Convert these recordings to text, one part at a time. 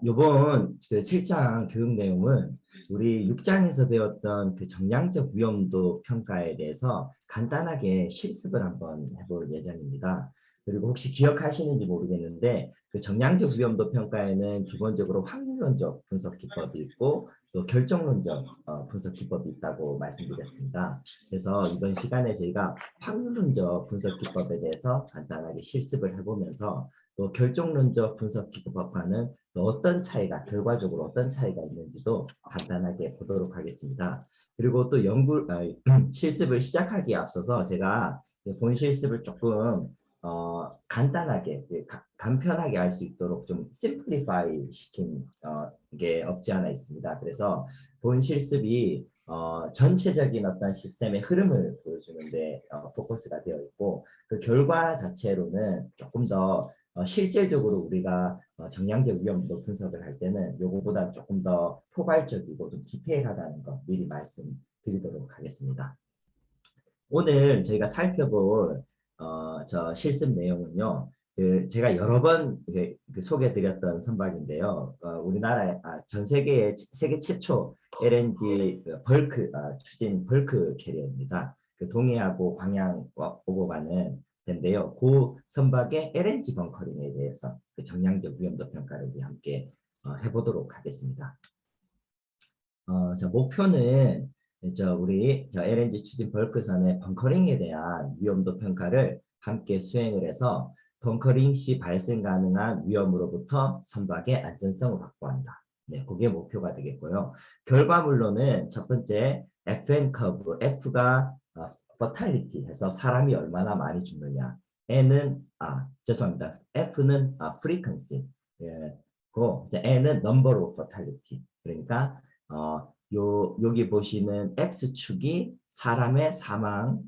요번 그 7장 교육 내용은 우리 6장에서 배웠던 그 정량적 위험도 평가에 대해서 간단하게 실습을 한번 해볼 예정입니다. 그리고 혹시 기억하시는지 모르겠는데 그 정량적 위험도 평가에는 기본적으로 확률론적 분석 기법이 있고 또 결정론적 분석 기법이 있다고 말씀드렸습니다. 그래서 이번 시간에 저희가 확률론적 분석 기법에 대해서 간단하게 실습을 해보면서 또 결정론적 분석 기법과는 또 어떤 차이가 결과적으로 어떤 차이가 있는지도 간단하게 보도록 하겠습니다. 그리고 또 실습을 시작하기에 앞서서 제가 본 실습을 조금 간단하게 간편하게 할 수 있도록 좀 심플리파이 시킨 게 없지 않아 있습니다. 그래서 본 실습이 전체적인 어떤 시스템의 흐름을 보여주는데 포커스가 되어 있고 그 결과 자체로는 조금 더 실질적으로 우리가 정량적 위험도 분석을 할 때는 요거보다 조금 더 포괄적이고 좀 디테일하다는 거 미리 말씀드리도록 하겠습니다. 오늘 저희가 살펴볼 저 실습 내용은요. 제가 여러 번 소개드렸던 선박인데요. 우리나라의 전 세계의 세계 최초 LNG 벌크 추진 벌크 캐리어입니다. 그 동해하고 광양 오고 가는 인데요. 그 선박의 LNG 벙커링에 대해서 그 정량적 위험도 평가를 우리 함께 해보도록 하겠습니다. 자, 목표는 우리 LNG 추진 벌크선의 벙커링에 대한 위험도 평가를 함께 수행을 해서 벙커링 시 발생 가능한 위험으로부터 선박의 안전성을 확보한다. 네, 그게 목표가 되겠고요. 결과물로는 첫 번째 FN 커브, F가 fatality 해서 사람이 얼마나 많이 죽느냐. 죄송합니다. F는 frequency, 예, 이제 N은 number of fatality. 그러니까 여기 보시는 X축이 사람의 사망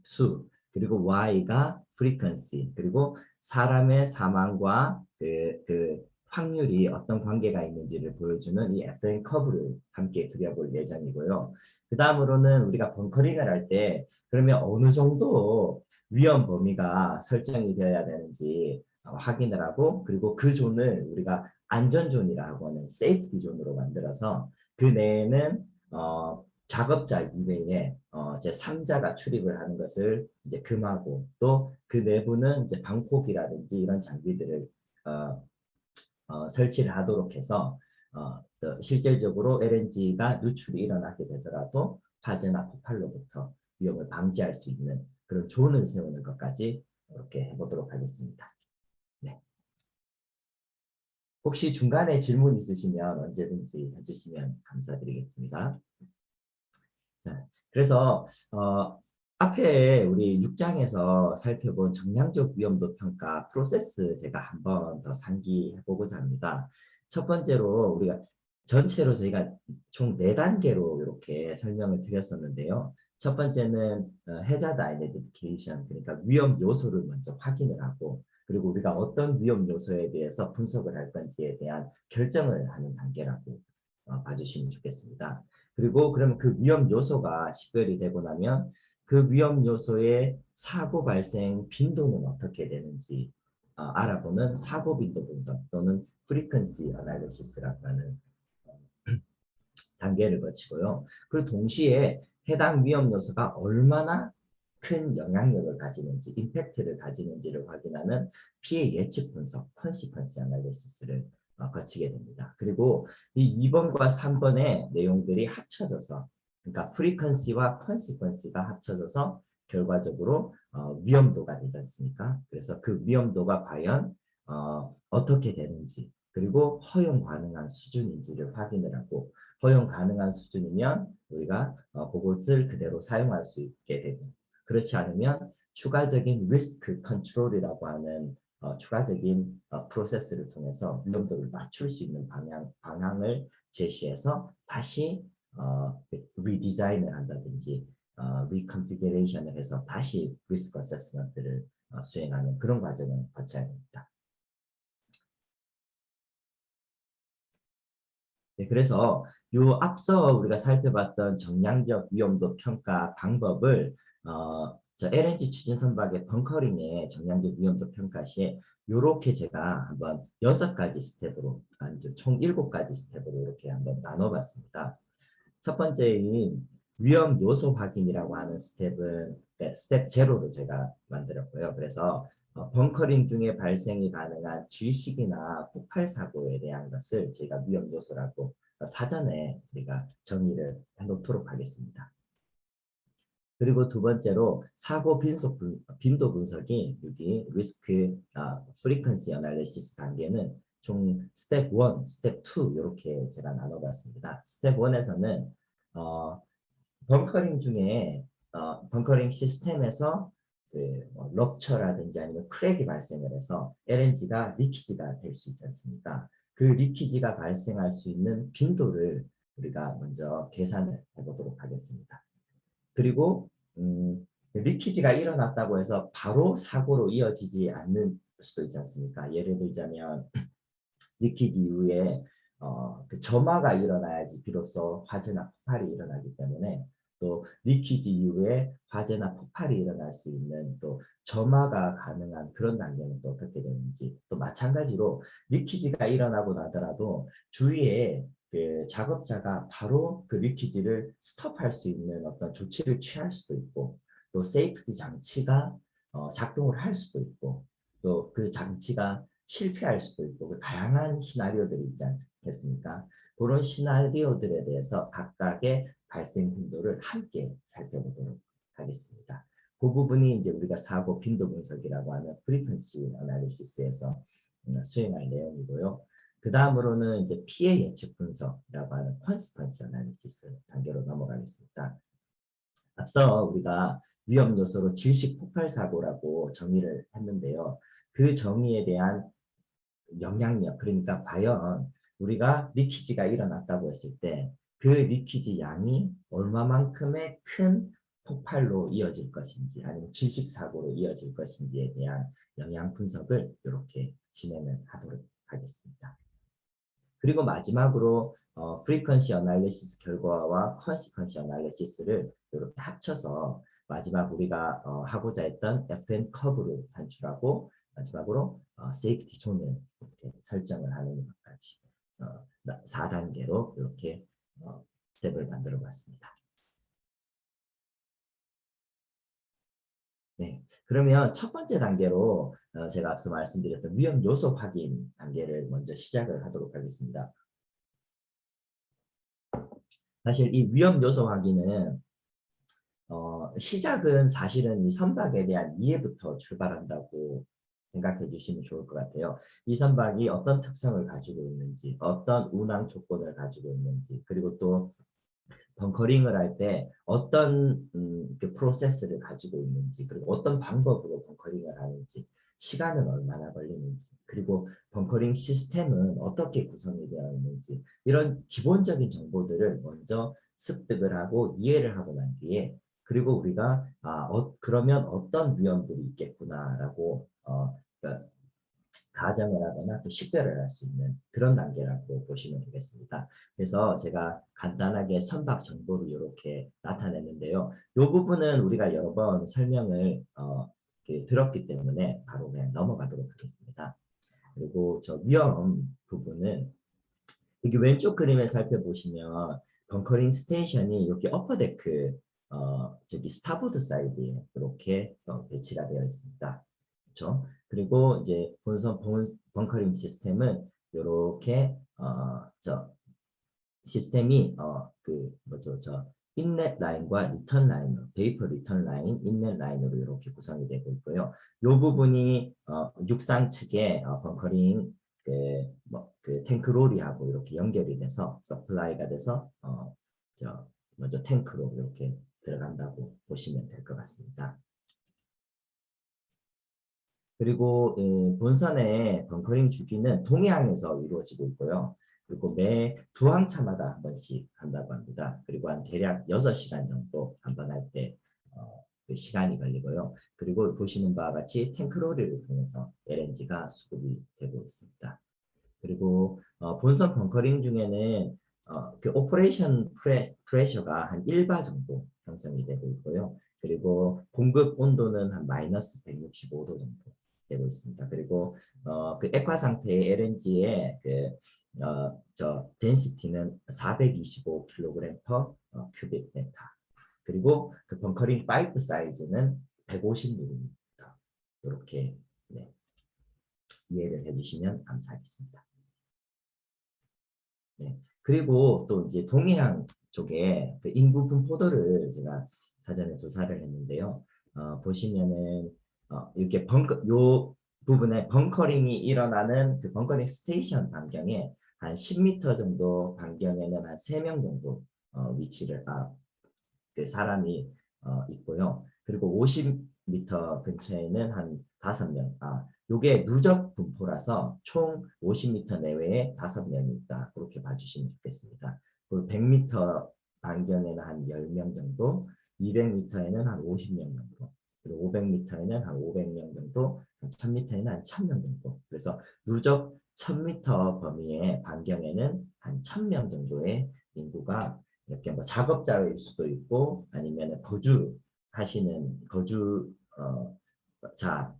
수, 그리고 Y가 frequency, 그리고 사람의 사망과 그 확률이 어떤 관계가 있는지를 보여주는 이 FN 커브를 함께 그려볼 예정이고요. 그 다음으로는 우리가 벙커링을 할 때 그러면 어느 정도 위험 범위가 설정이 되어야 되는지 확인을 하고, 그리고 그 존을 우리가 안전존이라고 하는 세이프티 존으로 만들어서 그 내에는 작업자 이외에 제3자가 출입을 하는 것을 이제 금하고, 또 그 내부는 이제 방폭이라든지 이런 장비들을 설치를 하도록 해서 실질적으로 LNG가 누출이 일어나게 되더라도 화재나 폭발로부터 위험을 방지할 수 있는 그런 존을 세우는 것까지 이렇게 해보도록 하겠습니다. 네. 혹시 중간에 질문 있으시면 언제든지 해주시면 감사드리겠습니다. 자, 그래서 앞에 우리 6장에서 살펴본 정량적 위험도 평가 프로세스 제가 한 번 더 상기해보고자 합니다. 첫 번째로 우리가 전체로 저희가 총 4단계로 이렇게 설명을 드렸었는데요. 첫 번째는 해자드 아이덴티피케이션, 그러니까 위험 요소를 먼저 확인을 하고, 그리고 우리가 어떤 위험 요소에 대해서 분석을 할 건지에 대한 결정을 하는 단계라고 봐주시면 좋겠습니다. 그리고 그러면 그 위험 요소가 식별이 되고 나면 그 위험 요소의 사고 발생 빈도는 어떻게 되는지 알아보는 사고 빈도 분석 또는 frequency analysis라고 하는 단계를 거치고요. 그리고 동시에 해당 위험 요소가 얼마나 큰 영향력을 가지는지, 임팩트를 가지는지를 확인하는 피해 예측 분석, consequence analysis를 거치게 됩니다. 그리고 이 2번과 3번의 내용들이 합쳐져서, 그러니까 frequency와 consequence가 합쳐져서 결과적으로 위험도가 되지 않습니까? 그래서 그 위험도가 과연 어떻게 되는지, 그리고 허용 가능한 수준인지를 확인을 하고, 허용 가능한 수준이면 우리가 그것을 그대로 사용할 수 있게 되고, 그렇지 않으면 추가적인 리스크 컨트롤이라고 하는 추가적인 프로세스를 통해서 위험도를 맞출 수 있는 방향을 제시해서 다시 리디자인을 한다든지 리컨피규레이션을 해서 다시 리스크 어세스먼트를 수행하는 그런 과정을 거쳐야 됩니다. 네, 그래서 앞서 우리가 살펴봤던 정량적 위험도 평가 방법을 저 LNG 추진 선박의 벙커링의 정량적 위험도 평가 시에 요렇게 제가 한번 6가지 스텝으로, 아니죠, 총 7가지 스텝으로 이렇게 한번 나눠봤습니다. 첫 번째인 위험 요소 확인이라고 하는 스텝은 스텝 제로로 제가 만들었고요. 그래서 벙커링 중에 발생이 가능한 질식이나 폭발 사고에 대한 것을 제가 위험 요소라고 사전에 제가 정의를 해놓도록 하겠습니다. 그리고 두 번째로 사고 빈도 분석이 여기 리스크 프리퀀시 어널리시스 단계는 총 스텝 1, 스텝 2 이렇게 제가 나눠봤습니다. 스텝 1에서는 벙커링 중에 벙커링 시스템에서 럽처라든지 아니면 크랙이 발생을 해서 LNG가 리키지가 될 수 있지 않습니까? 그 리키지가 발생할 수 있는 빈도를 우리가 먼저 계산을 해보도록 하겠습니다. 그리고 리키지가 일어났다고 해서 바로 사고로 이어지지 않는 수도 있지 않습니까? 예를 들자면 리키지 이후에 그 점화가 일어나야지 비로소 화재나 폭발이 일어나기 때문에, 또 리키지 이후에 화재나 폭발이 일어날 수 있는 또 점화가 가능한 그런 단계는 또 어떻게 되는지, 또 마찬가지로 리키지가 일어나고 나더라도 주위에 그 작업자가 바로 그 리키지를 스톱할 수 있는 어떤 조치를 취할 수도 있고, 또 세이프티 장치가 작동을 할 수도 있고, 또 그 장치가 실패할 수도 있고, 그 다양한 시나리오들이 있지 않겠습니까? 그런 시나리오들에 대해서 각각의 발생 빈도를 함께 살펴보도록 하겠습니다. 그 부분이 이제 우리가 사고 빈도 분석이라고 하는 프리퀀시 어널리시스에서 수행할 내용이고요. 그 다음으로는 이제 피해 예측 분석이라고 하는 컨시퀀시 어널리시스 단계로 넘어가겠습니다. 앞서 우리가 위험 요소로 질식 폭발 사고라고 정의를 했는데요. 그 정의에 대한 영향력, 그러니까 과연 우리가 리키지가 일어났다고 했을 때 그 리키지 양이 얼마만큼의 큰 폭발로 이어질 것인지, 아니면 질식 사고로 이어질 것인지에 대한 영향 분석을 이렇게 진행을 하도록 하겠습니다. 그리고 마지막으로 프리퀀시 어널리시스 결과와 컨시퀀시 어널리시스를 이렇게 합쳐서 마지막 우리가 하고자 했던 FN 커브를 산출하고, 마지막으로 세이프티 존을 이렇게 설정을 하는 것까지 4단계로 이렇게 스텝을 만들어 봤습니다. 네, 그러면 첫 번째 단계로 제가 앞서 말씀드렸던 위험 요소 확인 단계를 먼저 시작을 하도록 하겠습니다. 사실 이 위험 요소 확인은 시작은 사실은 이 선박에 대한 이해부터 출발한다고 생각해 주시면 좋을 것 같아요. 이 선박이 어떤 특성을 가지고 있는지, 어떤 운항 조건을 가지고 있는지, 그리고 또 벙커링을 할 때 어떤 그 프로세스를 가지고 있는지, 그리고 어떤 방법으로 벙커링을 하는지, 시간은 얼마나 걸리는지, 그리고 벙커링 시스템은 어떻게 구성이 되어 있는지, 이런 기본적인 정보들을 먼저 습득을 하고 이해를 하고 난 뒤에, 그리고 우리가 그러면 어떤 위험들이 있겠구나라고 그러니까 가정을 하거나 또 식별을 할 수 있는 그런 단계라고 보시면 되겠습니다. 그래서 제가 간단하게 선박 정보를 이렇게 나타냈는데요. 이 부분은 우리가 여러 번 설명을 들었기 때문에 바로 그냥 넘어가도록 하겠습니다. 그리고 저 위험 부분은 여기 왼쪽 그림을 살펴보시면 벙커링 스테이션이 이렇게 어퍼데크 저기 스타보드 사이드에 이렇게 배치가 되어 있습니다. 그렇죠? 그리고 이제 본선 벙커링 시스템은 이렇게 저 시스템이 그 뭐죠, 저 인렛 라인과 리턴 라인으로, 베이퍼 리턴 라인, 인렛 라인으로 이렇게 구성이 되고 있고요. 이 부분이 육상 측에 벙커링 그 탱크 롤이하고 이렇게 연결이 돼서 서플라이가 돼서 저 먼저 탱크로 이렇게 들어간다고 보시면 될 것 같습니다. 그리고 본선의 벙커링 주기는 동해항에서 이루어지고 있고요. 그리고 매 두 항차마다 한 번씩 간다고 합니다. 그리고 한 대략 6시간 정도 한 번 할 때 그 시간이 걸리고요. 그리고 보시는 바와 같이 탱크로리를 통해서 LNG가 수급이 되고 있습니다. 그리고 본선 벙커링 중에는 그 오퍼레이션 프레셔가 한 1바 정도 형성이 되고 있고요. 그리고 공급 온도는 한 마이너스 165도 정도 되고 있습니다. 그리고 그 액화 상태의 LNG의 저 덴시티는 425kg per 큐빅 메타. 그리고 그 벙커링 파이프 사이즈는 150mm. 이렇게 네, 이해를 해주시면 감사하겠습니다. 네. 그리고 또 이제 동해안 쪽에 그 인구 분포도를 제가 사전에 조사를 했는데요. 보시면은 이렇게 요 부분에 벙커링이 일어나는 그 벙커링 스테이션 반경에 한 10m 정도 반경에는 한 3명 정도 위치를 그 사람이 있고요. 그리고 50m 근처에는 한 5명. 요게 누적 분포라서 총 50m 내외에 5명이 있다. 그렇게 봐주시면 좋겠습니다. 그리고 100m 반경에는 한 10명 정도, 200m에는 한 50명 정도, 그리고 500m에는 한 500명 정도, 1000m에는 한 1000명 정도. 그래서 누적 1000m 범위의 반경에는 한 1000명 정도의 인구가 이렇게 뭐 작업자일 수도 있고 아니면 거주자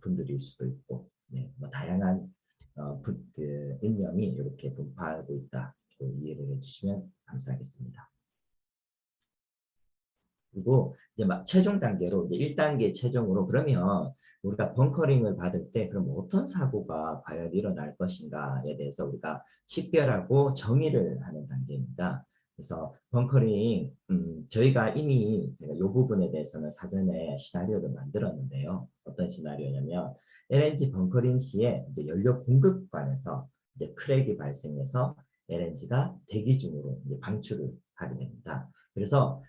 분들일 수도 있고 네, 뭐 다양한 그 인명이 이렇게 분포하고 있다. 이해를 해주시면 감사하겠습니다. 그리고 이제 막 최종 단계로 이제 1단계 최종으로 그러면 우리가 벙커링을 받을 때 그럼 어떤 사고가 과연 일어날 것인가에 대해서 우리가 식별하고 정의를 하는 단계입니다. 그래서 벙커링 저희가 이미 제가 이 부분에 대해서는 사전에 시나리오를 만들었는데요. 어떤 시나리오냐면 LNG 벙커링 시에 이제 연료 공급관에서 이제 크랙이 발생해서 LNG가 대기 중으로 이제 방출을 하게 됩니다. 그래서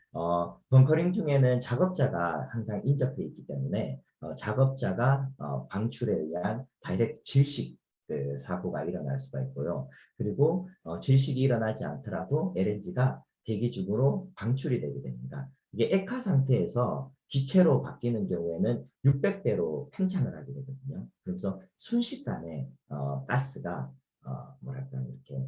벙커링 중에는 작업자가 항상 인접해 있기 때문에 작업자가 방출에 의한 다이렉트 질식 그 사고가 일어날 수가 있고요. 그리고 질식이 일어나지 않더라도 LNG가 대기 중으로 방출이 되게 됩니다. 이게 액화 상태에서 기체로 바뀌는 경우에는 600배로 팽창을 하게 되거든요. 그래서 순식간에 가스가 뭐랄까 이렇게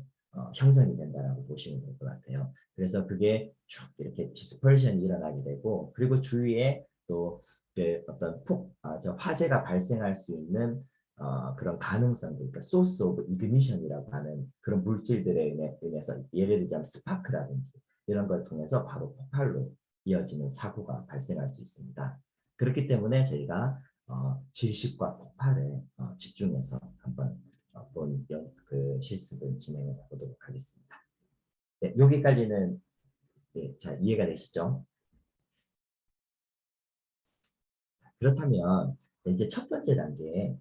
형성이 된다라고 보시면 될 것 같아요. 그래서 그게 쭉 이렇게 디스퍼션이 일어나게 되고 그리고 주위에 또 그 어떤 화재가 발생할 수 있는 그런 가능성들, 그러니까 소스 오브 이그니션이라고 하는 그런 물질들에 의해서 예를 들자면 스파크라든지 이런 걸 통해서 바로 폭발로 이어지는 사고가 발생할 수 있습니다. 그렇기 때문에 저희가 질식과 폭발에 집중해서 한번 그 실습을 진행해 보도록 하겠습니다. 네, 여기까지는 네, 잘 이해가 되시죠? 그렇다면 이제 첫 번째 단계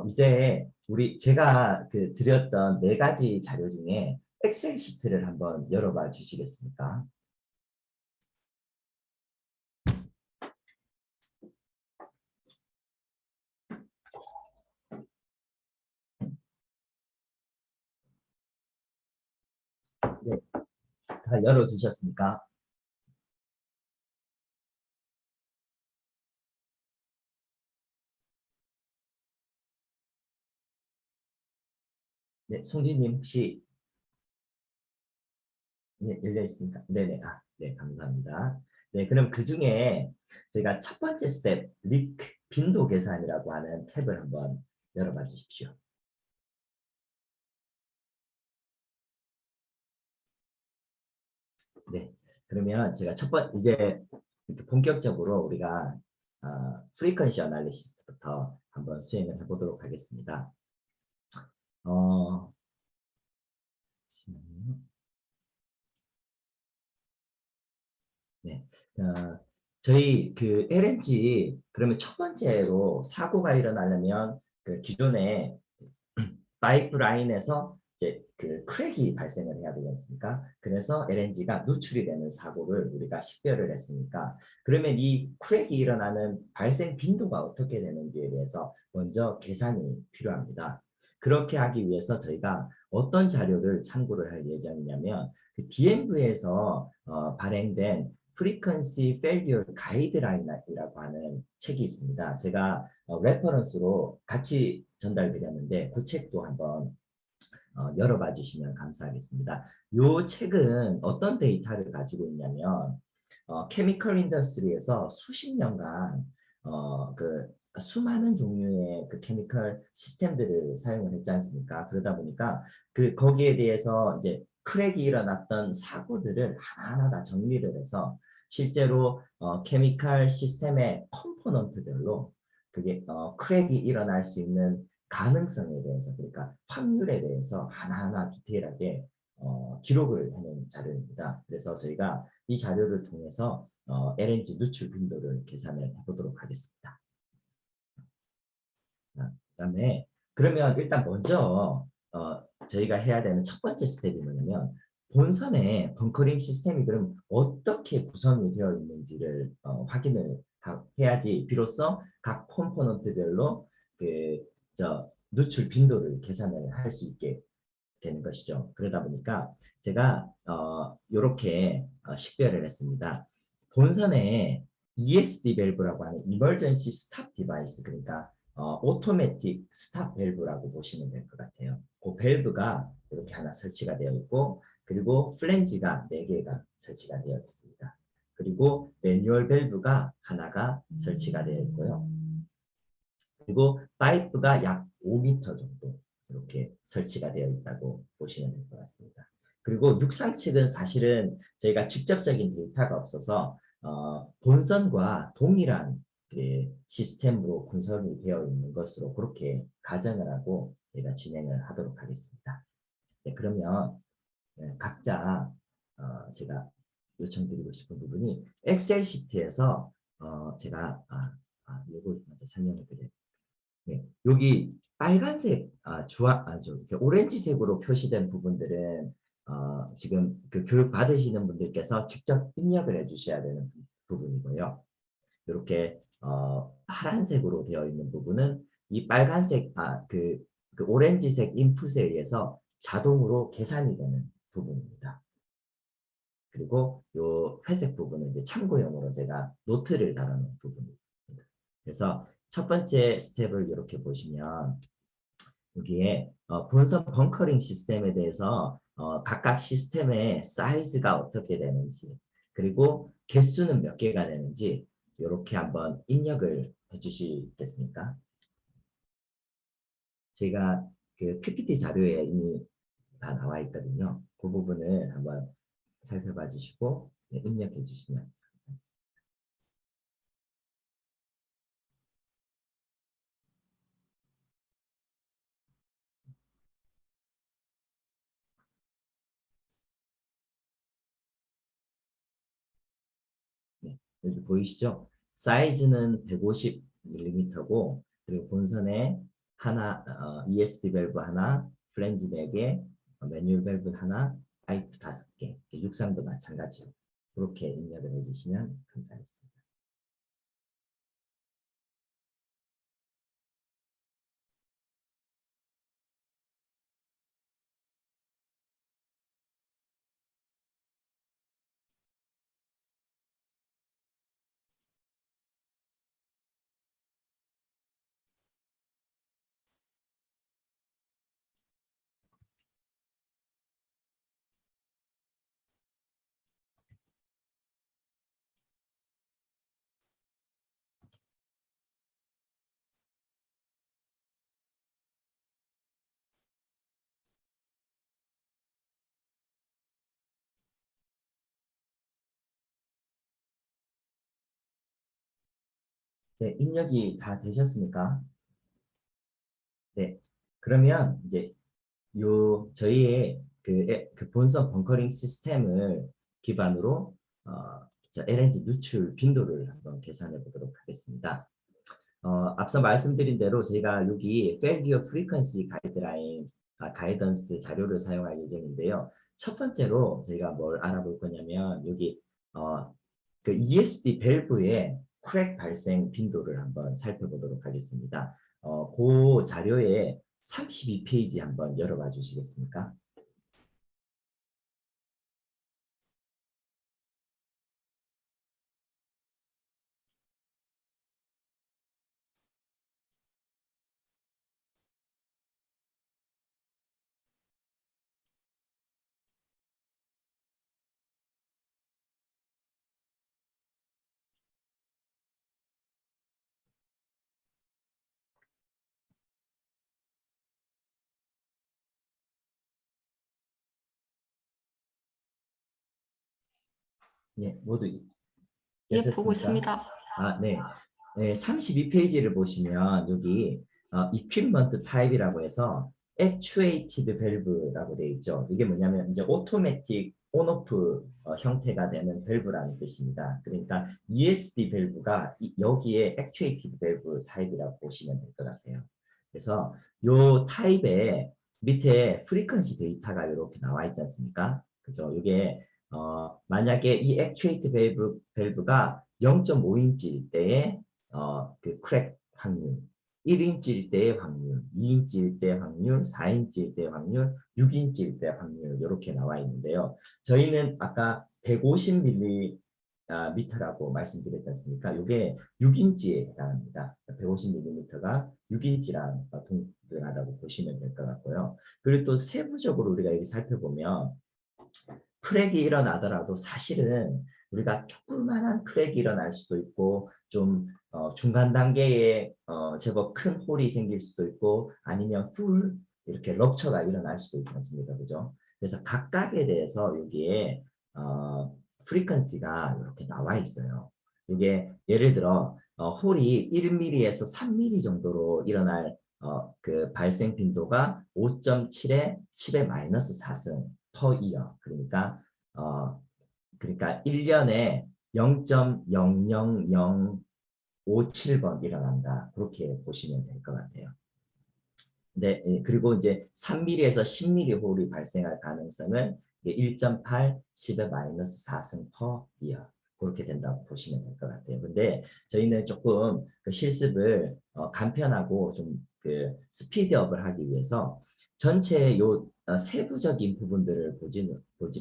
이제 제가 드렸던 4가지 자료 중에 엑셀 시트를 한번 열어봐 주시겠습니까? 네, 다 열어 주셨습니까? 네, 송진님 혹시 네, 열려 있습니까? 네네, 네, 감사합니다. 네, 그럼 그 중에 제가 첫 번째 스텝, 리크 빈도 계산이라고 하는 탭을 한번 열어봐 주십시오. 네, 그러면 제가 이제 이렇게 본격적으로 우리가 프리퀀시 어널리시스부터 한번 수행을 해보도록 하겠습니다. 어, 잠시만요. 네, 저희 그 LNG 그러면 첫 번째로 사고가 일어나려면 그 기존에 파이프라인에서 이제 그 크랙이 발생을 해야 되지 않습니까? 그래서 LNG가 누출이 되는 사고를 우리가 식별을 했으니까 그러면 이 크랙이 일어나는 발생 빈도가 어떻게 되는지에 대해서 먼저 계산이 필요합니다. 그렇게 하기 위해서 저희가 어떤 자료를 참고를 할 예정이냐면 그 DMV에서 발행된 Frequency Failure Guideline이라고 하는 책이 있습니다. 제가 레퍼런스로 같이 전달드렸는데 그 책도 한번 열어봐 주시면 감사하겠습니다. 이 책은 어떤 데이터를 가지고 있냐면 케미컬 인더스트리에서 수십 년간 그 수많은 종류의 그 케미컬 시스템들을 사용을 했지 않습니까? 그러다 보니까 그 거기에 대해서 이제 크랙이 일어났던 사고들을 하나하나 다 정리를 해서 실제로 케미컬 시스템의 컴포넌트별로 그게 크랙이 일어날 수 있는 가능성에 대해서 그러니까 확률에 대해서 하나하나 디테일하게 기록을 하는 자료입니다. 그래서 저희가 이 자료를 통해서 LNG 누출 빈도를 계산을 해보도록 하겠습니다. 그다음에 그러면 일단 먼저 저희가 해야 되는 첫 번째 스텝이 뭐냐면 본선에 벙커링 시스템이 그럼 어떻게 구성이 되어 있는지를 확인을 해야지 비로소 각 컴포넌트별로 그저 누출 빈도를 계산을 할 수 있게 되는 것이죠. 그러다 보니까 제가 이렇게 식별을 했습니다. 본선에 ESD 밸브라고 하는 Emergency Stop Device 그러니까 오토매틱 스탑 밸브라고 보시면 될 것 같아요. 그 밸브가 이렇게 하나 설치가 되어 있고 그리고 플랜지가 4개가 설치가 되어 있습니다. 그리고 매뉴얼 밸브가 하나가 설치가 되어 있고요. 그리고 파이프가 약 5m 정도 이렇게 설치가 되어 있다고 보시면 될 것 같습니다. 그리고 육상 측은 사실은 저희가 직접적인 데이터가 없어서 본선과 동일한 그 시스템으로 구성이 되어 있는 것으로 그렇게 가정을 하고 저희가 진행을 하도록 하겠습니다. 네, 그러면 각자 제가 요청드리고 싶은 부분이 엑셀 시트에서 제가 이걸 먼저 설명을 드려요. 네, 여기 빨간색, 오렌지색으로 표시된 부분들은 지금 그 교육 받으시는 분들께서 직접 입력을 해주셔야 되는 부분이고요. 이렇게 파란색으로 되어 있는 부분은 이 빨간색, 그 오렌지색 인풋에 의해서 자동으로 계산이 되는 부분입니다. 그리고 요 회색 부분은 이제 참고용으로 제가 노트를 달아놓은 부분입니다. 그래서 첫 번째 스텝을 이렇게 보시면 여기에 본선 벙커링 시스템에 대해서 각각 시스템의 사이즈가 어떻게 되는지 그리고 개수는 몇 개가 되는지 이렇게 한번 입력을 해주시겠습니까? 제가 그 PPT 자료에 이미 다 나와 있거든요. 그 부분을 한번 살펴봐 주시고 입력해 주시면 네, 여기 보이시죠? 사이즈는 150mm고 그리고 본선에 하나 ESD 밸브 하나, 플랜지 4개, 매뉴얼 밸브 하나, 파이프 5개, 육상도 마찬가지로 그렇게 입력을 해주시면 감사하겠습니다. 네, 입력이 다 되셨습니까? 네. 그러면 이제 요 저희의 그 본선 벙커링 시스템을 기반으로 LNG 누출 빈도를 한번 계산해 보도록 하겠습니다. 앞서 말씀드린 대로 저희가 여기 Failure Frequency Guideline, 가이던스 자료를 사용할 예정인데요. 첫 번째로 저희가 뭘 알아볼 거냐면 여기 그 ESD 밸브의 크랙 발생 빈도를 한번 살펴보도록 하겠습니다. 그 자료에 32페이지 한번 열어봐 주시겠습니까? 예, 모두 예, 보고 되셨습니까? 있습니다. 아, 네. 네, 32페이지를 보시면 여기 equipment type이라고 해서 actuated valve라고 되어 있죠. 이게 뭐냐면 이제 automatic on-off 형태가 되는 밸브라는 뜻입니다. 그러니까 ESD 밸브가 여기에 actuated valve 타입이라고 보시면 될 것 같아요. 그래서 요 타입에 밑에 프리퀀시 데이터가 이렇게 나와 있지 않습니까? 그죠? 이게 만약에 이 액추에이트 밸브가 0.5인치일 때의 그 크랙 확률, 1인치일 때의 확률, 2인치일 때의 확률, 4인치일 때의 확률, 6인치일 때의 확률 이렇게 나와 있는데요. 저희는 아까 150mm 미터라고 말씀드렸지 않습니까? 이게 6인치에 해당합니다. 150mm가 6인치랑 동등하다고 보시면 될 것 같고요. 그리고 또 세부적으로 우리가 여기 살펴보면 크랙이 일어나더라도 사실은 우리가 조그만한 크랙이 일어날 수도 있고 좀 중간 단계에 제법 큰 홀이 생길 수도 있고 아니면 풀 이렇게 럽처가 일어날 수도 있지 않습니까? 그죠? 그래서 각각에 대해서 여기에 프리퀀시가 이렇게 나와 있어요. 이게 예를 들어 홀이 1mm에서 3mm 정도로 일어날 그 발생 빈도가 5.7에 10의 마이너스 4승 per year. 그러니까 1년에 0.00057번 일어난다. 그렇게 보시면 될 것 같아요. 네, 그리고 이제 3mm에서 10mm 홀이 발생할 가능성은 1.8, 10의 마이너스 4승 per year. 그렇게 된다고 보시면 될 것 같아요. 근데 저희는 조금 그 실습을 간편하고 좀 그 스피드업을 하기 위해서 전체 요 세부적인 부분들을 보지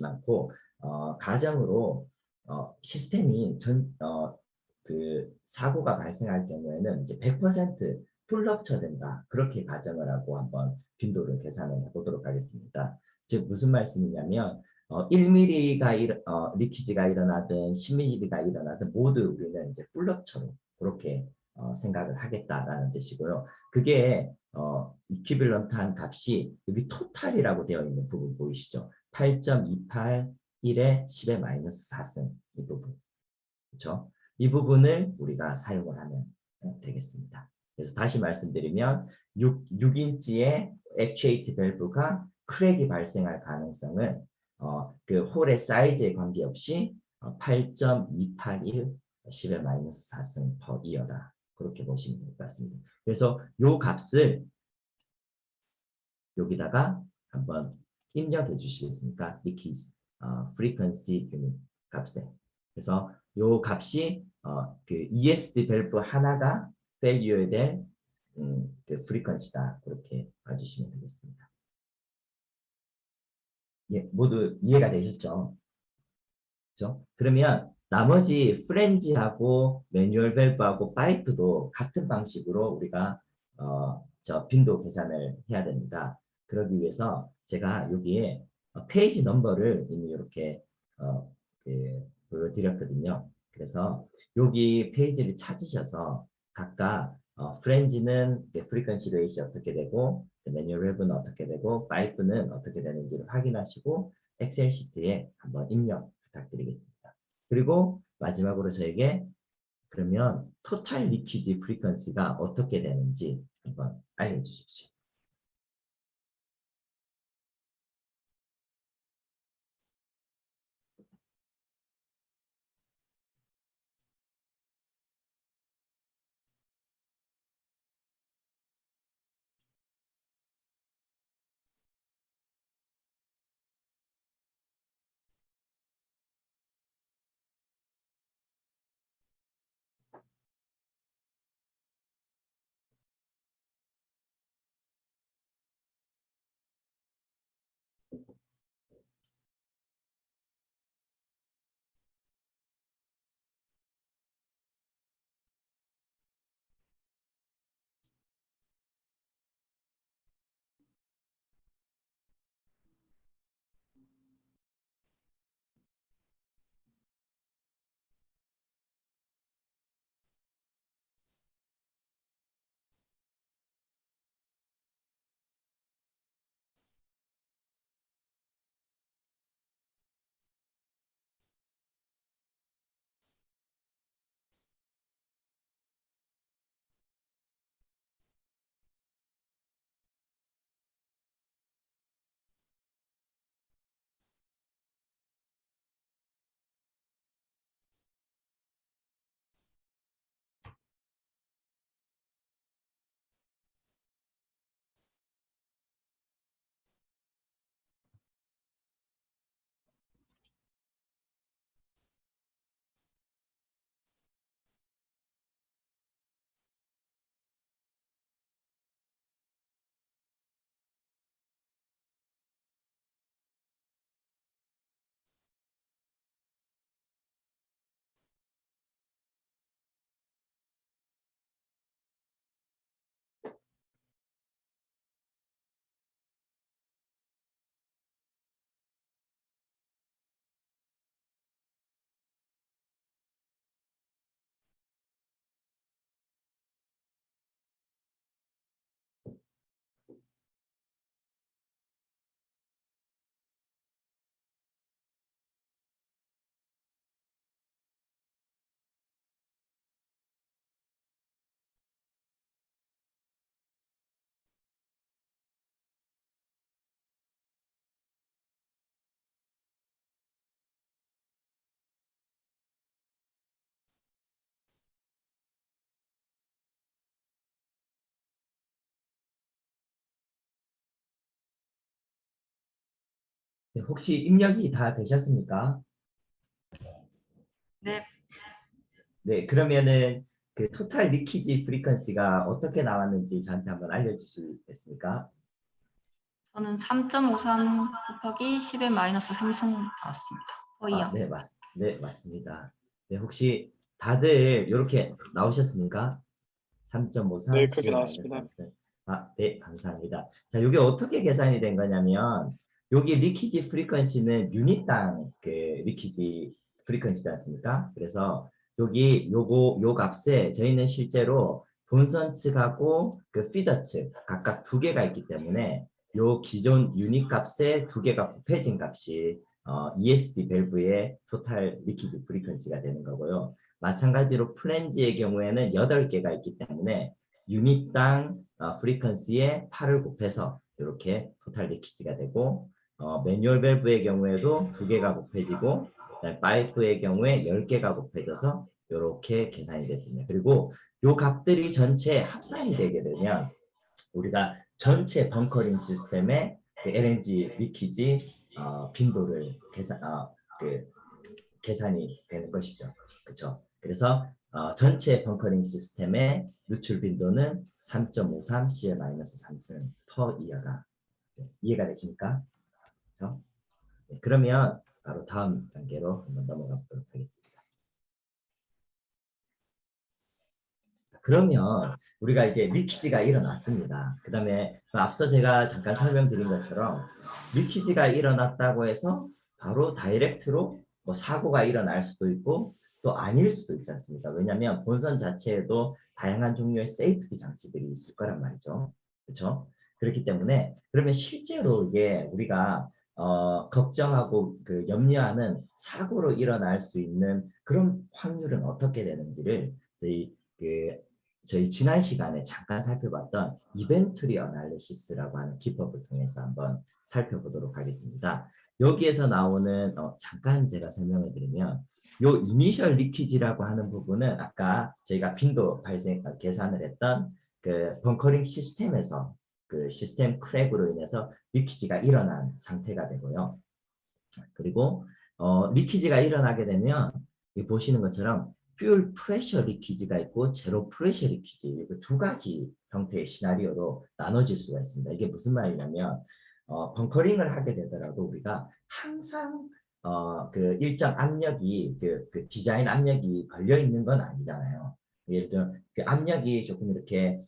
않고 가정으로 시스템이 그 사고가 발생할 경우에는 이제 100% 풀럽처된다. 그렇게 가정을 하고 한번 빈도를 계산을 해보도록 하겠습니다. 즉 무슨 말씀이냐면 1mm가 리키지가 일어나든 10mm가 일어나든 모두 우리는 이제 풀럽처로 그렇게 생각을 하겠다라는 뜻이고요. 그게 이퀴밸런트한 값이 여기 토탈이라고 되어 있는 부분 보이시죠? 8.28, 1에 10의 마이너스 4승 이 부분. 그렇죠? 이 부분을 우리가 사용을 하면 되겠습니다. 그래서 다시 말씀드리면 6인치의 액추에이트 밸브가 크랙이 발생할 가능성은 그 홀의 사이즈에 관계없이 8.281 10의 마이너스 4승 per year다. 그렇게 보시면 될 것 같습니다. 그래서 요 값을 여기다가 한번 입력해 주시겠습니까? 리키즈 frequency unit 값에. 그래서 요 값이 그 ESD 밸브 하나가 failure에 대한 그 frequency다. 그렇게 봐주시면 되겠습니다. 예, 모두 이해가 되셨죠? 그렇죠? 그러면 나머지 프렌지하고 매뉴얼 밸브하고 파이프도 같은 방식으로 우리가 저 빈도 계산을 해야 됩니다. 그러기 위해서 제가 여기에 페이지 넘버를 이미 이렇게 보여드렸거든요. 그래서 여기 페이지를 찾으셔서 각각 프렌지는 프리퀀시 레이시 어떻게 되고 매뉴얼 밸브는 어떻게 되고 파이프는 어떻게 되는지를 확인하시고 엑셀 시트에 한번 입력 부탁드리겠습니다. 그리고 마지막으로 저에게 그러면 토탈 리퀴지 프리퀀시가 어떻게 되는지 한번 알려주십시오. 네, 혹시 입력이 다 되셨습니까? 네, 네, 그러면은 그 토탈 리키지 프리퀀시가 어떻게 나왔는지 저한테 한번 알려주시겠습니까? 저는 3.53 곱하기 10의 마이너스 3승 나왔습니다. 아, 거의요. 네, 네, 맞습니다. 네, 혹시 다들 이렇게 나오셨습니까? 네, 3.53, 그렇게 10의 마이너스 나왔습니다. 3승. 아, 네, 감사합니다. 자, 이게 어떻게 계산이 된 거냐면, 여기 리키지 프리퀀시는 유닛당 그 리키지 프리퀀시지 않습니까? 그래서 여기 요 값에 저희는 실제로 본선 측하고 그 피더 측 각각 두 개가 있기 때문에 요 기존 유닛 값에 두 개가 곱해진 값이 ESD 밸브의 토탈 리키지 프리퀀시가 되는 거고요. 마찬가지로 플랜지의 경우에는 8개가 있기 때문에 유닛당 프리퀀시에 8을 곱해서 이렇게 토탈 리키지가 되고 매뉴얼 밸브의 경우에도 2개가 곱해지고 파이프의 경우에 10개가 곱해져서 이렇게 계산이 됐습니다. 그리고 이 값들이 전체 합산이 되게 되면 우리가 전체 벙커링 시스템의 그 LNG 리키지 빈도를 그 계산이 되는 것이죠. 그렇죠? 그래서 전체 벙커링 시스템의 누출 빈도는 3.53 CL-3승 per 이하다. 네, 이해가 되십니까? 그래서 네, 그러면 바로 다음 단계로 한번 넘어가 보도록 하겠습니다. 그러면 우리가 이제 리키지가 일어났습니다. 그 다음에 앞서 제가 잠깐 설명드린 것처럼 리키지가 일어났다고 해서 바로 다이렉트로 뭐 사고가 일어날 수도 있고 또 아닐 수도 있지 않습니까? 왜냐하면 본선 자체에도 다양한 종류의 세이프티 장치들이 있을 거란 말이죠. 그렇죠? 그렇기 때문에 그러면 실제로 이게 우리가 걱정하고 그 염려하는 사고로 일어날 수 있는 그런 확률은 어떻게 되는지를 그 저희 지난 시간에 잠깐 살펴봤던 이벤트리 어널리시스라고 하는 기법을 통해서 한번 살펴보도록 하겠습니다. 여기에서 나오는 잠깐 제가 설명을 드리면 요 이니셜 리퀴지라고 하는 부분은 아까 저희가 빈도 발생 계산을 했던 그 벙커링 시스템에서 그 시스템 크랙으로 인해서 리퀴지가 일어난 상태가 되고요. 그리고 리퀴지가 일어나게 되면 보시는 것처럼 퓨얼 프레셔 리퀴지가 있고 제로 프레셔 리퀴지 두 가지 형태의 시나리오로 나눠질 수가 있습니다. 이게 무슨 말이냐면 벙커링을 하게 되더라도 우리가 항상 그 일정 압력이 그 디자인 압력이 걸려 있는 건 아니잖아요. 예를 들면 그 압력이 조금 이렇게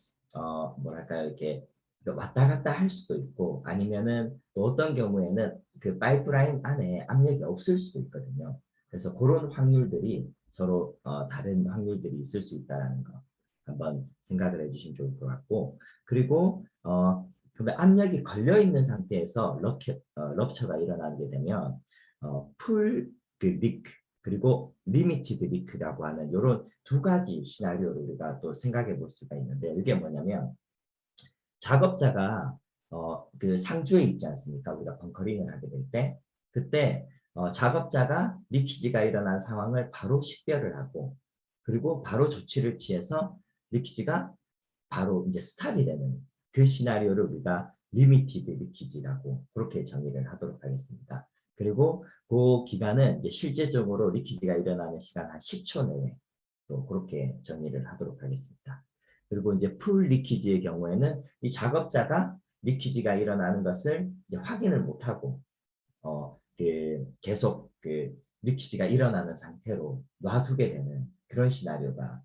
뭐랄까요 이렇게 왔다 갔다 할 수도 있고 아니면은 또 어떤 경우에는 그 파이프라인 안에 압력이 없을 수도 있거든요. 그래서 그런 확률들이 서로 다른 확률들이 있을 수 있다는 거 한번 생각을 해주시면 좋을 것 같고 그리고 그러면 압력이 걸려 있는 상태에서 럽처가 일어나게 되면 풀 그 리크 그리고 리미티드 리크라고 하는 이런 두 가지 시나리오를 우리가 또 생각해 볼 수가 있는데 이게 뭐냐면 작업자가 그 상주에 있지 않습니까? 우리가 벙커링을 하게 될 때 그때 작업자가 리키지가 일어난 상황을 바로 식별을 하고 그리고 바로 조치를 취해서 리키지가 바로 이제 스탑이 되는 그 시나리오를 우리가 리미티드 리키지라고 그렇게 정의를 하도록 하겠습니다. 그리고 그 기간은 이제 실제적으로 리키지가 일어나는 시간 한 10초 내에 또 그렇게 정의를 하도록 하겠습니다. 그리고 이제 풀 리키지의 경우에는 이 작업자가 리키지가 일어나는 것을 이제 확인을 못하고 계속 그 리키지가 일어나는 상태로 놔두게 되는 그런 시나리오가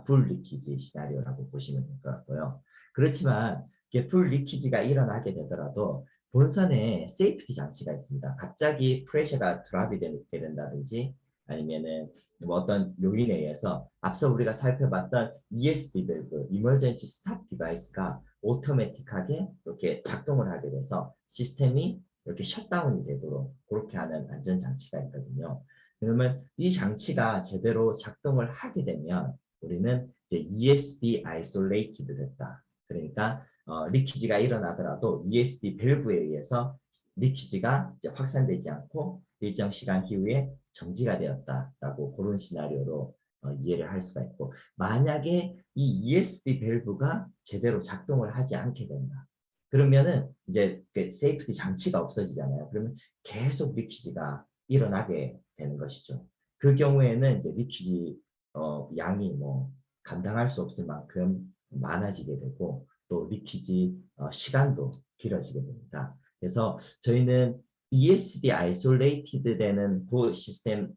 풀 리키지 시나리오라고 보시면 될 것 같고요. 그렇지만 풀 리키지가 일어나게 되더라도 본선에 세이프티 장치가 있습니다. 갑자기 프레셔가 드랍이 되게 된다든지 아니면은 뭐 어떤 요인에 의해서 앞서 우리가 살펴봤던 ESD 밸브, 이머전시 스탑 디바이스가 오토매틱하게 이렇게 작동을 하게 돼서 시스템이 이렇게 셧다운이 되도록 그렇게 하는 안전장치가 있거든요. 그러면 이 장치가 제대로 작동을 하게 되면 우리는 이제 ESD isolated 됐다. 그러니까 리키지가 일어나더라도 ESD 밸브에 의해서 리키지가 이제 확산되지 않고 일정 시간 이후에 정지가 되었다라고 그런 시나리오로 이해를 할 수가 있고 만약에 이 ESD 밸브가 제대로 작동을 하지 않게 된다. 그러면은 이제 그 세이프티 장치가 없어지잖아요. 그러면 계속 리키지가 일어나게 되는 것이죠. 그 경우에는 이제 리키지 양이 뭐 감당할 수 없을 만큼 많아지게 되고 또 리키지 시간도 길어지게 됩니다. 그래서 저희는 ESD 아이솔레이티드 되는 그 시스템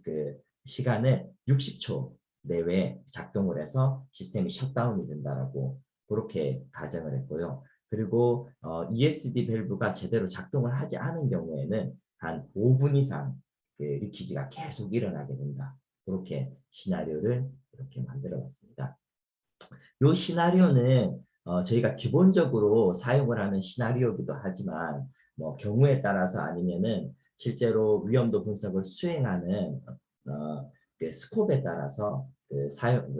그 시간을 60초 내외 작동을 해서 시스템이 셧다운이 된다라고 그렇게 가정을 했고요. 그리고 ESD 밸브가 제대로 작동을 하지 않은 경우에는 한 5분 이상 그 리키지가 계속 일어나게 된다. 그렇게 시나리오를 이렇게 만들어 봤습니다. 이 시나리오는 저희가 기본적으로 사용을 하는 시나리오이기도 하지만 뭐 경우에 따라서 아니면은 실제로 위험도 분석을 수행하는 그 스콥에 따라서 그 사용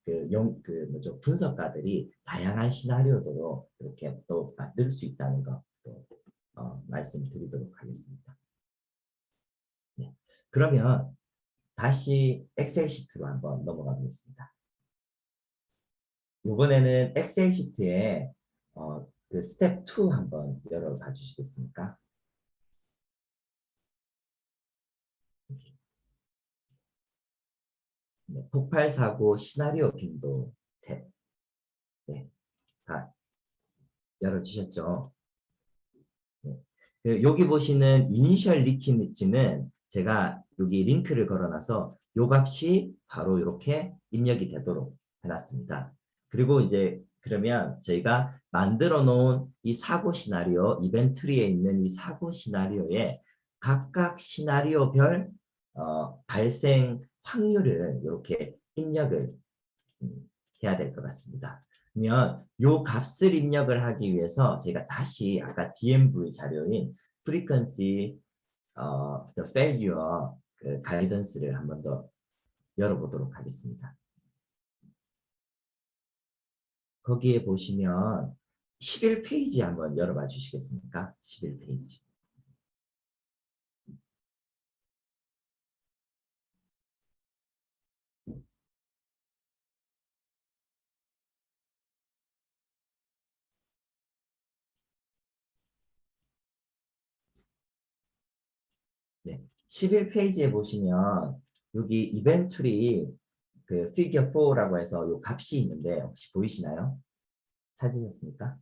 그 뭐죠 분석가들이 다양한 시나리오로 이렇게 또 만들 수 있다는 것도 말씀드리도록 하겠습니다. 네. 그러면 다시 엑셀 시트로 한번 넘어가 보겠습니다. 이번에는 엑셀 시트에 그 스텝 2 한번 열어봐 주시겠습니까? 네, 폭발 사고 시나리오 빈도 탭. 네, 다 열어주셨죠? 네. 여기 보시는 이니셜 리퀴미치는 제가 여기 링크를 걸어놔서 요 값이 바로 이렇게 입력이 되도록 해놨습니다. 그리고 이제 그러면 저희가 만들어 놓은 이 사고 시나리오, 이벤트리에 있는 이 사고 시나리오에 각각 시나리오별 발생 확률을 이렇게 입력을 해야 될 것 같습니다. 그러면 요 값을 입력을 하기 위해서 저희가 다시 아까 DMV 자료인 frequency the failure 그 가이던스를 한 번 더 열어보도록 하겠습니다. 거기에 보시면 11페이지 한번 열어봐 주시겠습니까? 11페이지. 네. 11페이지에 보시면 여기 이벤트리 그 피겨 4라고 해서 요 값이 있는데 혹시 보이시나요? 찾으셨습니까?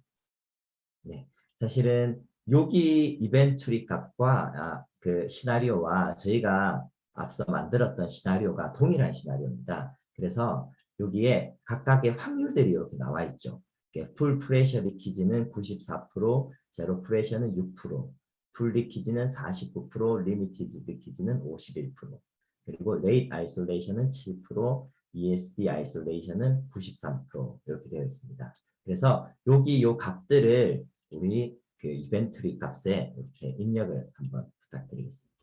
네. 사실은 여기 이벤트리 값과 그 시나리오와 저희가 앞서 만들었던 시나리오가 동일한 시나리오입니다. 그래서 여기에 각각의 확률들이 이렇게 나와 있죠. 풀 프레셔 리키지는 94%, 제로 프레셔는 6%, 풀 리키지는 49%, 리미티드 리키지는 51%, 그리고 레이트 아이솔레이션은 7%, ESD 아이솔레이션은 93% 이렇게 되어 있습니다. 그래서 여기 요 값들을 우리 그 이벤트리 값에 이렇게 입력을 한번 부탁드리겠습니다.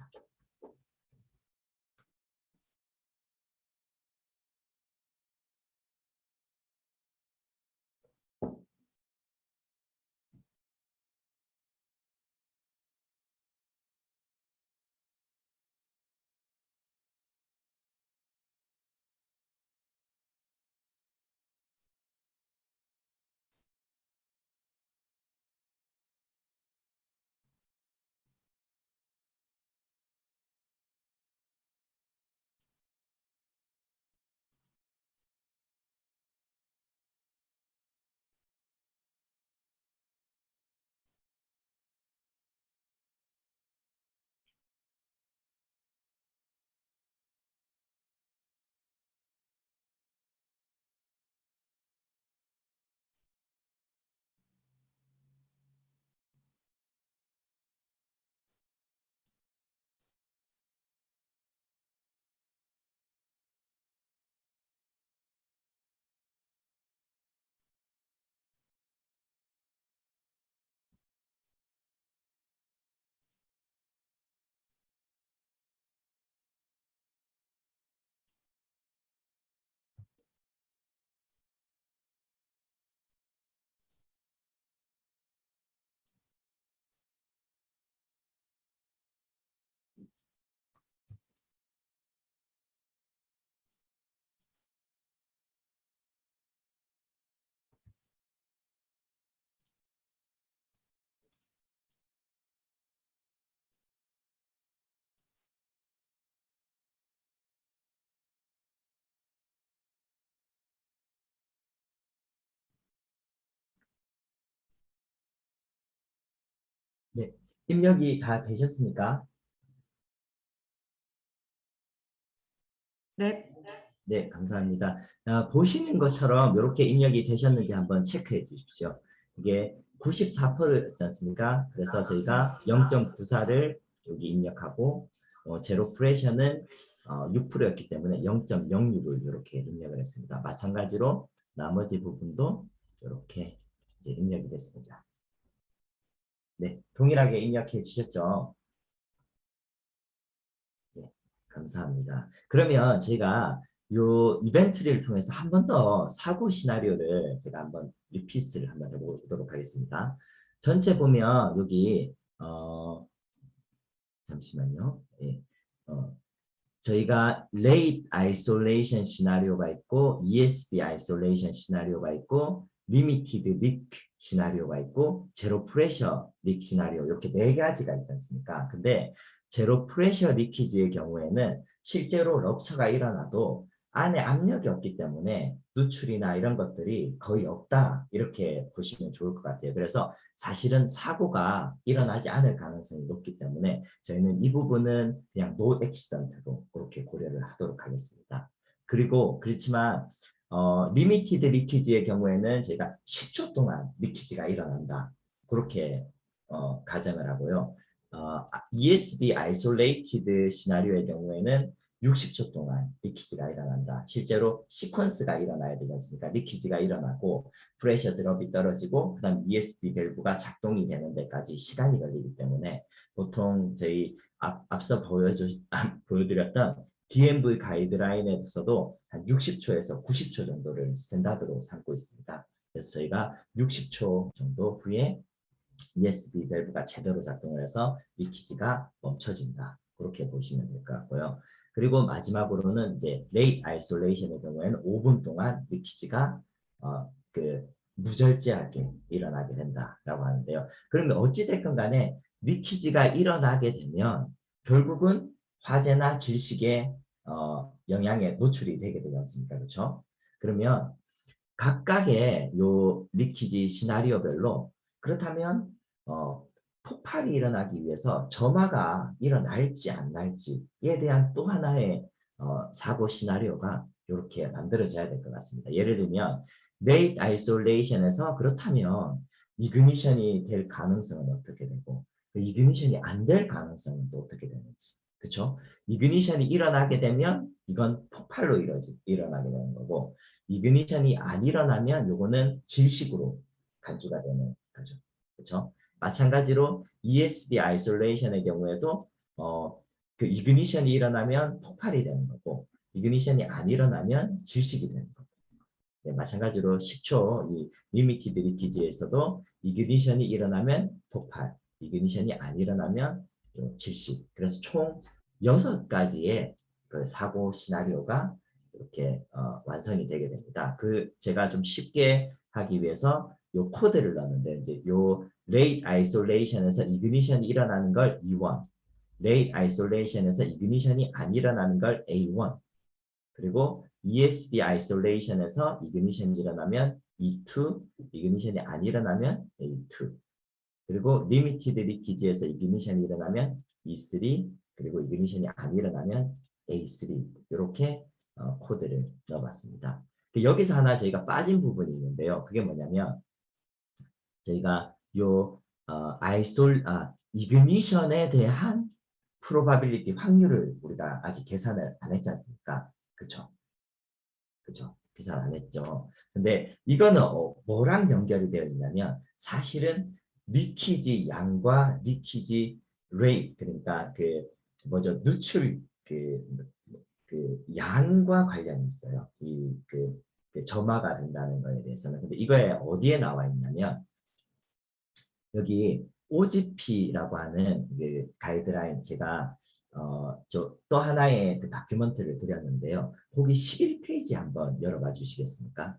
네, 입력이 다 되셨습니까? 네. 네, 감사합니다. 보시는 것처럼 이렇게 입력이 되셨는지 한번 체크해 주십시오. 이게 94%였지 않습니까? 그래서 저희가 0.94를 여기 입력하고 제로 프레셔는 6%였기 때문에 0.06을 이렇게 입력을 했습니다. 마찬가지로 나머지 부분도 이렇게 이제 입력이 됐습니다. 네, 동일하게 입력해 주셨죠? 네, 감사합니다. 그러면 저희가 요 이벤트를 통해서 한 번 더 사고 시나리오를 제가 한번 리피스트를 한번 해보도록 하겠습니다. 전체 보면 여기 잠시만요. 예, 어, 저희가 late isolation 시나리오가 있고 ESB isolation 시나리오가 있고 limited leak 시나리오가 있고 제로 프레셔 릭 시나리오 이렇게 네 가지가 있지 않습니까? 근데 제로 프레셔 리키지의 경우에는 실제로 럽처가 일어나도 안에 압력이 없기 때문에 누출이나 이런 것들이 거의 없다 이렇게 보시면 좋을 것 같아요. 그래서 사실은 사고가 일어나지 않을 가능성이 높기 때문에 저희는 이 부분은 그냥 노 액시던트로 그렇게 고려를 하도록 하겠습니다. 그리고 그렇지만 리미티드 리키지의 경우에는 저희가 10초 동안 리키지가 일어난다. 그렇게 가정을 하고요. ESD 아이솔레이티드 시나리오의 경우에는 60초 동안 리키지가 일어난다. 실제로 시퀀스가 일어나야 되지 않습니까? 리키지가 일어나고 프레셔 드롭이 떨어지고 그다음 ESD 밸브가 작동이 되는 데까지 시간이 걸리기 때문에 보통 저희 앞서 보여드렸던 DMV 가이드라인에서도 한 60초에서 90초 정도를 스탠다드로 삼고 있습니다. 그래서 저희가 60초 정도 후에 ESB 밸브가 제대로 작동을 해서 리키지가 멈춰진다. 그렇게 보시면 될 것 같고요. 그리고 마지막으로는 이제 레이 아이솔레이션의 경우에는 5분 동안 리키지가 무절제하게 일어나게 된다라고 하는데요. 그러면 어찌됐건 간에 리키지가 일어나게 되면 결국은 화재나 질식에 영향에 노출이 되게 되지 않습니까? 그렇죠? 그러면 각각의 요 리키지 시나리오별로 그렇다면 폭발이 일어나기 위해서 점화가 일어날지 안 날지에 대한 또 하나의 사고 시나리오가 이렇게 만들어져야 될 것 같습니다. 예를 들면 네이트 아이솔레이션에서 그렇다면 이그니션이 될 가능성은 어떻게 되고 이그니션이 안 될 가능성은 또 어떻게 되는지 그렇죠? 이그니션이 일어나게 되면 이건 폭발로 일어나게 되는 거고 이그니션이 안 일어나면 요거는 질식으로 간주가 되는 거죠. 그렇죠? 마찬가지로 ESD 아이솔레이션의 경우에도 그 이그니션이 일어나면 폭발이 되는 거고 이그니션이 안 일어나면 질식이 되는 거고 네, 마찬가지로 10초 이 리미티드 리키지에서도 이그니션이 일어나면 폭발, 이그니션이 안 일어나면 질식. 그래서 총 6가지의 그 사고 시나리오가 이렇게 완성이 되게 됩니다. 그 제가 좀 쉽게 하기 위해서 요 코드를 넣었는데 이제 요 레이트 아이솔레이션에서 이그니션이 일어나는 걸 E1, 레이트 아이솔레이션에서 이그니션이 안 일어나는 걸 A1, 그리고 ESD 아이솔레이션에서 이그니션이 일어나면 E2, 이그니션이 안 일어나면 A2, 그리고 리미티드 리키지에서 이그니션이 일어나면 E3, 그리고 이그니션이 안 일어나면 A3 이렇게 코드를 넣어봤습니다. 여기서 하나 저희가 빠진 부분이 있는데요. 그게 뭐냐면 저희가 요 이그니션에 대한 프로바빌리티 확률을 우리가 아직 계산을 안 했지 않습니까? 그렇죠? 그죠? 계산 안 했죠. 근데 이거는 뭐랑 연결이 되어 있냐면 사실은 리키지 양과 리키지 레이트 그러니까 그 뭐죠? 누출 그 양과 관련이 있어요. 그 점화가 된다는 거에 대해서는. 근데 이거에 어디에 나와 있냐면 여기 OGP라고 하는 그 가이드라인 제가 저 또 하나의 그 다큐멘터리를 드렸는데요. 거기 11페이지 한번 열어봐 주시겠습니까?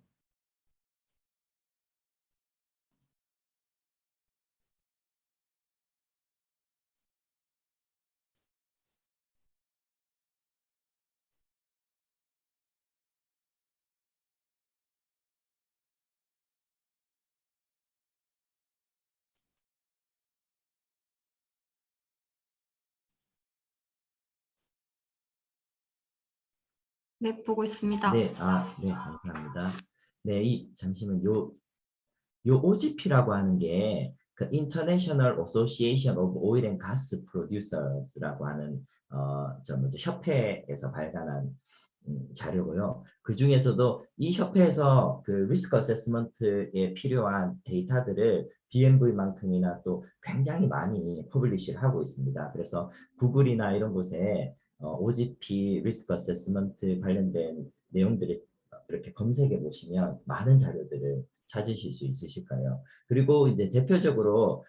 네, 보고 있습니다. 네, 네, 감사합니다. 네, 잠시만 요 OGP라고 하는 게 그 International Association of Oil and Gas Producers라고 하는 저 뭐죠 협회에서 발간한 자료고요. 그 중에서도 이 협회에서 그 리스크 어세스먼트에 필요한 데이터들을 DMV만큼이나 또 굉장히 많이 퍼블리시를 하고 있습니다. 그래서 구글이나 이런 곳에 OGP 리스크 어세스먼트 관련된 내용들을 이렇게 검색해 보시면 많은 자료들을 찾으실 수 있으실 까요 그리고 이제 대표적으로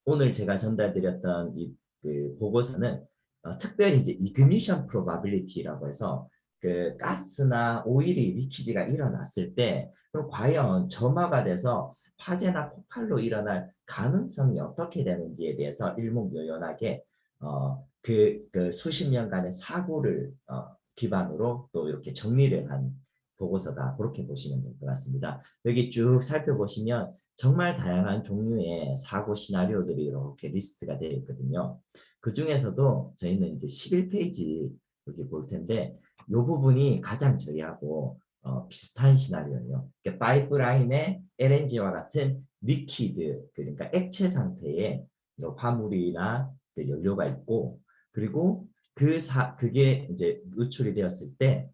오늘 제가 전달드렸던 그 보고서는 특별히 이제 이그니션 프로바빌리티라고 해서 그 가스나 오일이 리키지가 일어났을 때 그럼 과연 점화가 돼서 화재나 폭발로 일어날 가능성이 어떻게 되는지에 대해서 일목요연하게 그 수십 년간의 사고를 기반으로 또 이렇게 정리를 한 보고서다. 그렇게 보시면 될 것 같습니다. 여기 쭉 살펴보시면 정말 다양한 종류의 사고 시나리오들이 이렇게 리스트가 되어 있거든요. 그 중에서도 저희는 이제 11페이지 여기 볼 텐데 이 부분이 가장 저희하고 비슷한 시나리오예요. 그러니까 파이프라인에 LNG와 같은 리퀴드, 그러니까 액체 상태의 화물이나 그 연료가 있고, 그리고 그게 이제 누출이 되었을 때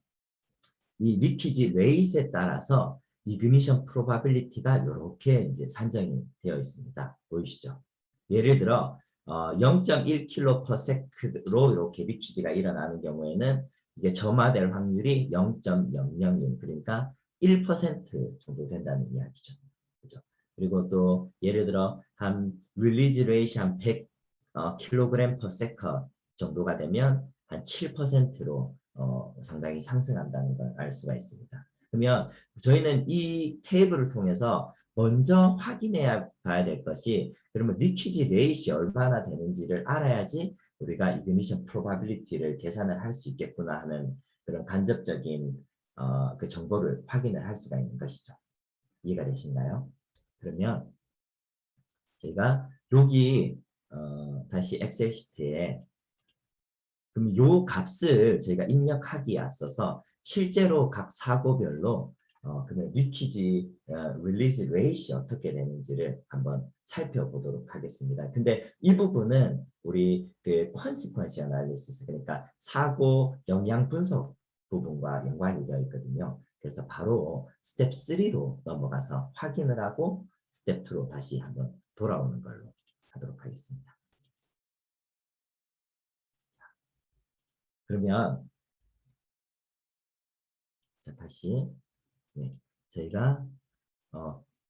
이 리퀴지 레이스에 따라서 이그니션 프로바빌리티가 이렇게 이제 산정이 되어 있습니다. 보이시죠? 예를 들어 0.1kg/s로 이렇게 리퀴지가 일어나는 경우에는 이게 점화될 확률이 0.001 그러니까 1% 정도 된다는 이야기죠. 그죠? 그리고 또 예를 들어 한 릴리즈 레이시 한 100 kg/s 정도가 되면 한 7%로 상당히 상승한다는 걸 알 수가 있습니다. 그러면 저희는 이 테이블을 통해서 먼저 확인해야 봐야 될 것이 그러면 리퀴지 레이시 얼마나 되는지를 알아야지 우리가 이그니션 프로바빌리티를 계산을 할 수 있겠구나 하는 그런 간접적인 그 정보를 확인을 할 수가 있는 것이죠. 이해가 되신가요? 그러면 제가 여기 다시 엑셀 시트에 그럼 요 값을 저희가 입력하기에 앞서서 실제로 각 사고별로 그러면 리퀴지 릴리즈 레이시 어떻게 되는지를 한번 살펴보도록 하겠습니다. 근데 이 부분은 우리 그 컨시퀀시 애널리시스 그러니까 사고 영향 분석 부분과 연관이 되어 있거든요. 그래서 바로 스텝 3로 넘어가서 확인을 하고 스텝 2로 다시 한번 돌아오는 걸로 하도록 하겠습니다. 그러면 자, 다시 네, 저희가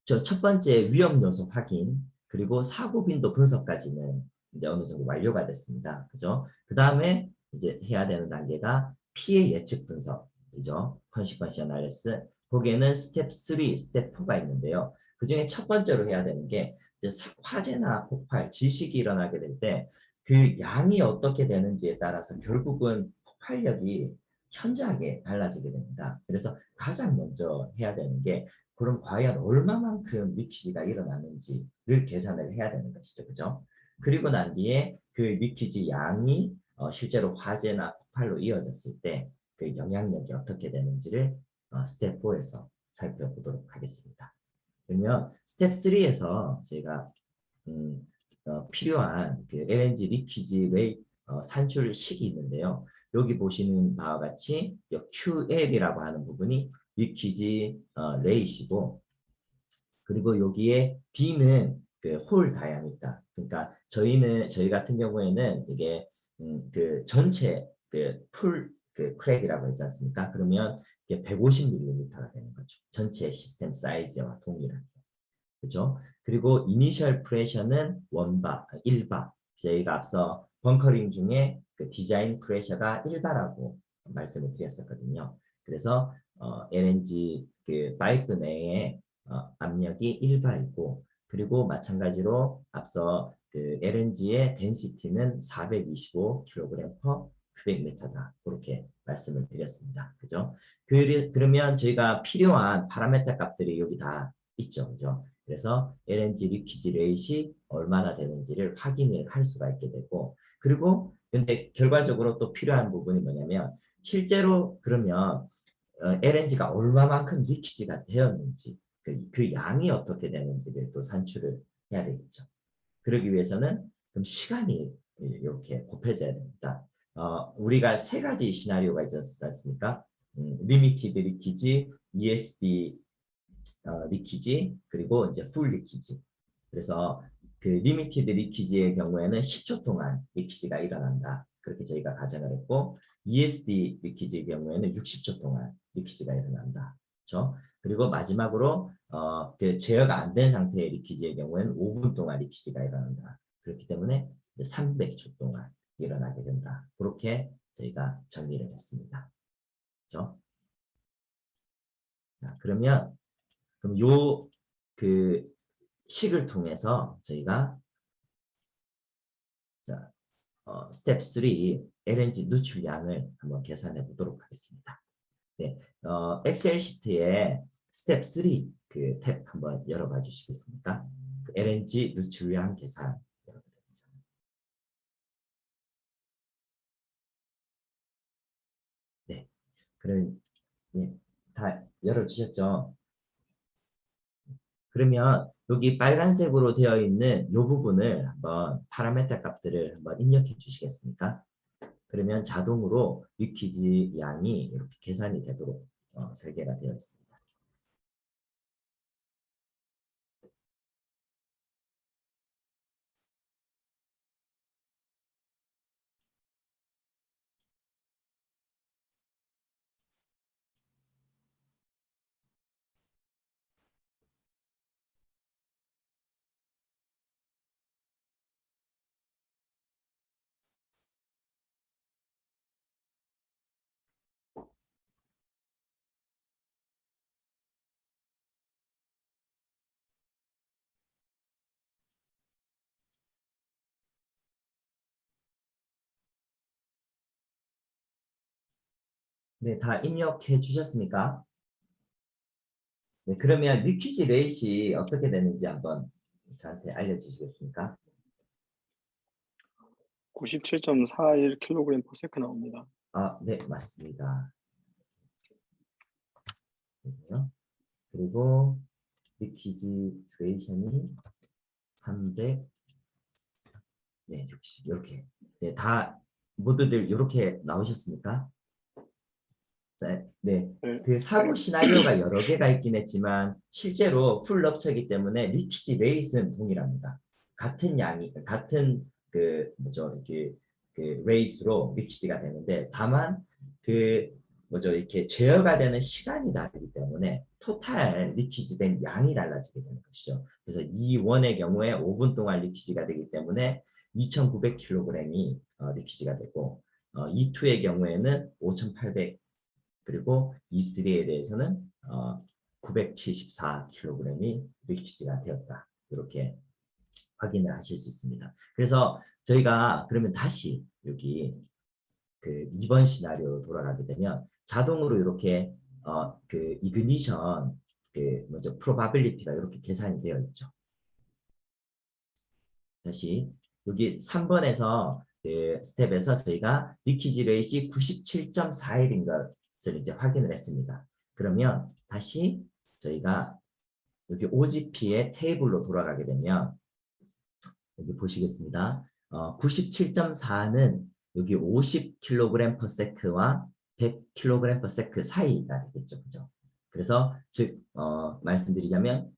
저 첫 번째 위험 요소 확인 그리고 사고 빈도 분석까지는 이제 어느 정도 완료가 됐습니다. 그죠? 그 다음에 이제 해야 되는 단계가 피해 예측 분석이죠. 컨시퀀시 애널리시스. 거기에는 스텝 3, 스텝 4가 있는데요. 그 중에 첫 번째로 해야 되는 게 이제 화재나 폭발, 지식이 일어나게 될 때 그 양이 어떻게 되는지에 따라서 결국은 폭발력이 현저하게 달라지게 됩니다. 그래서 가장 먼저 해야 되는 게 그럼 과연 얼마만큼 리퀴지가 일어나는지를 계산을 해야 되는 것이죠. 그죠? 그리고 난 뒤에 그 리퀴지 양이 실제로 화재나 폭발로 이어졌을 때 그 영향력이 어떻게 되는지를 스텝 4에서 살펴보도록 하겠습니다. 그러면 스텝 3에서 저희가 필요한 그 LNG 리퀴지 웨이 산출 식이 있는데요. 여기 보시는 바와 같이 QL이라고 하는 부분이 리퀴지 레이시고 그리고 여기에 D는 그 홀 다이아미터. 그러니까 저희 같은 경우에는 이게 그 전체 그 풀 그 크랙이라고 했지 않습니까? 그러면 이게 150mm가 되는 거죠. 전체 시스템 사이즈와 동일하게. 그죠? 그리고 이니셜 프레셔는 1바. 저희가 앞서 벙커링 중에 그 디자인 프레셔가 1바라고 말씀을 드렸었거든요. 그래서 LNG 그 파이프 내에 압력이 1바이고 그리고 마찬가지로 앞서 그 LNG의 덴시티는 425kg per 큐빅미터다. 그렇게 말씀을 드렸습니다. 그죠? 그러면 저희가 필요한 파라메타 값들이 여기 다 있죠. 그죠? 그래서 LNG 리퀴지 레이시 얼마나 되는지를 확인을 할 수가 있게 되고 그리고 근데 결과적으로 또 필요한 부분이 뭐냐면 실제로 그러면 LNG가 얼마만큼 리키지가 되었는지 그 양이 어떻게 되는지를 또 산출을 해야 되겠죠. 그러기 위해서는 그럼 시간이 이렇게 곱해져야 됩니다. 우리가 세 가지 시나리오가 있지 않습니까? 리미티드 리키지, ESD 리키지, 그리고 이제 풀 리키지. 그래서 그 리미티드 리키지의 경우에는 10초 동안 리키지가 일어난다. 그렇게 저희가 가정을 했고 ESD 리키지의 경우에는 60초 동안 리키지가 일어난다. 그렇죠? 그리고 마지막으로 그 제어가 안 된 상태의 리키지의 경우에는 5분 동안 리키지가 일어난다. 그렇기 때문에 300초 동안 일어나게 된다. 그렇게 저희가 정리를 했습니다. 그렇죠? 자, 그러면 그럼 요 그 식을 통해서 저희가 자, 스텝 3 LNG 누출량을 한번 계산해 보도록 하겠습니다. 네, 엑셀 시트에 스텝 3 그 탭 한번 열어봐 주시겠습니까? 그 LNG 누출량 계산. 네, 그럼 예, 다 열어주셨죠? 그러면 여기 빨간색으로 되어 있는 이 부분을 한번 파라메타 값들을 한번 입력해 주시겠습니까? 그러면 자동으로 리퀴지 양이 이렇게 계산이 되도록 설계가 되어 있습니다. 네, 다 입력해 주셨습니까? 네, 그러면 리퀴지 레이시 어떻게 되는지 한번 저한테 알려주시겠습니까? 97.41kg/s 나옵니다. 네, 맞습니다. 그리고요. 그리고 리퀴지 레이션이 300, 네, 60 이렇게. 네, 다 모두들 이렇게 나오셨습니까? 네, 네, 그 사고 시나리오가 여러 개가 있긴 했지만 실제로 풀 럽처이기 때문에 리퀴지 레이스는 동일합니다. 같은 양이 같은 그 뭐죠 이렇게 그 레이스로 리퀴지가 되는데 다만 그 뭐죠 이렇게 제어가 되는 시간이 다르기 때문에 토탈 리퀴지 된 양이 달라지게 되는 것이죠. 그래서 E1의 경우에 5분 동안 리퀴지가 되기 때문에 2,900kg이 리퀴지가 되고 E2의 경우에는 5,800 그리고 E3에 대해서는 974kg이 리퀴지가 되었다. 이렇게 확인을 하실 수 있습니다. 그래서 저희가 그러면 다시 여기 그 2번 시나리오 돌아가게 되면 자동으로 이렇게 그 이그니션 그 먼저 프로바빌리티가 이렇게 계산이 되어 있죠. 다시 여기 3번에서 그 스텝에서 저희가 리퀴지 레이시 97.41인 것을 이제 확인을 했습니다. 그러면 다시 저희가 여기 OGP의 테이블로 돌아가게 되면 여기 보시겠습니다. 97.4는 여기 50kg/s와 100kg/s 사이가 되겠죠. 그죠? 그래서 즉 말씀드리자면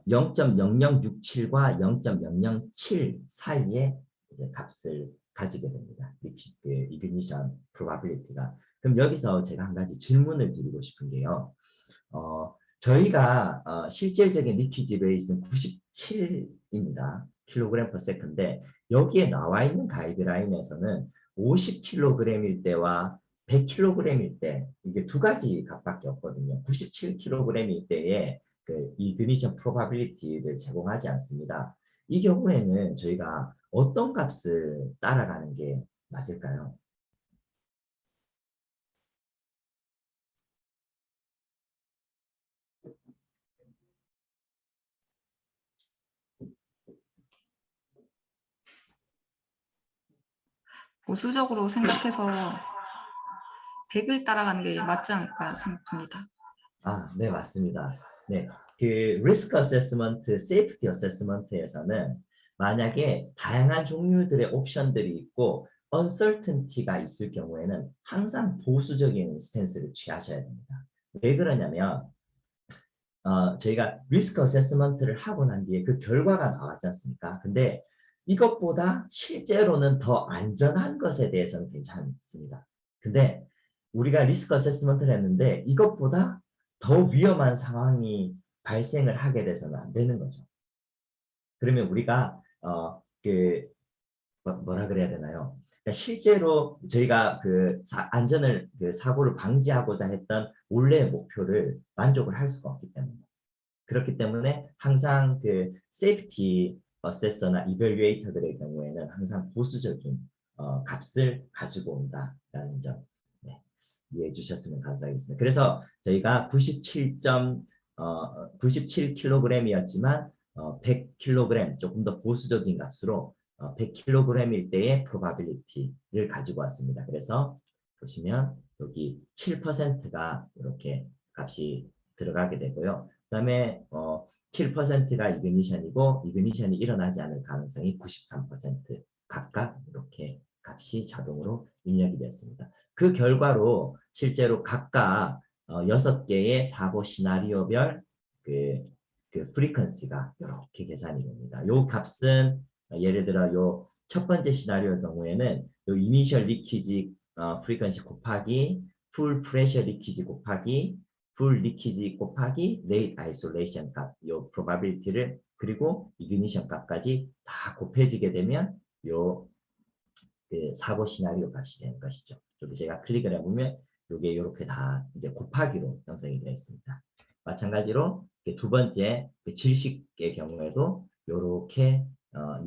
0.0067과 0.007 사이에 이제 값을 가지게 됩니다. 이그니션 프로바빌리티가. 그럼 여기서 제가 한 가지 질문을 드리고 싶은 게요. 저희가 실질적인 리퀴지 레이스는 97입니다. 킬로그램 per sec인데 여기에 나와 있는 가이드라인에서는 50kg일 때와 100kg일 때 이게 두 가지 값밖에 없거든요. 97kg일 때에 그 이그니션 프로바빌리티를 제공하지 않습니다. 이 경우에는 저희가 어떤 값을 따라가는 게 맞을까요? 보수적으로 생각해서 100을 따라가는 게 맞지 않을까 생각합니다. 네, 맞습니다. 네, 그 리스크 어세스먼트, 세이프티 어세스먼트에서는 만약에 다양한 종류들의 옵션들이 있고 uncertainty가 있을 경우에는 항상 보수적인 스탠스를 취하셔야 됩니다. 왜 그러냐면 저희가 리스크 어세스먼트를 하고 난 뒤에 그 결과가 나왔지 않습니까? 근데 이것보다 실제로는 더 안전한 것에 대해서는 괜찮습니다. 근데 우리가 리스크 어세스먼트를 했는데 이것보다 더 위험한 상황이 발생을 하게 돼서는 안 되는 거죠. 그러면 우리가 뭐라 그래야 되나요? 그러니까 실제로 저희가 그 안전을 그 사고를 방지하고자 했던 원래의 목표를 만족을 할 수가 없기 때문에 그렇기 때문에 항상 그 세이프티 어세서나 이벨리에이터들의 경우에는 항상 보수적인 값을 가지고 온다라는 점 네, 이해해 주셨으면 감사하겠습니다. 그래서 저희가 97kg이었지만 100kg 조금 더 보수적인 값으로 100kg일 때의 probability를 가지고 왔습니다. 그래서 보시면 여기 7%가 이렇게 값이 들어가게 되고요. 그다음에 7%가 이그니션이고 이그니션이 일어나지 않을 가능성이 93% 각각 이렇게 값이 자동으로 입력이 되었습니다. 그 결과로 실제로 각각 6개의 사고 시나리오별 그 프리퀀시가 이렇게 계산이 됩니다. 요 값은 예를 들어 요 첫 번째 시나리오의 경우에는 요 이니셜 리키지 프리퀀시 곱하기 풀 프레셔 리키지 곱하기 풀 리키지 곱하기 레이트 아이솔레이션 값, 요 probability를 그리고 이그니션 값까지 다 곱해지게 되면 요 그 사고 시나리오 값이 되는 것이죠. 여기 제가 클릭을 해보면 요게 이렇게 다 이제 곱하기로 형성이 되어 있습니다. 마찬가지로 두 번째 질식의 경우에도 요렇게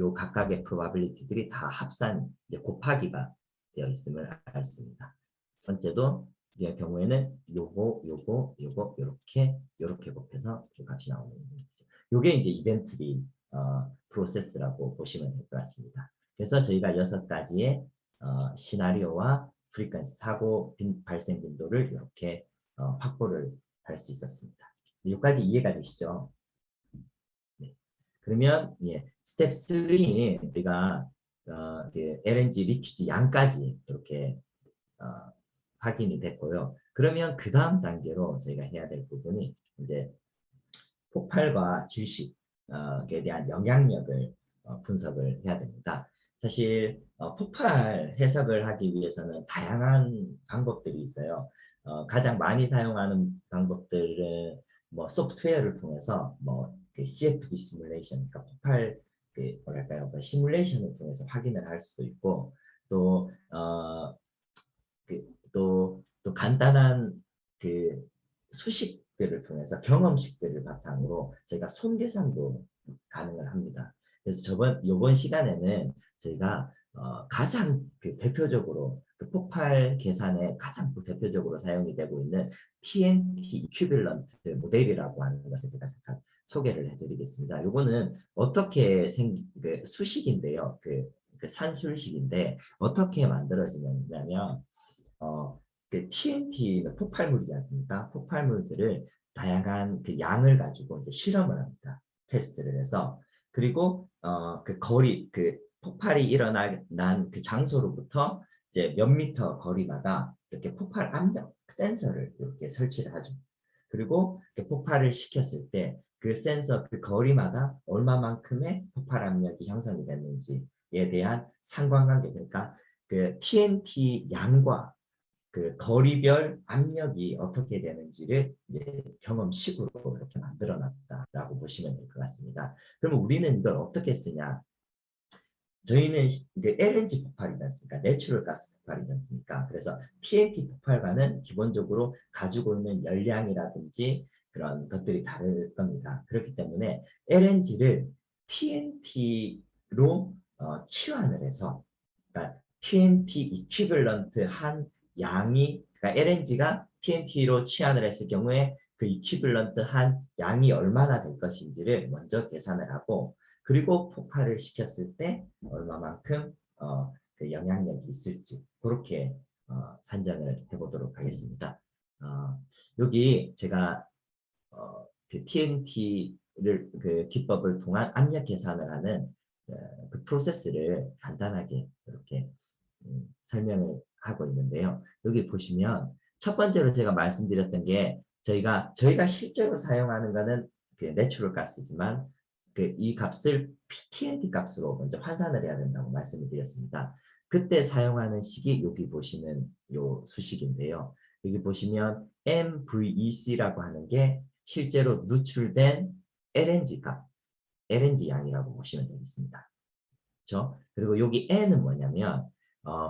요 각각의 probability들이 다 합산 이제 곱하기가 되어 있음을 알 수 있습니다. 첫 번째도 이 경우에는 요거 요렇게 곱해서 그 값이 나오는 거죠. 요게 이제 이벤트리 프로세스라고 보시면 될 것 같습니다. 그래서 저희가 6가지의 시나리오와 프리퀀시 사고 발생 빈도를 이렇게 확보를 할 수 있었습니다. 여기까지 이해가 되시죠? 네. 그러면 스텝 3는 우리가 LNG 리퀴지 양까지 이렇게 확인이 됐고요. 그러면 그 다음 단계로 저희가 해야 될 부분이 이제 폭발과 질식에 대한 영향력을 분석을 해야 됩니다. 사실 폭발 해석을 하기 위해서는 다양한 방법들이 있어요. 가장 많이 사용하는 방법들은 뭐 소프트웨어를 통해서 그 CFD 시뮬레이션, 그러니까 폭발 뭐랄까요, 그 시뮬레이션을 통해서 확인을 할 수도 있고 또 또 간단한 그 수식들을 통해서 경험식들을 바탕으로 저희가 손계산도 가능을 합니다. 그래서 이번 시간에는 저희가 가장 대표적으로 그 폭발 계산에 가장 대표적으로 사용이 되고 있는 TNT 이퀴밸런트 모델이라고 하는 것을 제가 잠깐 소개를 해드리겠습니다. 이거는 어떻게 그 수식인데요. 그 산술식인데 어떻게 만들어지냐면 그 TNT는 폭발물이지 않습니까? 폭발물들을 다양한 그 양을 가지고 이제 실험을 합니다. 테스트를 해서 그리고 그 거리 그 폭발이 일어난 그 장소로부터 이제 몇 미터 거리마다 이렇게 폭발 압력 센서를 이렇게 설치를 하죠. 그리고 폭발을 시켰을 때 그 센서 그 거리마다 얼마만큼의 폭발 압력이 형성이 됐는지에 대한 상관관계 그러니까 그 TNT 양과 그 거리별 압력이 어떻게 되는지를 이제 경험식으로 이렇게 만들어 놨다라고 보시면 될 것 같습니다. 그러면 우리는 이걸 어떻게 쓰냐? 저희는 LNG 폭발이지 않습니까? 내추럴 가스 폭발이지 않습니까? 그래서 TNT 폭발과는 기본적으로 가지고 있는 열량이라든지 그런 것들이 다를 겁니다. 그렇기 때문에 LNG를 TNT로 치환을 해서 그러니까 TNT 이퀴밸런트 한 양이 그러니까 LNG가 TNT로 치환을 했을 경우에 그 이퀴밸런트 한 양이 얼마나 될 것인지를 먼저 계산을 하고 그리고 폭발을 시켰을 때 얼마만큼 그 영향력이 있을지 그렇게 산정을 해보도록 하겠습니다. 여기 제가 그 TNT를 그 기법을 통한 압력 계산을 하는 그 프로세스를 간단하게 이렇게 설명을 하고 있는데요. 여기 보시면 첫 번째로 제가 말씀드렸던 게 저희가 실제로 사용하는 거는 그 내추럴 가스지만 그 이 값을 TNT 값으로 먼저 환산을 해야 된다고 말씀을 드렸습니다. 그때 사용하는 식이 여기 보시는 요 수식인데요. 여기 보시면 MVEC라고 하는 게 실제로 누출된 LNG 값, LNG 양이라고 보시면 되겠습니다. 그렇죠? 그리고 여기 N은 뭐냐면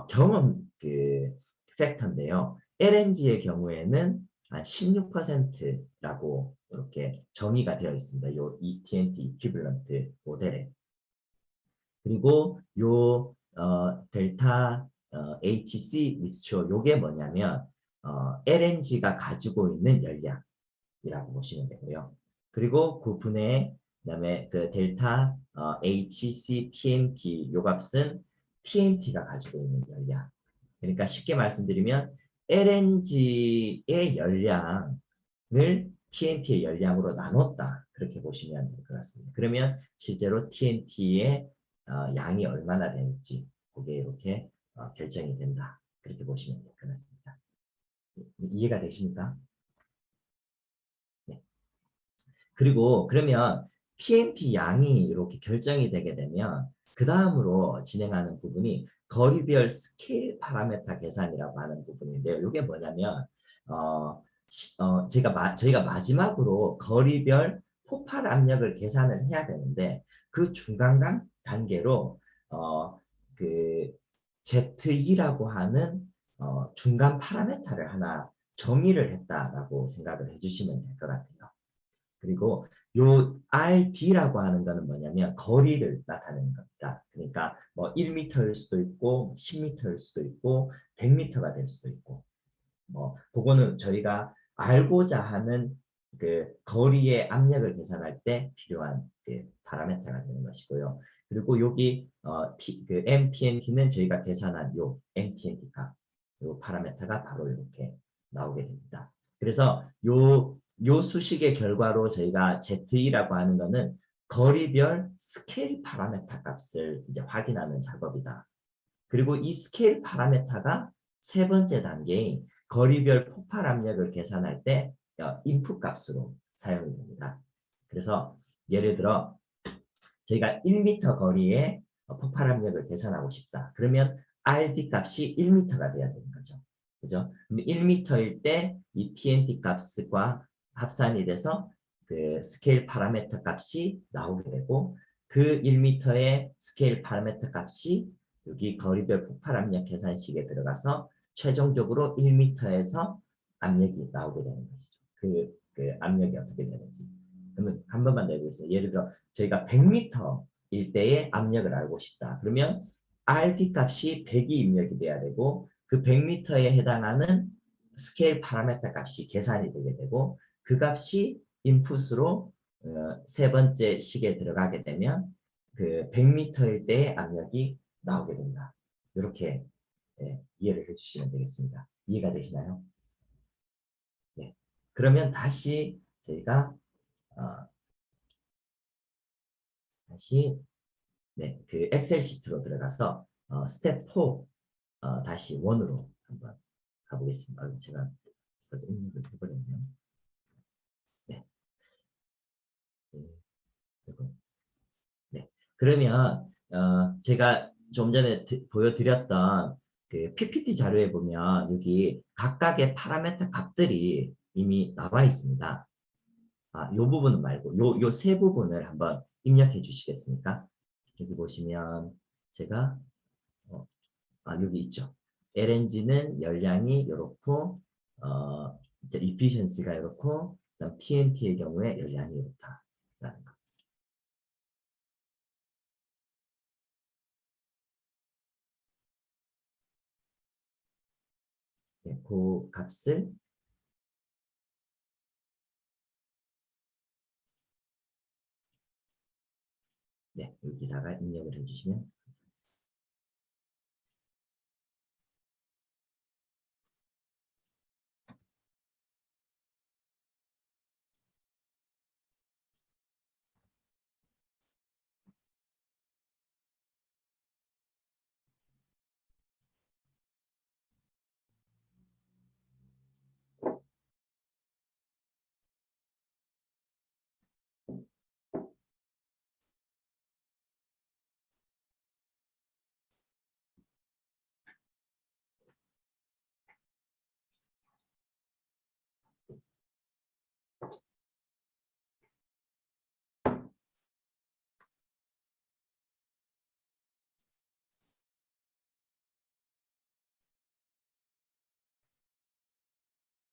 경험 그 팩터인데요. LNG의 경우에는 한 16%라고 이렇게 정의가 되어 있습니다. 요 TNT 이퀴블런트 모델에. 그리고 요 델타 HC 믹스처 요게 뭐냐면 LNG가 가지고 있는 열량이라고 보시면 되고요. 그리고 그 분해 그다음에 그 델타 HC TNT 요 값은 TNT가 가지고 있는 열량. 그러니까 쉽게 말씀드리면 LNG의 열량을 TNT의 열량으로 나눴다. 그렇게 보시면 될 것 같습니다. 그러면 실제로 TNT의 양이 얼마나 되는지 그게 이렇게 결정이 된다. 그렇게 보시면 될 것 같습니다. 이해가 되십니까? 네. 그리고 그러면 PMP 양이 이렇게 결정이 되게 되면 그 다음으로 진행하는 부분이 거리별 스케일 파라메타 계산이라고 하는 부분인데요. 이게 뭐냐면 저희가 마지막으로 거리별 폭발 압력을 계산을 해야 되는데 그 중간 단계로 그 ZE라고 하는 중간 파라메타를 하나 정의를 했다라고 생각을 해주시면 될 것 같아요. 그리고 요 RD라고 하는 거는 뭐냐면 거리를 나타내는 겁니다. 그러니까 뭐 1m일 수도 있고 10m일 수도 있고 100m가 될 수도 있고 뭐 그거는 저희가 알고자 하는 그 거리의 압력을 계산할 때 필요한 그 파라메터가 되는 것이고요. 그리고 여기 그 MTNT는 저희가 계산한 요 MTNT 값, 요 파라메터가 바로 이렇게 나오게 됩니다. 그래서 요 수식의 결과로 저희가 ZE라고 하는 거는 거리별 스케일 파라메터 값을 이제 확인하는 작업이다. 그리고 이 스케일 파라메터가 세 번째 단계인 거리별 폭발 압력을 계산할 때 인풋 값으로 사용이 됩니다. 그래서 예를 들어 저희가 1m 거리에 폭발 압력을 계산하고 싶다. 그러면 RD 값이 1m가 돼야 되는 거죠. 그죠? 그럼 1m일 때 이 TNT 값과 합산이 돼서 그 스케일 파라메터 값이 나오게 되고 그 1m의 스케일 파라메터 값이 여기 거리별 폭발 압력 계산식에 들어가서 최종적으로 1m에서 압력이 나오게 되는 것이죠. 그 압력이 어떻게 되는지. 그러면 한 번만 내보겠습니다. 예를 들어 저희가 100m일 때의 압력을 알고 싶다. 그러면 RD 값이 100이 입력이 돼야 되고 그 100m에 해당하는 스케일 파라메터 값이 계산이 되게 되고 그 값이 인풋으로 세 번째 식에 들어가게 되면 그 100m일 때의 압력이 나오게 된다. 이렇게 이해를 해주시면 되겠습니다. 이해가 되시나요? 네. 그러면 다시 저희가 어, 다시 네, 그 엑셀 시트로 들어가서 스텝 4 다시 1으로 한번 가보겠습니다. 제가 벌써 입력을 해버렸네요. 네. 네. 네. 그러면 제가 좀 전에 보여드렸던 그 PPT 자료에 보면 여기 각각의 파라메터 값들이 이미 나와 있습니다. 요 부분은 말고 요 세 부분을 한번 입력해 주시겠습니까? 여기 보시면 제가 여기 있죠. LNG는 열량이 이렇고 efficiency가 이렇고 그다음 TNT의 경우에 열량이 이렇다라는 거. 네, 그 값을 네, 여기다가 입력을 해주시면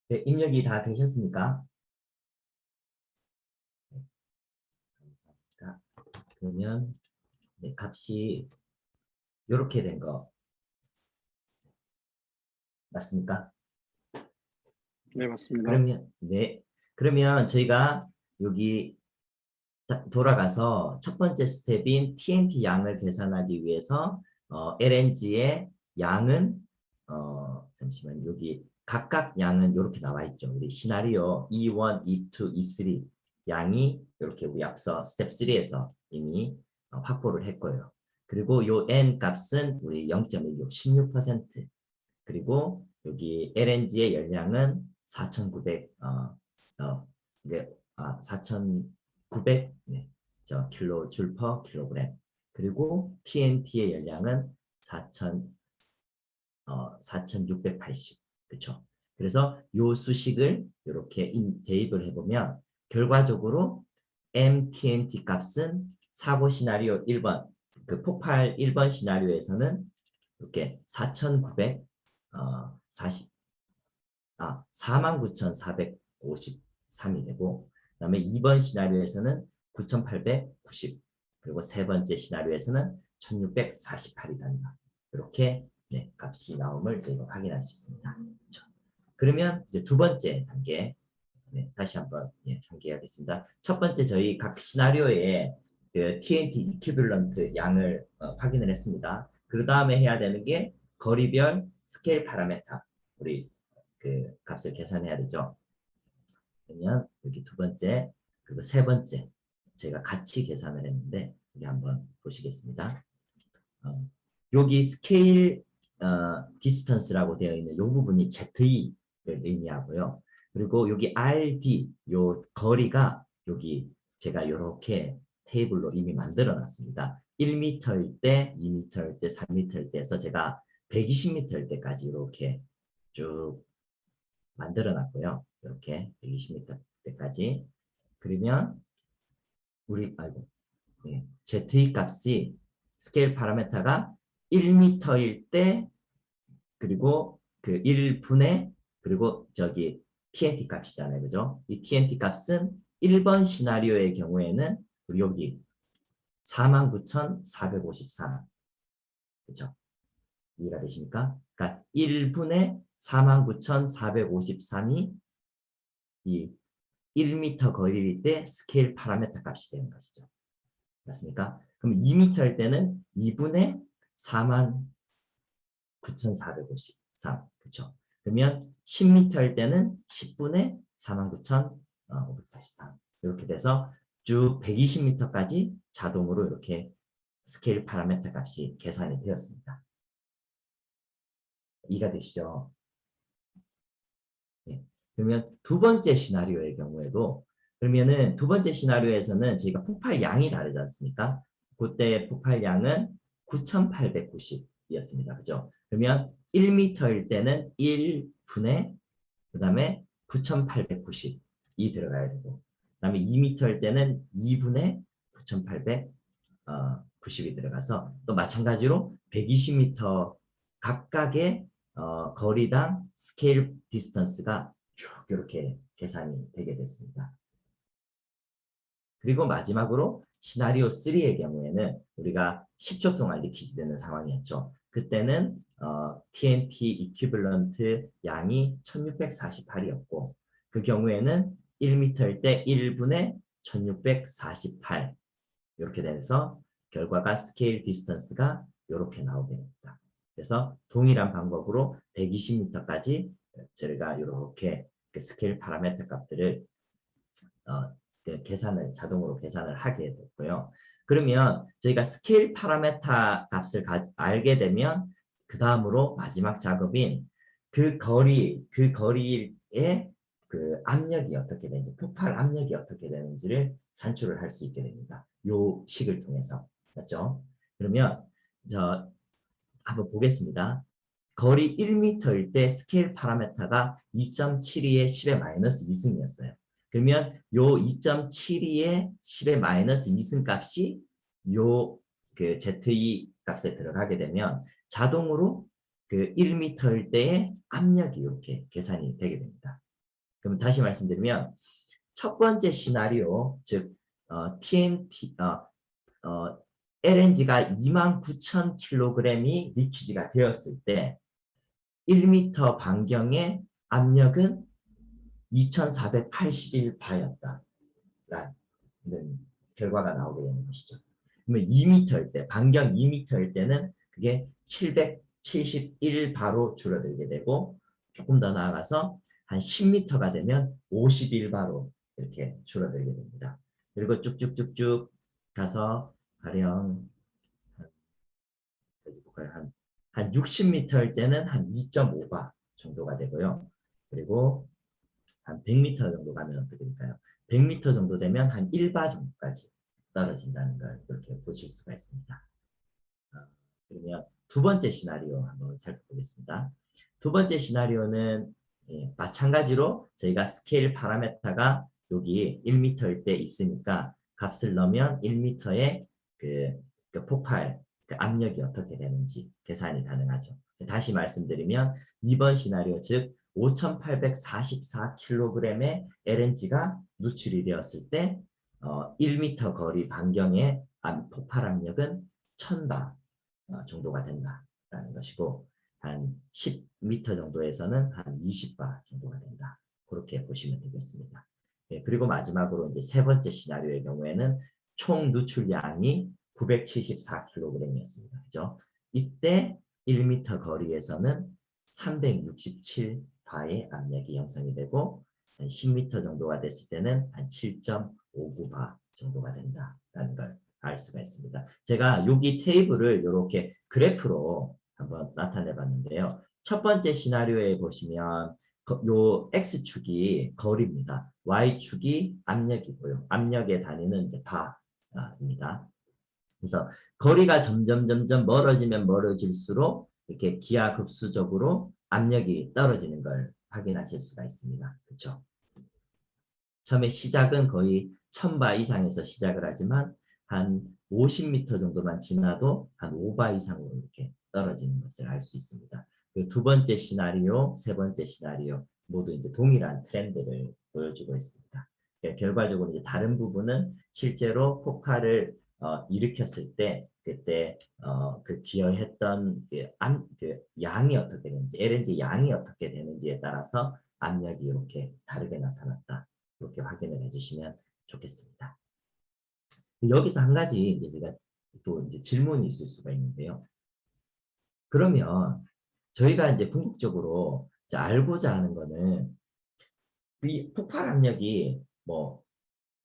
네, 입력이 다 되셨습니까? 네, 감사합니다. 그러면 네, 값이 이렇게 된 거 맞습니까? 네, 맞습니다. 그러면 네, 그러면 저희가 여기 돌아가서 첫 번째 스텝인 TNT 양을 계산하기 위해서 LNG의 양은 잠시만 여기 각각 양은 이렇게 나와 있죠. 우리 시나리오 E1, E2, E3 양이 이렇게 우리 앞서 스텝 3에서 이미 확보를 했고요. 그리고 요 N 값은 우리 0.16, 16%. 그리고 여기 LNG의 열량은 4,900 이게 4,900 네, 킬로줄 퍼 킬로그램. 그리고 TNT의 열량은 4,680. 그렇죠? 그래서 요 수식을 이렇게 대입을 해보면 결과적으로 MTNT 값은 사고 시나리오 1번 그 폭발 1번 시나리오에서는 이렇게 4,900 49,453이 되고 그다음에 2번 시나리오에서는 9,890 그리고 세 번째 시나리오에서는 1,648이 된다. 이렇게 네, 값이 나옴을 저희가 확인할 수 있습니다. 그렇죠? 그러면 이제 두 번째 단계 네, 다시 한번 상기하겠습니다. 첫 번째 저희 각 시나리오의 그 TNT 이퀴블런트 양을 확인을 했습니다. 그 다음에 해야 되는 게 거리별 스케일 파라메타 우리 그 값을 계산해야 되죠. 그러면 여기 두 번째 그리고 세 번째 제가 같이 계산을 했는데 여기 한번 보시겠습니다. 여기 스케일 디스턴스라고 되어 있는 이 부분이 ZE를 의미하고요. 그리고 여기 RD 요 거리가 여기 제가 이렇게 테이블로 이미 만들어 놨습니다. 1m일 때, 2m일 때, 3m일 때에서 제가 120m일 때까지 이렇게 쭉 만들어 놨고요. 이렇게 120m 때까지. 그러면 우리 ZE 값이 스케일 파라메타가 1m일 때 그리고 그 1분의 그리고 저기 TNT 값이잖아요. 그죠? 이 TNT 값은 1번 시나리오의 경우에는 우리 여기 49,453 그죠? 이해가 되십니까? 그러니까 1분의 49,453이 이 1m 거리일 때 스케일 파라메타 값이 되는 것이죠. 맞습니까? 그럼 2m일 때는 2분의 49,453. 그렇죠? 그러면 10m일 때는 10분의 49,543. 이렇게 돼서 쭉 120m까지 자동으로 이렇게 스케일 파라메타 값이 계산이 되었습니다. 이해가 되시죠? 네. 그러면 두 번째 시나리오의 경우에도 그러면은 두 번째 시나리오에서는 저희가 폭발 양이 다르지 않습니까? 그때 폭발 양은 9,890이었습니다. 그죠? 그러면 1m일 때는 1분의 그 다음에 9,890이 들어가야 되고 그 다음에 2m일 때는 2분의 9,890이 들어가서 또 마찬가지로 120m 각각의 거리당 스케일 디스턴스가 쭉 이렇게 계산이 되게 됐습니다. 그리고 마지막으로 시나리오 3의 경우에는 우리가 10초 동안 리퀴즈되는 상황이었죠. 그때는 TNT 이퀴블런트 양이 1648이었고 그 경우에는 1m일 때 1분의 1648 이렇게 돼서 결과가 스케일 디스턴스가 이렇게 나오게 됩니다. 그래서 동일한 방법으로 120m까지 저희가 이렇게 스케일 파라메터 값들을 계산을 자동으로 계산을 하게 됐고요. 그러면 저희가 스케일 파라메타 값을 알게 되면 그 다음으로 마지막 작업인 그 거리의 그 압력이 어떻게 되는지, 폭발 압력이 어떻게 되는지를 산출을 할 수 있게 됩니다. 요 식을 통해서. 맞죠? 그러면 저 한번 보겠습니다. 거리 1m일 때 스케일 파라메타가 2.72의 10의 마이너스 2승이었어요. 그러면 요 2.72의 10의 마이너스 2승 값이 요 그 ZE 값에 들어가게 되면 자동으로 그 1m일 때의 압력이 이렇게 계산이 되게 됩니다. 그럼 다시 말씀드리면 첫 번째 시나리오, 즉 LNG가 29,000kg이 리키지가 되었을 때 1m 반경의 압력은 2,481바였다라는 결과가 나오게 되는 것이죠. 그러면 2m일 때, 반경 2m일 때는 그게 771바로 줄어들게 되고 조금 더 나아가서 한 10m가 되면 51바로 이렇게 줄어들게 됩니다. 그리고 쭉쭉쭉쭉 가서 가령 한 60m일 때는 한 2.5바 정도가 되고요. 그리고 한 100m 정도 가면 어떻게 될까요? 100m 정도 되면 한 1바 정도까지 떨어진다는 걸 이렇게 보실 수가 있습니다. 그러면 두 번째 시나리오 한번 살펴보겠습니다. 두 번째 시나리오는 마찬가지로 저희가 스케일 파라메타가 여기 1m일 때 있으니까 값을 넣으면 1m의 그 폭발, 그 압력이 어떻게 되는지 계산이 가능하죠. 다시 말씀드리면 2번 시나리오, 즉 5,844kg의 LNG가 누출이 되었을 때 1m 거리 반경의 폭발 압력은 1,000바 정도가 된다라는 것이고, 한 10m 정도에서는 한 20바 정도가 된다. 그렇게 보시면 되겠습니다. 그리고 마지막으로 이제 세 번째 시나리오의 경우에는 총 누출량이 974kg이었습니다. 그죠? 이때 1m 거리에서는 367바의 압력이 형성이 되고, 한 10m 정도가 됐을 때는 한 7.59바 정도가 된다라는 걸 알 수가 있습니다. 제가 여기 테이블을 이렇게 그래프로 한번 나타내 봤는데요. 첫 번째 시나리오에 보시면 요 X축이 거리입니다. Y축이 압력이고요. 압력의 단위는 이제 바입니다. 그래서 거리가 점점 멀어지면 멀어질수록 이렇게 기하급수적으로 압력이 떨어지는 걸 확인하실 수가 있습니다. 그렇죠? 처음에 시작은 거의 1000바 이상에서 시작을 하지만 한 50m 정도만 지나도 한 5바 이상으로 이렇게 떨어지는 것을 알 수 있습니다. 그 두 번째 시나리오, 세 번째 시나리오 모두 이제 동일한 트렌드를 보여주고 있습니다. 결과적으로 이제 다른 부분은 실제로 폭발을 일으켰을 때 그때 그 기여했던 그 양이 어떻게 되는지, LNG 양이 어떻게 되는지에 따라서 압력이 이렇게 다르게 나타났다. 이렇게 확인을 해주시면 좋겠습니다. 여기서 한 가지 이제 제가 또 이제 질문이 있을 수가 있는데요. 그러면 저희가 이제 궁극적으로 이제 알고자 하는 거는 이 폭발 압력이 뭐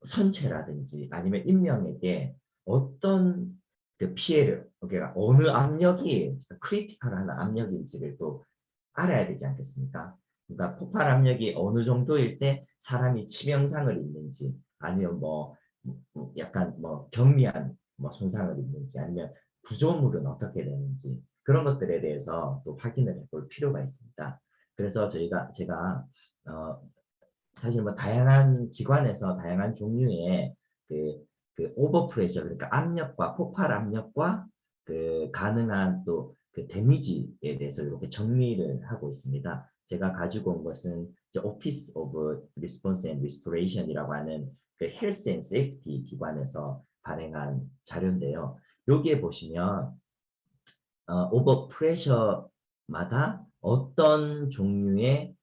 선체라든지 아니면 인명에게 어떤 그 피해를, 그러니까 어느 압력이 크리티컬한 압력인지를 또 알아야 되지 않겠습니까? 그러니까 폭발 압력이 어느 정도일 때 사람이 치명상을 입는지, 아니면 뭐 약간 뭐 경미한 뭐 손상을 입는지, 아니면 구조물은 어떻게 되는지, 그런 것들에 대해서 또 확인을 해볼 필요가 있습니다. 그래서 제가 사실 뭐 다양한 기관에서 다양한 종류의 그 오버프레셔, 그러니까 압력과 폭발 압력과 그 가능한 또 그 데미지에 대해서 이렇게 정리를 하고 있습니다. 제가 가지고 온 것은 Office of Response and Restoration이라고 하는 그 헬스 앤 세이프티 기관에서 발행한 자료인데요. 여기에 보시면 오버프레셔마다 어떤 종류의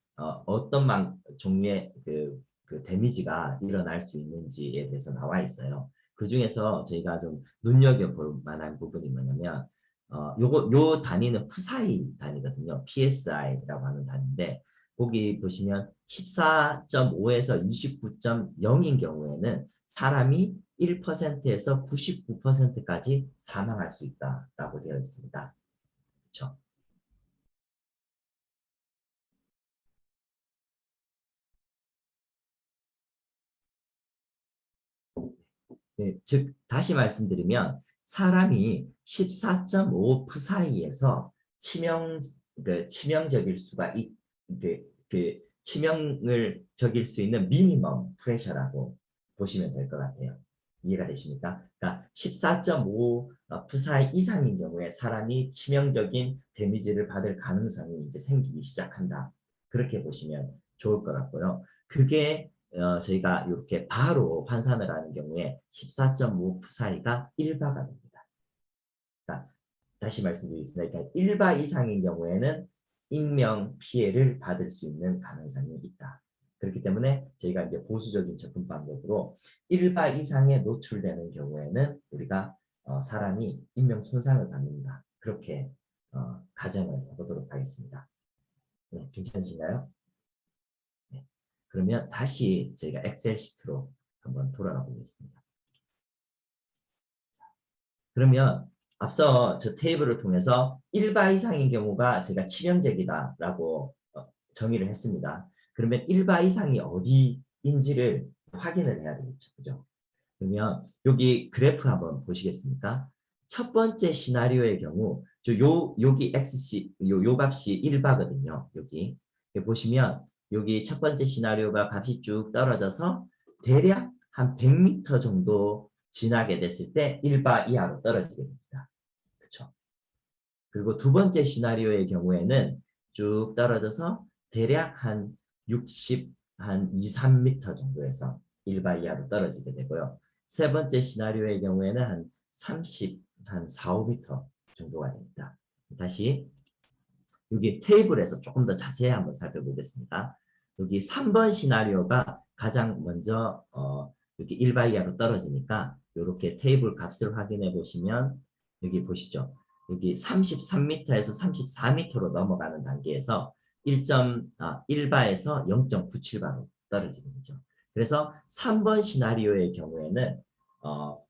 종류의 그 데미지가 일어날 수 있는지에 대해서 나와 있어요. 그 중에서 저희가 좀 눈여겨볼 만한 부분이 뭐냐면, 요 단위는 푸사이 단위거든요. PSI라고 하는 단위인데, 거기 보시면 14.5에서 29.0인 경우에는 사람이 1%에서 99%까지 사망할 수 있다라고 되어 있습니다. 그렇죠? 네, 즉 다시 말씀드리면 사람이 14.5 푸사이에서 치명적일 수가 치명을 적일 수 있는 미니멈 프레셔라고 보시면 될 것 같아요. 이해가 되십니까? 그러니까 14.5 푸사이 이상인 경우에 사람이 치명적인 데미지를 받을 가능성이 이제 생기기 시작한다. 그렇게 보시면 좋을 것 같고요. 그게 저희가 이렇게 바로 환산을 하는 경우에 14.5 psi가 1바가 됩니다. 그러니까 다시 말씀드리겠습니다. 그러니까 1바 이상인 경우에는 인명 피해를 받을 수 있는 가능성이 있다. 그렇기 때문에 저희가 이제 보수적인 접근 방법으로 1바 이상에 노출되는 경우에는 우리가 사람이 인명 손상을 받는다. 그렇게 가정을 해보도록 하겠습니다. 네, 괜찮으신가요? 네. 그러면 다시 저희가 엑셀 시트로 한번 돌아가 보겠습니다. 그러면 앞서 저 테이블을 통해서 1바 이상인 경우가 제가 치명적이다라고 정의를 했습니다. 그러면 1바 이상이 어디인지를 확인을 해야 되겠죠. 그죠? 그러면 여기 그래프 한번 보시겠습니까? 첫 번째 시나리오의 경우 여기 xc 요 값이 1바거든요. 여기 보시면 여기 첫 번째 시나리오가 값이 쭉 떨어져서 대략 한 100m 정도 지나게 됐을 때 1바 이하로 떨어지게 됩니다. 그렇죠? 그리고 두 번째 시나리오의 경우에는 쭉 떨어져서 대략 한 60, 한 2, 3m 정도에서 1바 이하로 떨어지게 되고요. 세 번째 시나리오의 경우에는 한 30, 한 4, 5m 정도가 됩니다. 다시 여기 테이블에서 조금 더 자세히 한번 살펴보겠습니다. 여기 3번 시나리오가 가장 먼저 이렇게 1바 이하로 떨어지니까 이렇게 테이블 값을 확인해 보시면 여기 보시죠. 여기 33m에서 34m로 넘어가는 단계에서 1바에서 0.97바로 떨어지는 거죠. 그래서 3번 시나리오의 경우에는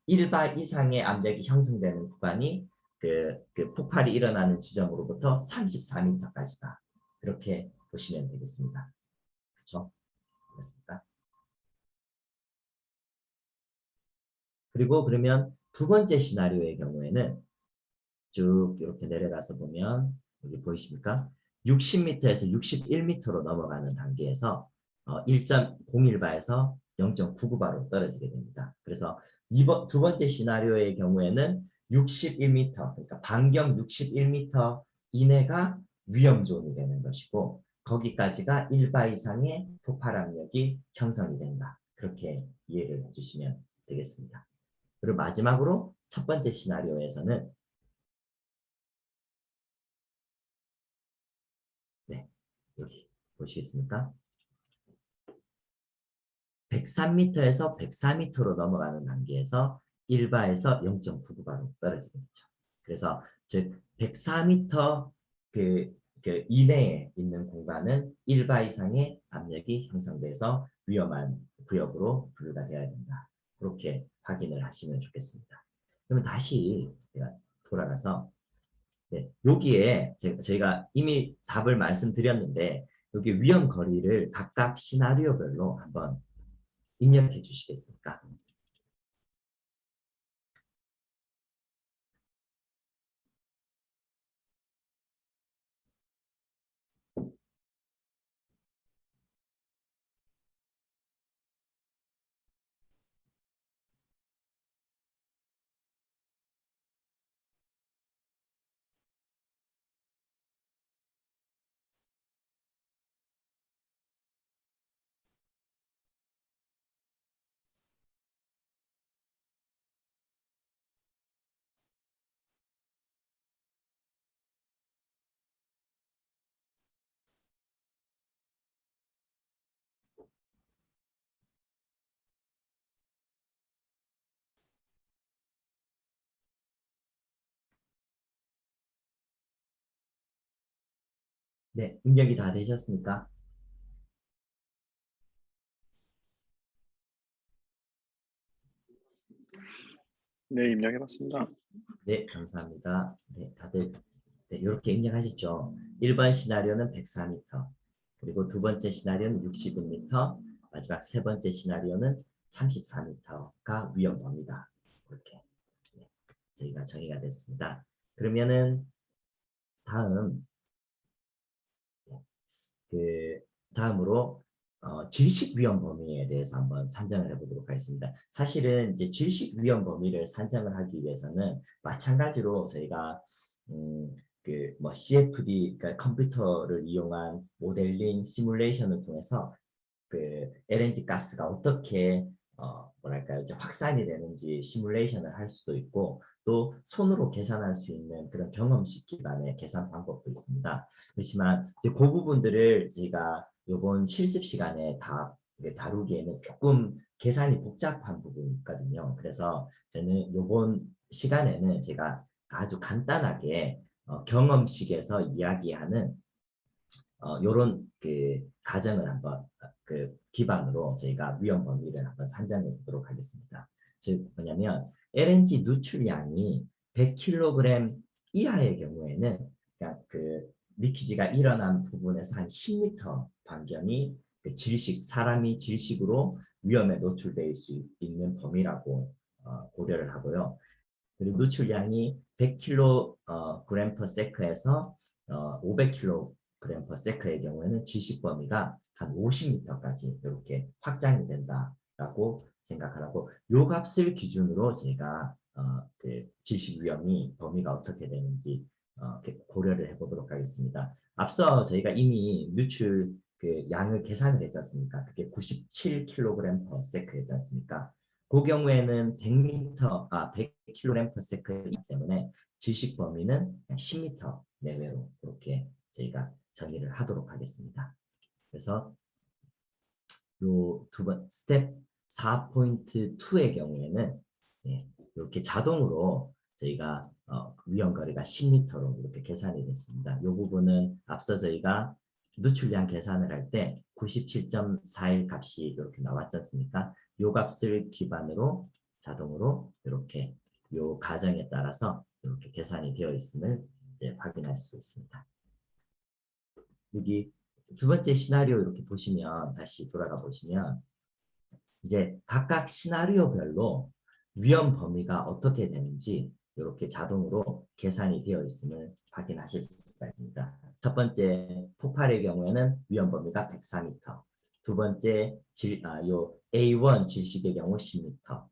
1바 이상의 압력이 형성되는 구간이 그 폭발이 일어나는 지점으로부터 34m까지다. 그렇게 보시면 되겠습니다. 그렇죠? 그렇습니까? 그리고 그러면 두 번째 시나리오의 경우에는 쭉 이렇게 내려가서 보면 여기 보이십니까? 60m에서 61m로 넘어가는 단계에서 1.01바에서 0.99바로 떨어지게 됩니다. 그래서 두 번째 시나리오의 경우에는 61m, 그러니까 반경 61m 이내가 위험존이 되는 것이고 거기까지가 1바 이상의 폭발 압력이 형성이 된다. 그렇게 이해를 해주시면 되겠습니다. 그리고 마지막으로 첫 번째 시나리오에서는 네, 여기 보시겠습니까? 103m에서 104m로 넘어가는 단계에서 1바에서 0.99바로 떨어지게 되죠. 그래서 즉 104m 그 이내에 있는 공간은 1바 이상의 압력이 형성돼서 위험한 구역으로 분류가 되어야 된다. 그렇게 확인을 하시면 좋겠습니다. 그러면 다시 제가 돌아가서 네, 여기에 저희가 이미 답을 말씀드렸는데 여기 위험 거리를 각각 시나리오별로 한번 입력해 주시겠습니까? 네, 입력이 다 되셨습니까? 네, 입력해봤습니다. 네, 감사합니다. 네, 다들 네, 이렇게 입력하셨죠. 1번 시나리오는 104m, 그리고 두 번째 시나리오는 61m, 마지막 세 번째 시나리오는 34m가 위험범위다. 이렇게 네, 저희가 정의가 됐습니다. 그러면은 다음 다음으로 질식 위험 범위에 대해서 한번 산정을 해보도록 하겠습니다. 사실은 이제 질식 위험 범위를 산정을 하기 위해서는 마찬가지로 저희가 뭐 CFD, 그러니까 컴퓨터를 이용한 모델링 시뮬레이션을 통해서 그 LNG 가스가 어떻게 뭐랄까요, 이제 확산이 되는지 시뮬레이션을 할 수도 있고 또 손으로 계산할 수 있는 그런 경험식 기반의 계산 방법도 있습니다. 그렇지만 이제 그 부분들을 저희가 이번 실습 시간에 다 다루기에는 조금 계산이 복잡한 부분이 있거든요. 그래서 저는 이번 시간에는 제가 아주 간단하게 경험식에서 이야기하는 요런 그 가정을 한번 그 기반으로 저희가 위험 범위를 한번 산정해 보도록 하겠습니다. 즉 뭐냐면 LNG 누출량이 100kg 이하의 경우에는 그러니까 그 리키지가 일어난 부분에서 한 10m 반경이 그 질식 사람이 질식으로 위험에 노출될 수 있는 범위라고 고려를 하고요. 그리고 누출량이 100kg per sec에서 500kg per sec의 경우에는 질식 범위가 한 50m까지 이렇게 확장이 된다라고 생각하라고 요 값을 기준으로 제가 그 질식 위험이 범위가 어떻게 되는지 고려를 해보도록 하겠습니다. 앞서 저희가 이미 누출 그 양을 계산을 했지 않습니까? 그게 97kg per sec였지 않습니까? 그 경우에는 100kg per sec이기 때문에 질식 범위는 10m 내외로 이렇게 저희가 정의를 하도록 하겠습니다. 그래서 요 두 번 스텝 4.2의 경우에는 이렇게 자동으로 저희가 위험거리가 10m로 이렇게 계산이 됐습니다. 이 부분은 앞서 저희가 누출량 계산을 할 때 97.41 값이 이렇게 나왔지 않습니까? 이 값을 기반으로 자동으로 이렇게 이 가정에 따라서 이렇게 계산이 되어 있음을 이제 확인할 수 있습니다. 여기 두 번째 시나리오 이렇게 보시면 다시 돌아가 보시면 이제 각각 시나리오별로 위험 범위가 어떻게 되는지 이렇게 자동으로 계산이 되어 있음을 확인하실 수가 있습니다. 첫 번째 폭발의 경우에는 위험 범위가 104m, 두 번째 요 A1 질식의 경우 10m,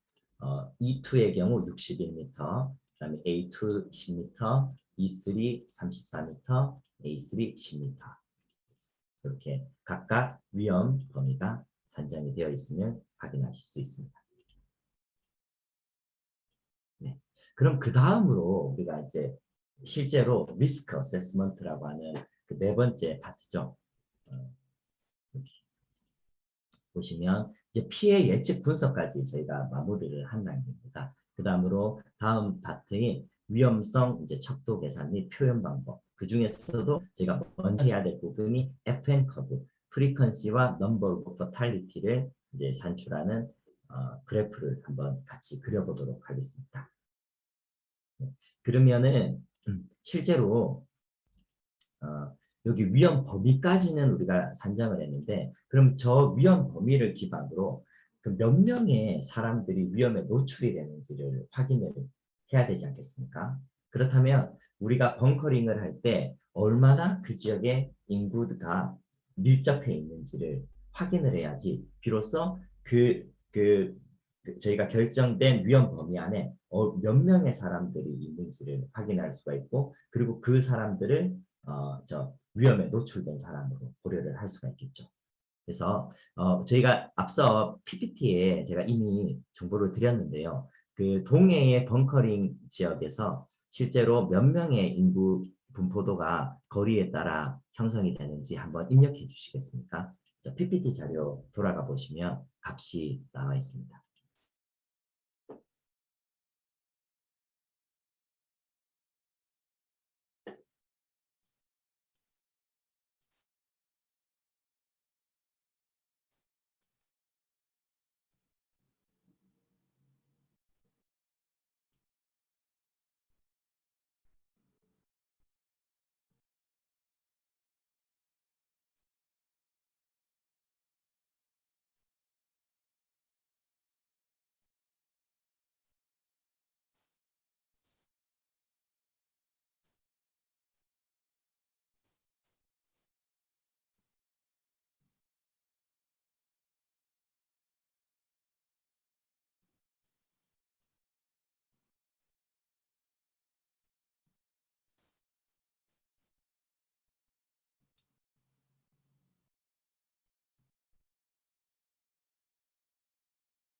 E2의 경우 61m, 그다음에 A2 10m, E3 34m, A3 10m 이렇게 각각 위험 범위가 산정이 되어 있으면 확인하실 수 있습니다. 네. 그럼 그 다음으로 우리가 이제 실제로 리스크 어세스먼트라고 하는 그 네 번째 파트죠. 보시면 이제 피해 예측 분석까지 저희가 마무리를 한 단계입니다. 그 다음으로 다음 파트인 위험성 이제 척도 계산 및 표현 방법. 그 중에서도 제가 먼저 해야 될 부분이 FN 커브, 프리퀀시와 넘버 오브 퍼탈리티를 이제 산출하는 그래프를 한번 같이 그려보도록 하겠습니다. 그러면은 실제로 여기 위험 범위까지는 우리가 산정을 했는데 그럼 저 위험 범위를 기반으로 그 몇 명의 사람들이 위험에 노출이 되는지를 확인을 해야 되지 않겠습니까? 그렇다면 우리가 벙커링을 할 때 얼마나 그 지역에 인구가 밀접해 있는지를 확인을 해야지 비로소 저희가 결정된 위험 범위 안에 몇 명의 사람들이 있는지를 확인할 수가 있고 그리고 그 사람들을 위험에 노출된 사람으로 고려를 할 수가 있겠죠. 그래서 저희가 앞서 PPT에 제가 이미 정보를 드렸는데요. 그 동해의 벙커링 지역에서 실제로 몇 명의 인구 분포도가 거리에 따라 형성이 되는지 한번 입력해 주시겠습니까? PPT 자료 돌아가 보시면 값이 나와 있습니다.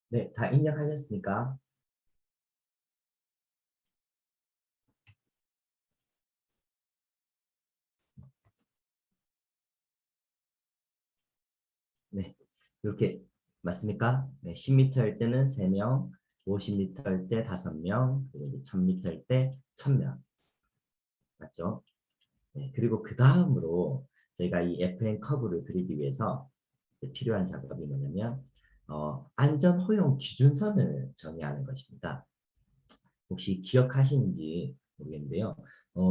네, 다 입력하셨습니까? 네, 이렇게 맞습니까? 네, 10m 할 때는 3명, 50m 할 때 5명, 그리고 이제 1000m 할 때 1000명. 맞죠? 네, 그리고 그 다음으로 저희가 이 FN 커브를 그리기 위해서 이제 필요한 작업이 뭐냐면 안전 허용 기준선을 정의하는 것입니다. 혹시 기억하시는지 모르겠는데요.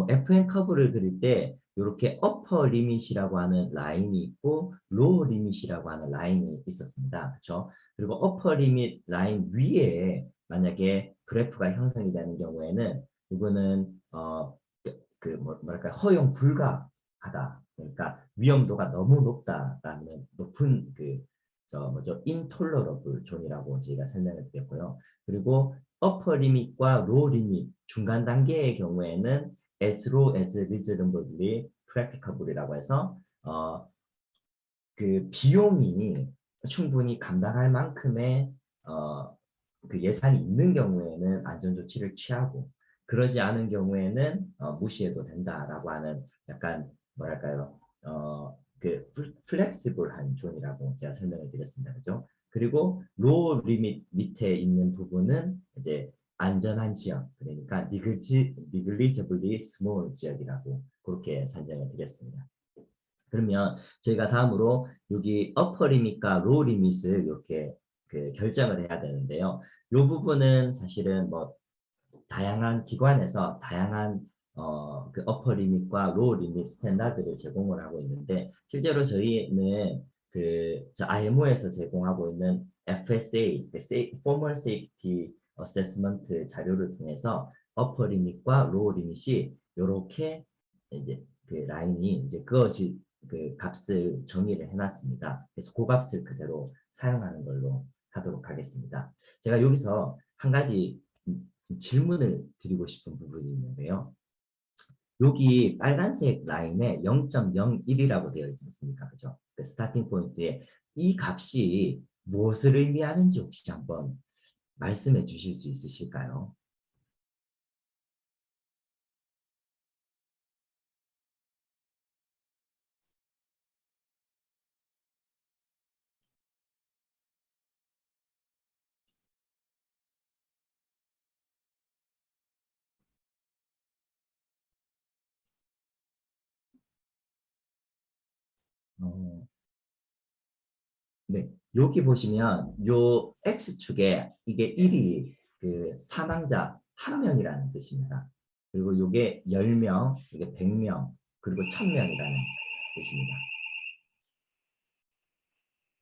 FN 커브를 그릴 때 이렇게 어퍼 리밋이라고 하는 라인이 있고 로우 리밋이라고 하는 라인이 있었습니다. 그렇죠? 그리고 어퍼 리밋 라인 위에 만약에 그래프가 형성이 되는 경우에는 이거는 뭐랄까 허용 불가하다. 그러니까 위험도가 너무 높다라는 높은 저 뭐죠 인톨러러블 존이라고 저희가 설명을 드렸고요. 그리고 어퍼 리밋과 로 리밋 중간 단계의 경우에는 as low as reasonably practicable이라고 해서 그 비용이 충분히 감당할 만큼의 그 예산이 있는 경우에는 안전 조치를 취하고 그러지 않은 경우에는 무시해도 된다라고 하는 약간 뭐랄까요 그 플렉시블한 존이라고 제가 설명을 드렸습니다. 그죠? 그리고 로우 리밋 밑에 있는 부분은 이제 안전한 지역 그러니까 negligible small 지역이라고 그렇게 산정을 드렸습니다. 그러면 저희가 다음으로 여기 어퍼 리밋과 로우 리밋을 이렇게 결정을 해야 되는데요. 이 부분은 사실은 뭐 다양한 기관에서 다양한 그 어퍼 리밋과 로우 리밋 스탠다드를 제공을 하고 있는데 실제로 저희는 저 IMO에서 제공하고 있는 FSA, Formal Safety Assessment 자료를 통해서 어퍼 리밋과 로우 리밋이 이렇게 이제 그 라인이 이제 그어지 그 값을 정의를 해놨습니다. 그래서 그 값을 그대로 사용하는 걸로 하도록 하겠습니다. 제가 여기서 한 가지 질문을 드리고 싶은 부분이 있는데요. 여기 빨간색 라인에 0.01이라고 되어 있지 않습니까? 그죠? 그 스타팅 포인트에 이 값이 무엇을 의미하는지 혹시 한번 말씀해 주실 수 있으실까요? 어, 네, 여기 보시면 요 X축에 이게 1이 그 사망자 1명이라는 뜻입니다. 그리고 요게 10명, 이게 100명, 그리고 1000명이라는 뜻입니다.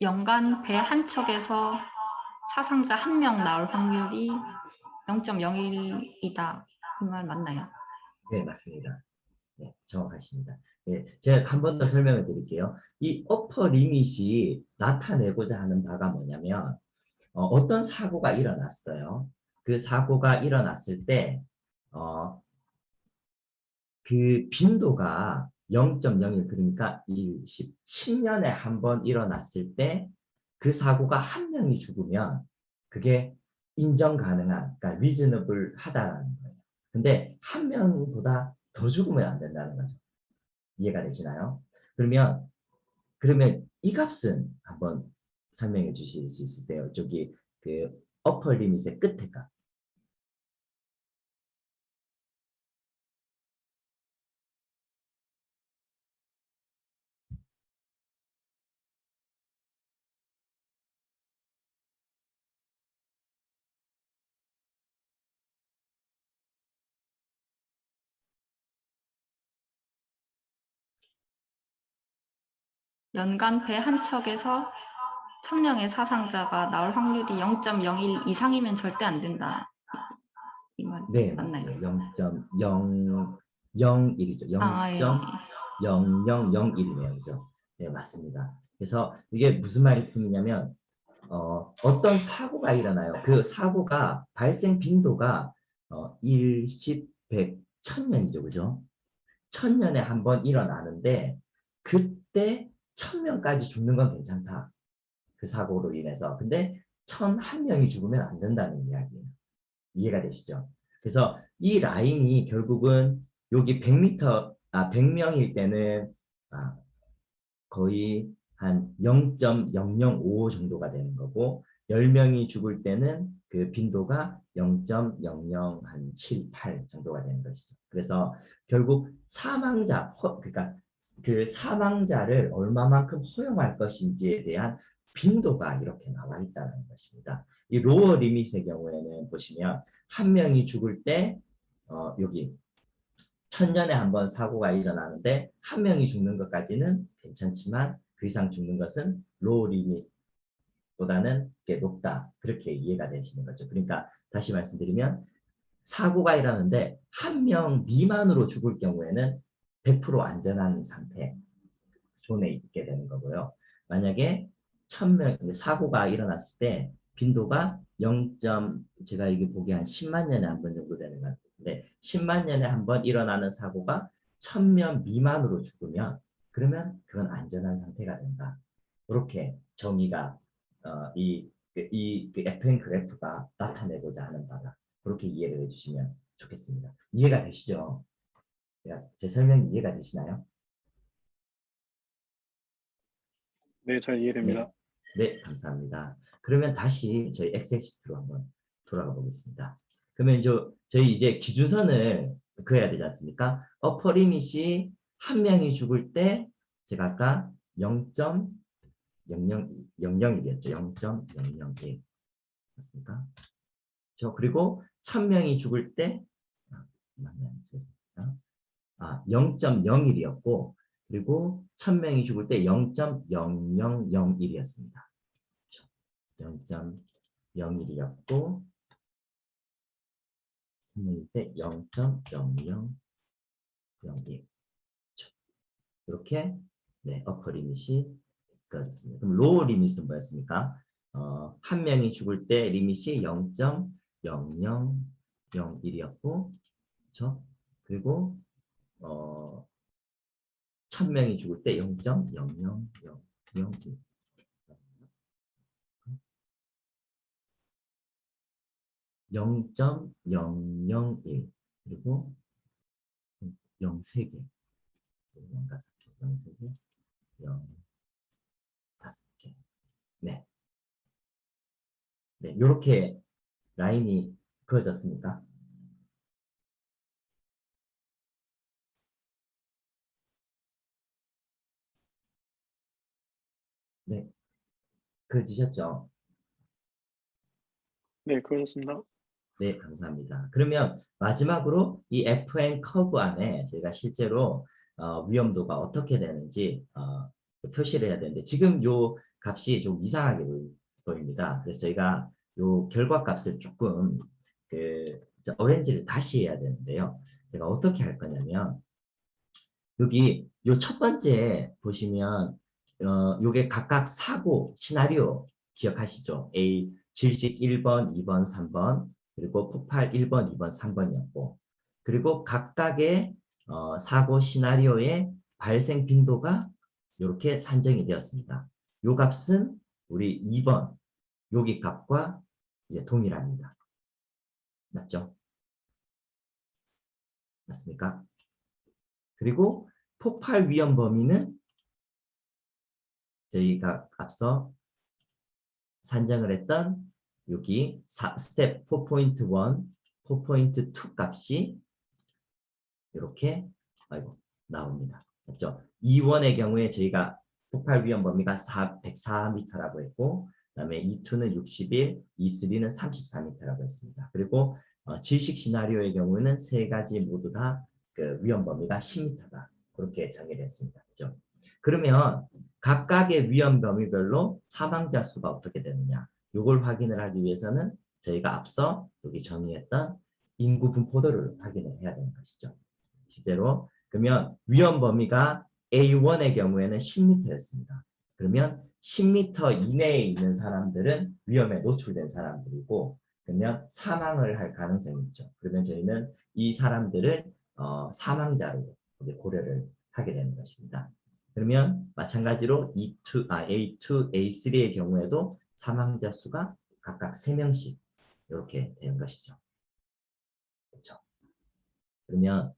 연간 배 한 척에서 사상자 1명 나올 확률이 0.01이다. 이 말 맞나요? 네, 맞습니다. 네, 정확하십니다. 네, 제가 한 번 더 설명을 드릴게요. 이 어퍼 리밋이 나타내고자 하는 바가 뭐냐면 떤 사고가 일어났어요. 그 사고가 일어났을 때 그 빈도가 0.01 그러니까 1, 10, 10년에 한 번 일어났을 때 그 사고가 한 명이 죽으면 그게 인정 가능한 그러니까 리즈너블 하다라는 거예요. 근데 한 명보다 더 죽으면 안 된다는 거죠. 이해가 되시나요? 그러면 이 값은 한번 설명해 주실 수 있으세요? 저기 그 어퍼 리밋의 끝에 값. 연간 배 한 척에서 1000명의 사상자가 나올 확률이 0.01 이상이면 절대 안 된다. 이 말 네, 맞나요? 맞습니다. 0.001이죠. 아, 예. 0.0001이네요. 그죠? 네, 맞습니다. 그래서 이게 무슨 말씀이냐면 어떤 사고가 일어나요. 그 사고가 발생 빈도가 1, 10, 100, 1000년이죠. 그죠? 1000년에 한 번 일어나는데 그때 1000명까지 죽는 건 괜찮다. 그 사고로 인해서. 근데 1001명이 죽으면 안 된다는 이야기예요. 이해가 되시죠? 그래서 이 라인이 결국은 여기 100명일 때는 거의 한 0.0055 정도가 되는 거고 10명이 죽을 때는 그 빈도가 0.0078 정도가 되는 것이죠. 그래서 결국 그러니까 그 사망자를 얼마만큼 허용할 것인지에 대한 빈도가 이렇게 나와 있다는 것입니다. 이 로어 리밋의 경우에는 보시면 한 명이 죽을 때 여기 1000년에 한 번 사고가 일어나는데 한 명이 죽는 것까지는 괜찮지만 그 이상 죽는 것은 로우 리밋보다는 꽤 높다. 그렇게 이해가 되시는 거죠. 그러니까 다시 말씀드리면 사고가 일어나는데 한 명 미만으로 죽을 경우에는 100% 안전한 상태 존에 있게 되는 거고요. 만약에 1000명 사고가 일어났을 때 빈도가 0. 제가 이게 보기 한 10만 년에 한 번 정도 되는 것 같은데 10만 년에 한 번 일어나는 사고가 1000명 미만으로 죽으면 그러면 그건 안전한 상태가 된다. 그렇게 정의가 이 FN 그래프가 나타내고자 하는 바다. 그렇게 이해를 해주시면 좋겠습니다. 이해가 되시죠? 제 설명이 이해가 되시나요? 네, 잘 이해됩니다. 네, 감사합니다. 그러면 다시 저희 엑셀 시트로 한번 돌아가 보겠습니다. 그러면 저희 이제 기준선을 그어야 되지 않습니까? 어퍼 리밋이 한 명이 죽을 때 제가 아까 0.00이었죠. 0.001 맞습니까? 그리고 1000명이 죽을 때 0.01이었고 그리고 1000명이 죽을 때 0.0001이었습니다. 0.01이었고 1000명일 때 0.0001 이렇게 어퍼 리밋이 그어졌습니다. 그럼 로우 리밋은 뭐였습니까? 한 명이 죽을 때 리밋이 0.0001이었고 그렇죠? 그리고 1000명이 죽을 때 0.0001 0.001 그리고 0.3개 0.5개 0.3개 0.5개 네. 네, 이렇게 라인이 그어졌습니까? 네, 그어지셨죠? 네, 그렇습니다. 네, 감사합니다. 그러면 마지막으로 이 FN 커브 안에 저희가 실제로 위험도가 어떻게 되는지 표시를 해야 되는데 지금 요 값이 좀 이상하게 보입니다. 그래서 저희가 요 결과값을 조금 오렌지를 다시 해야 되는데요. 제가 어떻게 할 거냐면 여기 요 첫 번째 보시면 요게 각각 사고 시나리오 기억하시죠? A 질식 1번, 2번, 3번 그리고 폭발 1번, 2번, 3번이었고 그리고 각각의 사고 시나리오의 발생 빈도가 이렇게 산정이 되었습니다. 요 값은 우리 2번 여기 값과 이제 동일합니다. 맞죠? 맞습니까? 그리고 폭발 위험 범위는 저희가 앞서 산정을 했던 여기 스텝 4.1, 4.2 값이 이렇게 나옵니다. 맞죠? 2원의 경우에 저희가 폭발 위험 범위가 104m라고 했고 그다음에 2.2는 61, 2.3는 34m라고 했습니다. 그리고 질식 시나리오의 경우는 세 가지 모두 다 그 위험 범위가 10m다. 그렇게 정의됐습니다. 그죠? 그러면 각각의 위험 범위별로 사망자 수가 어떻게 되느냐? 이걸 확인을 하기 위해서는 저희가 앞서 여기 정의했던 인구 분포도를 확인을 해야 되는 것이죠. 실제로 그러면 위험 범위가 A1의 경우에는 10m였습니다. 그러면 10m 이내에 있는 사람들은 위험에 노출된 사람들이고 그러면 사망을 할 가능성이 있죠. 그러면 저희는 이 사람들을 사망자로 고려를 하게 되는 것입니다. 그러면 마찬가지로 A2, A3의 경우에도 사망자 수가 각각 3명씩 이렇게 되는 것이죠. 그렇죠. 그러면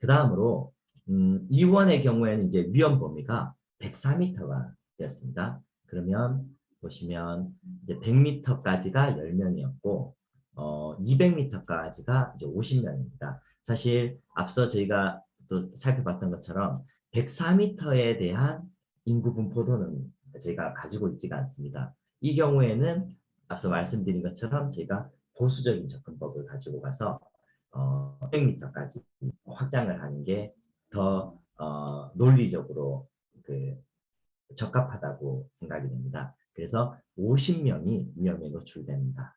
그 다음으로 E1의 경우에는 이제 위험 범위가 104m가 되었습니다. 그러면 보시면 이제 100m까지가 10명이었고 200m까지가 이제 50명입니다. 사실 앞서 저희가 또 살펴봤던 것처럼 104m에 대한 인구 분포도는 저희가 가지고 있지가 않습니다. 이 경우에는 앞서 말씀드린 것처럼 저희가 보수적인 접근법을 가지고 가서 100m까지 확장을 하는 게 더 논리적으로 적합하다고 생각이 됩니다. 그래서 50명이 위험에 노출됩니다.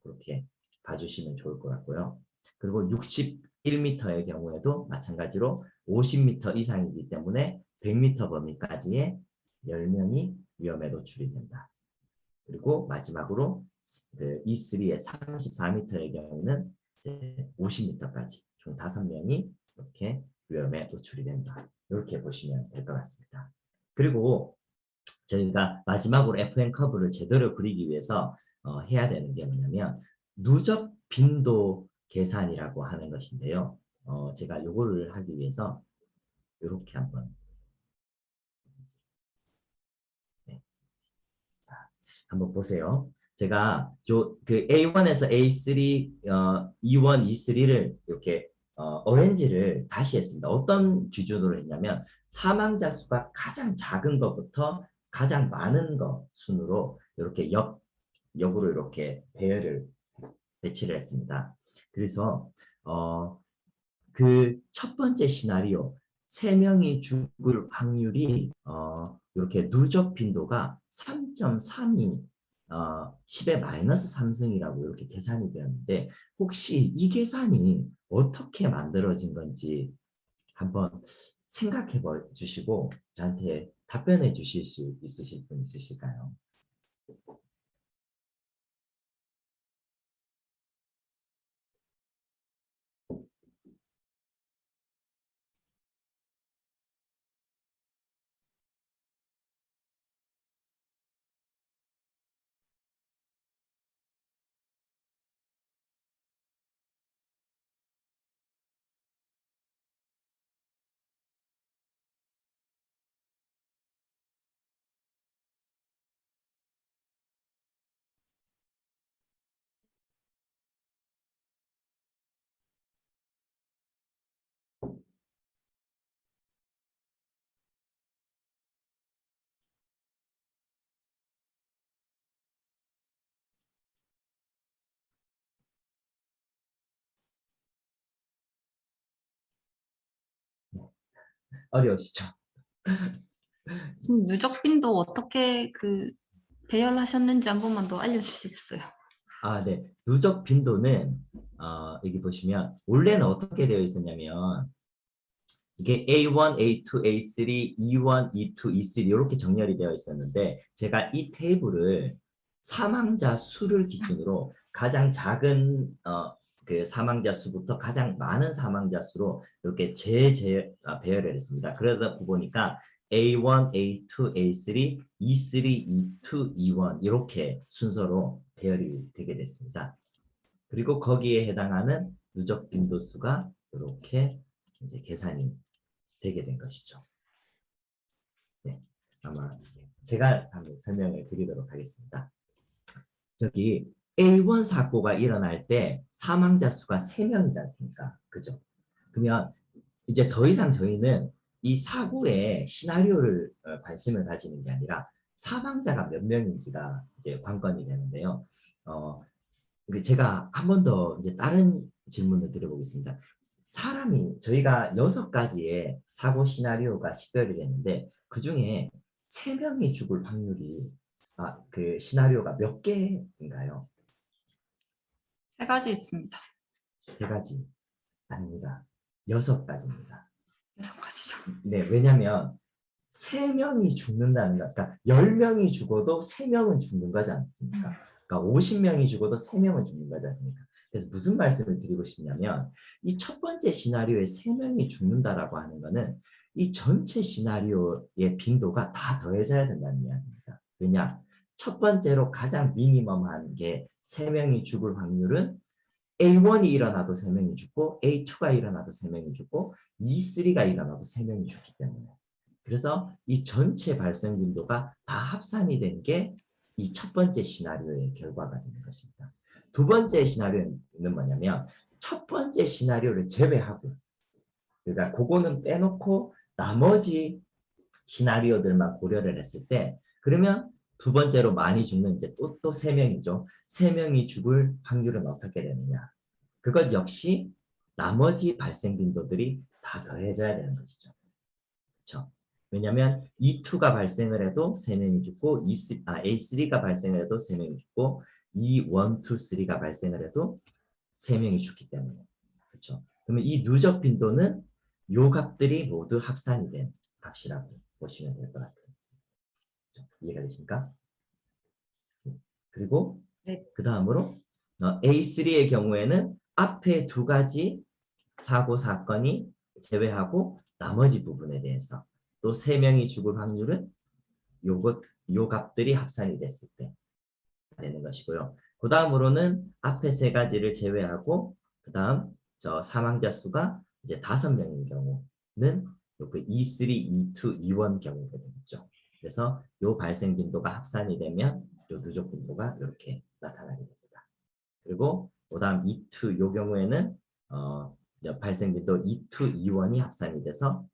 그렇게 봐주시면 좋을 것 같고요. 그리고 61m의 경우에도 마찬가지로 50m 이상이기 때문에 100m 범위까지의 10명이 위험에 노출이 된다. 그리고 마지막으로 E3의 34m의 경우는 50m까지 총 5명이 이렇게 위험에 노출이 된다. 이렇게 보시면 될 것 같습니다. 그리고 저희가 마지막으로 FN 커브를 제대로 그리기 위해서 해야 되는 게 뭐냐면 누적 빈도 계산이라고 하는 것인데요. 제가 요거를 하기 위해서 이렇게 한번 한번 보세요. 제가 그 A1에서 A3, E1, E3를 이렇게 어렌지를 다시 했습니다. 어떤 기준으로 했냐면 사망자 수가 가장 작은 것부터 가장 많은 것 순으로 이렇게 역으로 이렇게 배치를 했습니다. 그래서 그 첫 번째 시나리오 3명이 죽을 확률이 이렇게 누적 빈도가 3.32 10의 마이너스 3승이라고 이렇게 계산이 되었는데 혹시 이 계산이 어떻게 만들어진 건지 한번 생각해 주시고 저한테 답변해 주실 수 있으실 분 있으실까요? 어려우시죠? 지금 누적 빈도 어떻게 배열하셨는지 한 번만 더 알려주시겠어요? 네. 누적 빈도는 여기 보시면 원래는 어떻게 되어 있었냐면 이게 A1, A2, A3, E1, E2, E3 이렇게 정렬이 되어 있었는데 제가 이 테이블을 사망자 수를 기준으로 가장 작은 그 사망자 수부터 가장 많은 사망자 수로 이렇게 배열을 했습니다. 그러다 보니까 A1, A2, A3, E3, E2, E1 이렇게 순서로 배열이 되게 됐습니다. 그리고 거기에 해당하는 누적 빈도수가 이렇게 이제 계산이 되게 된 것이죠. 네, 아마 제가 한번 설명을 드리도록 하겠습니다. 저기 A1 사고가 일어날 때 사망자 수가 3명이지 않습니까? 그죠? 그러면 이제 더 이상 저희는 이 사고의 시나리오를 관심을 가지는 게 아니라 사망자가 몇 명인지가 이제 관건이 되는데요. 제가 한 번 더 이제 다른 질문을 드려보겠습니다. 사람이 저희가 6가지의 사고 시나리오가 식별이 됐는데 그 중에 3명이 죽을 확률이 그 시나리오가 몇 개인가요? 3가지 있습니다. 3가지 아닙니다. 6가지입니다. 6가지죠. 네, 왜냐하면 3명이 죽는다는 거, 그러니까 10명이 죽어도 3명은 죽는 거지 않습니까? 그러니까 50명이 죽어도 3명은 죽는 거지 않습니까? 그래서 무슨 말씀을 드리고 싶냐면 이 첫 번째 시나리오에 3명이 죽는다라고 하는 거는 이 전체 시나리오의 빈도가 다 더해져야 된다는 이야기입니다. 왜냐? 첫 번째로 가장 미니멈한 게 3명이 죽을 확률은 A1이 일어나도 3명이 죽고 A2가 일어나도 3명이 죽고 E3가 일어나도 3명이 죽기 때문에 그래서 이 전체 발생 빈도가 다 합산이 된 게 이 첫 번째 시나리오의 결과가 되는 것입니다. 두 번째 시나리오는 뭐냐면 첫 번째 시나리오를 제외하고 그러니까 그거는 빼놓고 나머지 시나리오들만 고려를 했을 때 그러면 두 번째로 많이 죽는 이제 또 3명이죠. 3명이 죽을 확률은 어떻게 되느냐. 그것 역시 나머지 발생 빈도들이 다 더해져야 되는 것이죠. 그렇죠? 왜냐하면 E2가 발생을 해도 3명이 죽고 A3가 발생을 해도 3명이 죽고 E1, 2, 3가 발생을 해도 3명이 죽기 때문에 그렇죠? 그러면 이 누적 빈도는 요 값들이 모두 합산이 된 값이라고 보시면 될 것 같아요. 그렇죠? 이해가 되십니까? 그리고 네. 그 다음으로 A3의 경우에는 앞에 두 가지 사고 사건이 제외하고 나머지 부분에 대해서 또 3명이 죽을 확률은 요 값들이 합산이 됐을 때 되는 것이고요. 그 다음으로는 앞에 3가지를 제외하고 그 다음 저 사망자 수가 이제 5명인 경우는 그 E3, E2, E1 경우가 되겠죠. 그래서 요 발생 빈도가 합산이 되면 요 누적 빈도가 이렇게 나타나게 됩니다. 그리고 그 다음 E2 요 경우에는 발생 빈도 E2, E1이 합산이 돼서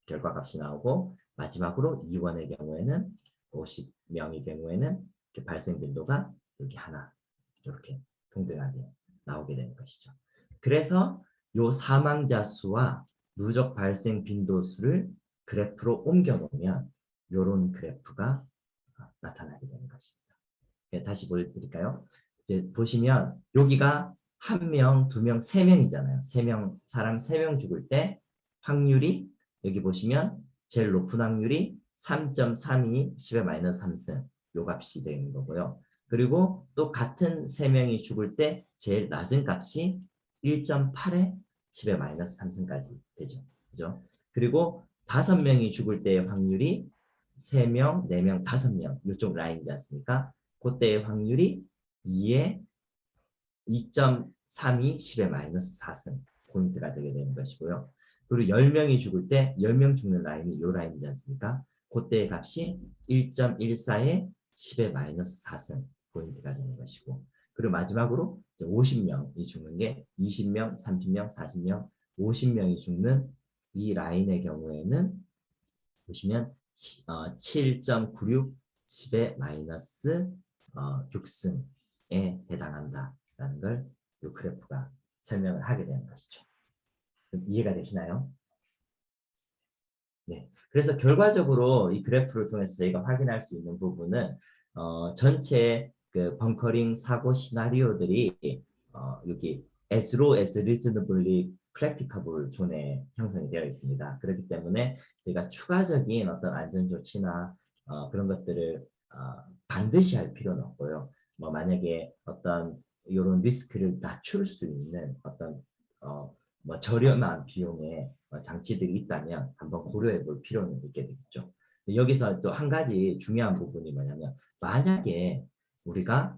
결과값이 나오고 마지막으로 E1의 경우에는 50명의 경우에는 발생 빈도가 여기 하나 이렇게 동등하게 나오게 되는 것이죠. 그래서 요 사망자 수와 누적 발생 빈도 수를 그래프로 옮겨 놓으면 이런 그래프가 나타나게 되는 것입니다. 네, 다시 보여드릴까요? 이제 보시면 여기가 1명, 2명, 3명이잖아요. 3명, 사람 3명 죽을 때 확률이 여기 보시면 제일 높은 확률이 3.32 10의 마이너스 3승 요 값이 되는 거고요. 그리고 또 같은 3명이 죽을 때 제일 낮은 값이 1.8에 10의 마이너스 3승까지 되죠. 그죠? 그리고 5명이 죽을 때의 확률이 3명, 4명, 5명 이쪽 라인이지 않습니까? 그때의 확률이 2에 2.32 10의 마이너스 4승 포인트가 되게 되는 것이고요. 그리고 10명이 죽을 때 10명 죽는 라인이 이 라인이지 않습니까? 그때의 값이 1.14에 10의 마이너스 4승 포인트가 되는 것이고 그리고 마지막으로 50명이 죽는 게 20명, 30명, 40명, 50명이 죽는 이 라인의 경우에는 보시면 7.96 10의 마이너스 6승에 해당한다라는 걸 이 그래프가 설명을 하게 되는 것이죠. 이해가 되시나요? 네. 그래서 결과적으로 이 그래프를 통해서 저희가 확인할 수 있는 부분은 전체 그 벙커링 사고 시나리오들이 여기 as low as reasonably practicable 존에 형성이 되어 있습니다. 그렇기 때문에 저희가 추가적인 어떤 안전 조치나 그런 것들을 반드시 할 필요는 없고요. 뭐 만약에 어떤 이런 리스크를 낮출 수 있는 어떤 뭐 저렴한 비용의 장치들이 있다면 한번 고려해 볼 필요는 있게 되겠죠. 여기서 또 한 가지 중요한 부분이 뭐냐면 만약에 우리가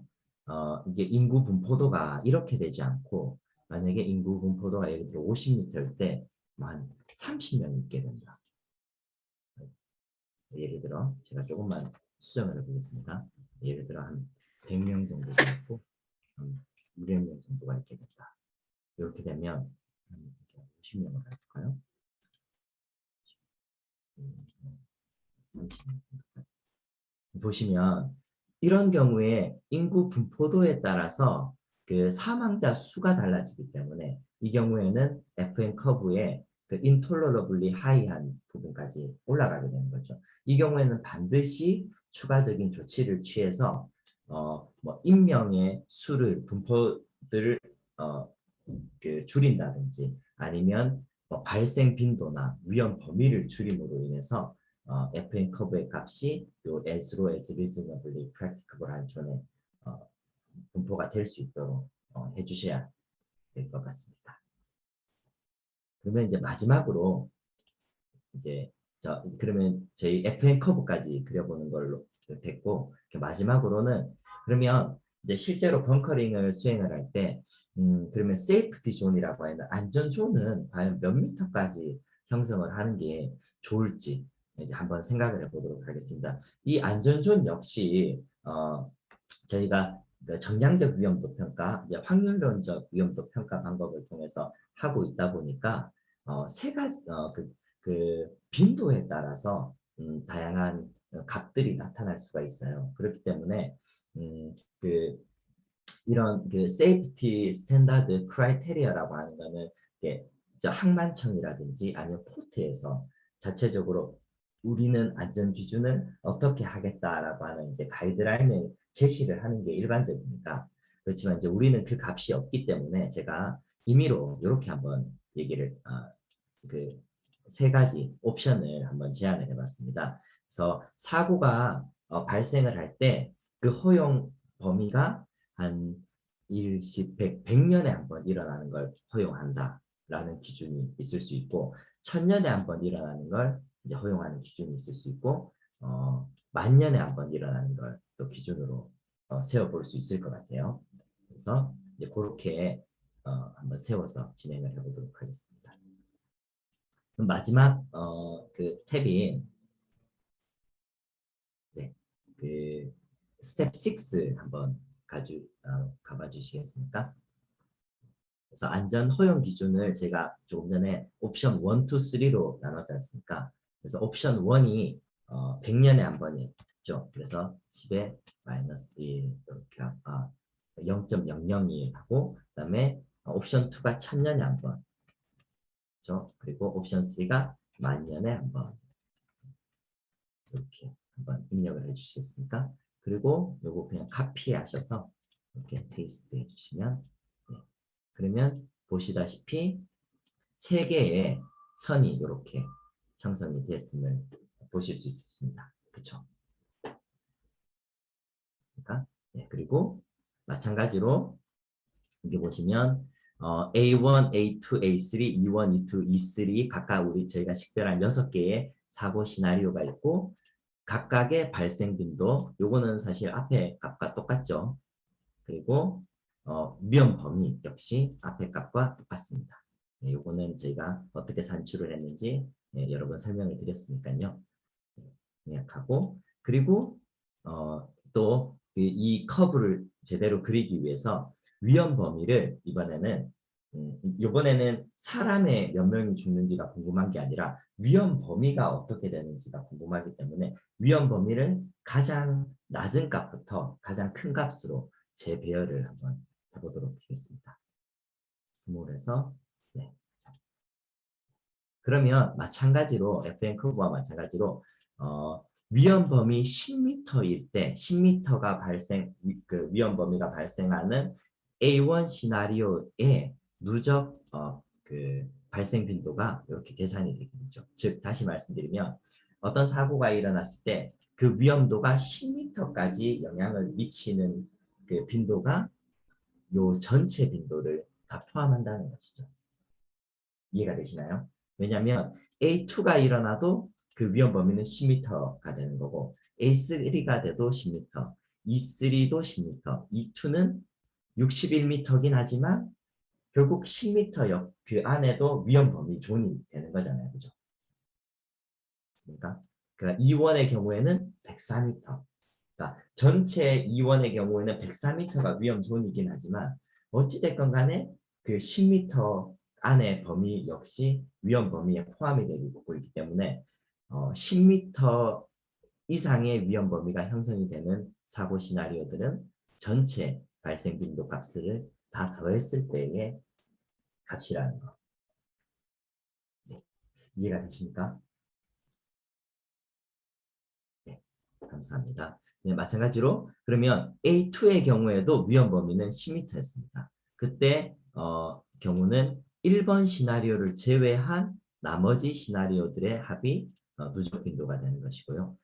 이제 인구 분포도가 이렇게 되지 않고 만약에 인구 분포도가 예를 들어 50m일 때 한 30명이 있게 된다. 예를 들어 제가 조금만 수정을 해보겠습니다. 예를 들어 한 100명 정도가 있고 한 200명 정도가 있게 된다. 이렇게 되면 50명을 할까요? 30명. 보시면 이런 경우에 인구 분포도에 따라서 그 사망자 수가 달라지기 때문에 이 경우에는 FN 커브의 그 intolerably high한 부분까지 올라가게 되는 거죠. 이 경우에는 반드시 추가적인 조치를 취해서 뭐 인명의 수를 분포들을 그 줄인다든지 아니면 뭐 발생 빈도나 위험 범위를 줄임으로 인해서 FN 커브의 값이 요 as low as reasonably practicable 한 존에 분포가 될 수 있도록 해주셔야 될 것 같습니다. 그러면 이제 마지막으로 이제 그러면 저희 FN 커브까지 그려보는 걸로 됐고, 마지막으로는 그러면 이제 실제로 벙커링을 수행을 할 때, 그러면 세이프티 존이라고 하는 안전 존은 과연 몇 미터까지 형성을 하는 게 좋을지 이제 한번 생각을 해보도록 하겠습니다. 이 안전 존 역시 저희가 그 정량적 위험도 평가, 이제 확률론적 위험도 평가 방법을 통해서 하고 있다 보니까 세 가지 그 빈도에 따라서 다양한 값들이 나타날 수가 있어요. 그렇기 때문에 그 이런 그 세이프티 스탠다드 크라이테리아라고 하는 거는 이게 항만청이라든지 아니면 포트에서 자체적으로 우리는 안전 기준을 어떻게 하겠다라고 하는 이제 가이드라인을 제시를 하는 게 일반적입니다. 그렇지만 이제 우리는 그 값이 없기 때문에 제가 임의로 이렇게 한번 얘기를 그 세 가지 옵션을 한번 제안을 해봤습니다. 그래서 사고가 발생을 할 때 그 허용 범위가 한 일십, 백 년에 한 번 일어나는 걸 허용한다라는 기준이 있을 수 있고 1000년에 한 번 일어나는 걸 이제 허용하는 기준이 있을 수 있고 만 년에 한 번 일어나는 걸 또 기준으로 세워볼 수 있을 것 같아요. 그래서 이제 그렇게 한번 세워서 진행을 해보도록 하겠습니다. 그럼 마지막 그 탭이 네, 그 스텝 6 한번 가봐 주시겠습니까? 그래서 안전 허용 기준을 제가 조금 전에 옵션 1, 2, 3로 나눴지 않습니까? 그래서 옵션 1이 100년에 한 번이죠. 그래서 10의 마이너스 1 이렇게 0.002 하고 그다음에 옵션 2가 1000년에 한 번. 그렇죠? 그리고 옵션 3가 만년에 한 번. 이렇게 한번 입력을 해 주시겠습니까? 그리고 요거 그냥 카피하셔서 이렇게 페이스트 해주시면 그러면 보시다시피 세 개의 선이 이렇게 형성이 됐음을 보실 수 있습니다. 그렇죠? 네, 그리고 마찬가지로 여기 보시면 A1, A2, A3, E1, E2, E3 각각 저희가 식별한 6개의 사고 시나리오가 있고 각각의 발생 빈도, 요거는 사실 앞에 값과 똑같죠. 그리고 위험 범위 역시 앞에 값과 똑같습니다. 네, 요거는 저희가 어떻게 산출을 했는지 여러 번 설명을 드렸으니까요. 요약하고 그리고 또 이 커브를 제대로 그리기 위해서 위험 범위를 이번에는 사람의 몇 명이 죽는지가 궁금한 게 아니라 위험 범위가 어떻게 되는지가 궁금하기 때문에 위험 범위를 가장 낮은 값부터 가장 큰 값으로 재배열을 한번 해보도록 하겠습니다. 스몰에서 네. 그러면 마찬가지로 FN 커브와 마찬가지로 위험 범위 10m일 때 10m가 그 위험 범위가 발생하는 A1 시나리오의 누적 그 발생 빈도가 이렇게 계산이 되겠죠. 즉 다시 말씀드리면 어떤 사고가 일어났을 때 그 위험도가 10m까지 영향을 미치는 그 빈도가 요 전체 빈도를 다 포함한다는 것이죠. 이해가 되시나요? 왜냐하면 A2가 일어나도 그 위험 범위는 10m가 되는 거고 A3가 돼도 10m, E3도 10m, E2는 61m긴 하지만 결국 10m 그 안에도 위험 범위 존이 되는 거잖아요. 그죠? 그러니까 E1의 경우에는 104m. 그러니까 전체 E1의 경우에는 104m가 위험 존이긴 하지만 어찌됐건 간에 그 10m 안의 범위 역시 위험 범위에 포함이 되고 있기 때문에 10m 이상의 위험 범위가 형성이 되는 사고 시나리오들은 전체 발생 빈도 값을 다 더했을 때의 값이라는 거. 네. 이해가 되십니까? 네, 감사합니다. 네, 마찬가지로 그러면 A2의 경우에도 위험 범위는 10m였습니다. 그때 경우는 1번 시나리오를 제외한 나머지 시나리오들의 합이 누적 빈도가 되는 것이고요.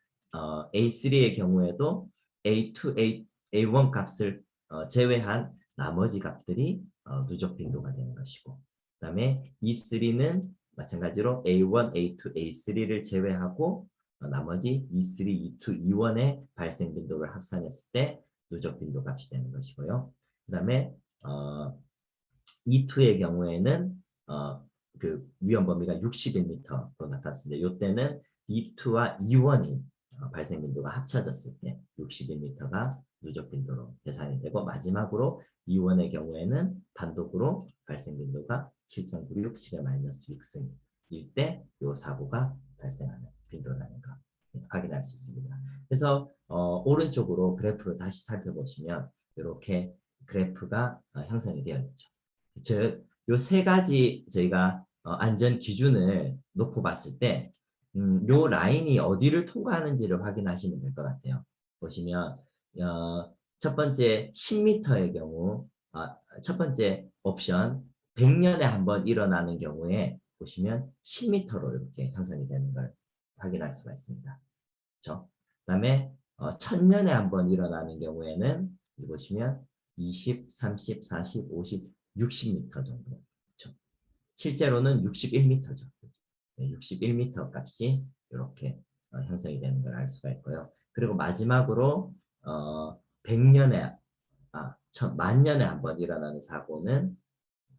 A3의 경우에도 A2, A1 값을 제외한 나머지 값들이 누적 빈도가 되는 것이고 그 다음에 E3는 마찬가지로 A1, A2, A3를 제외하고 나머지 E3, E2, E1의 발생 빈도를 합산했을 때 누적 빈도 값이 되는 것이고요. 그 다음에 E2의 경우에는 그 위험 범위가 61m로 나타났습니다. 이때는 E2와 E1이 발생 빈도가 합쳐졌을 때 61m가 누적 빈도로 계산이 되고, 마지막으로 E1의 경우에는 단독으로 발생 빈도가 7.96 10-6승일 때 이 사고가 발생하는 빈도라는 거 확인할 수 있습니다. 그래서 오른쪽으로 그래프를 다시 살펴보시면 이렇게 그래프가 형성이 되어 있죠. 즉, 요 세 가지 저희가 안전 기준을 놓고 봤을 때, 요 라인이 어디를 통과하는지를 확인하시면 될 것 같아요. 보시면 첫 번째 10m의 경우, 첫 번째 옵션 100년에 한 번 일어나는 경우에 보시면 10m로 이렇게 형성이 되는 걸 확인할 수가 있습니다. 그렇죠? 그다음에 1000년에 한 번 일어나는 경우에는 보시면 20, 30, 40, 50, 60m 정도. 그렇죠? 실제로는 61m죠. 61m 값이 이렇게 형성이 되는 걸 알 수가 있고요. 그리고 마지막으로 100년에, 만년에 한 번 일어나는 사고는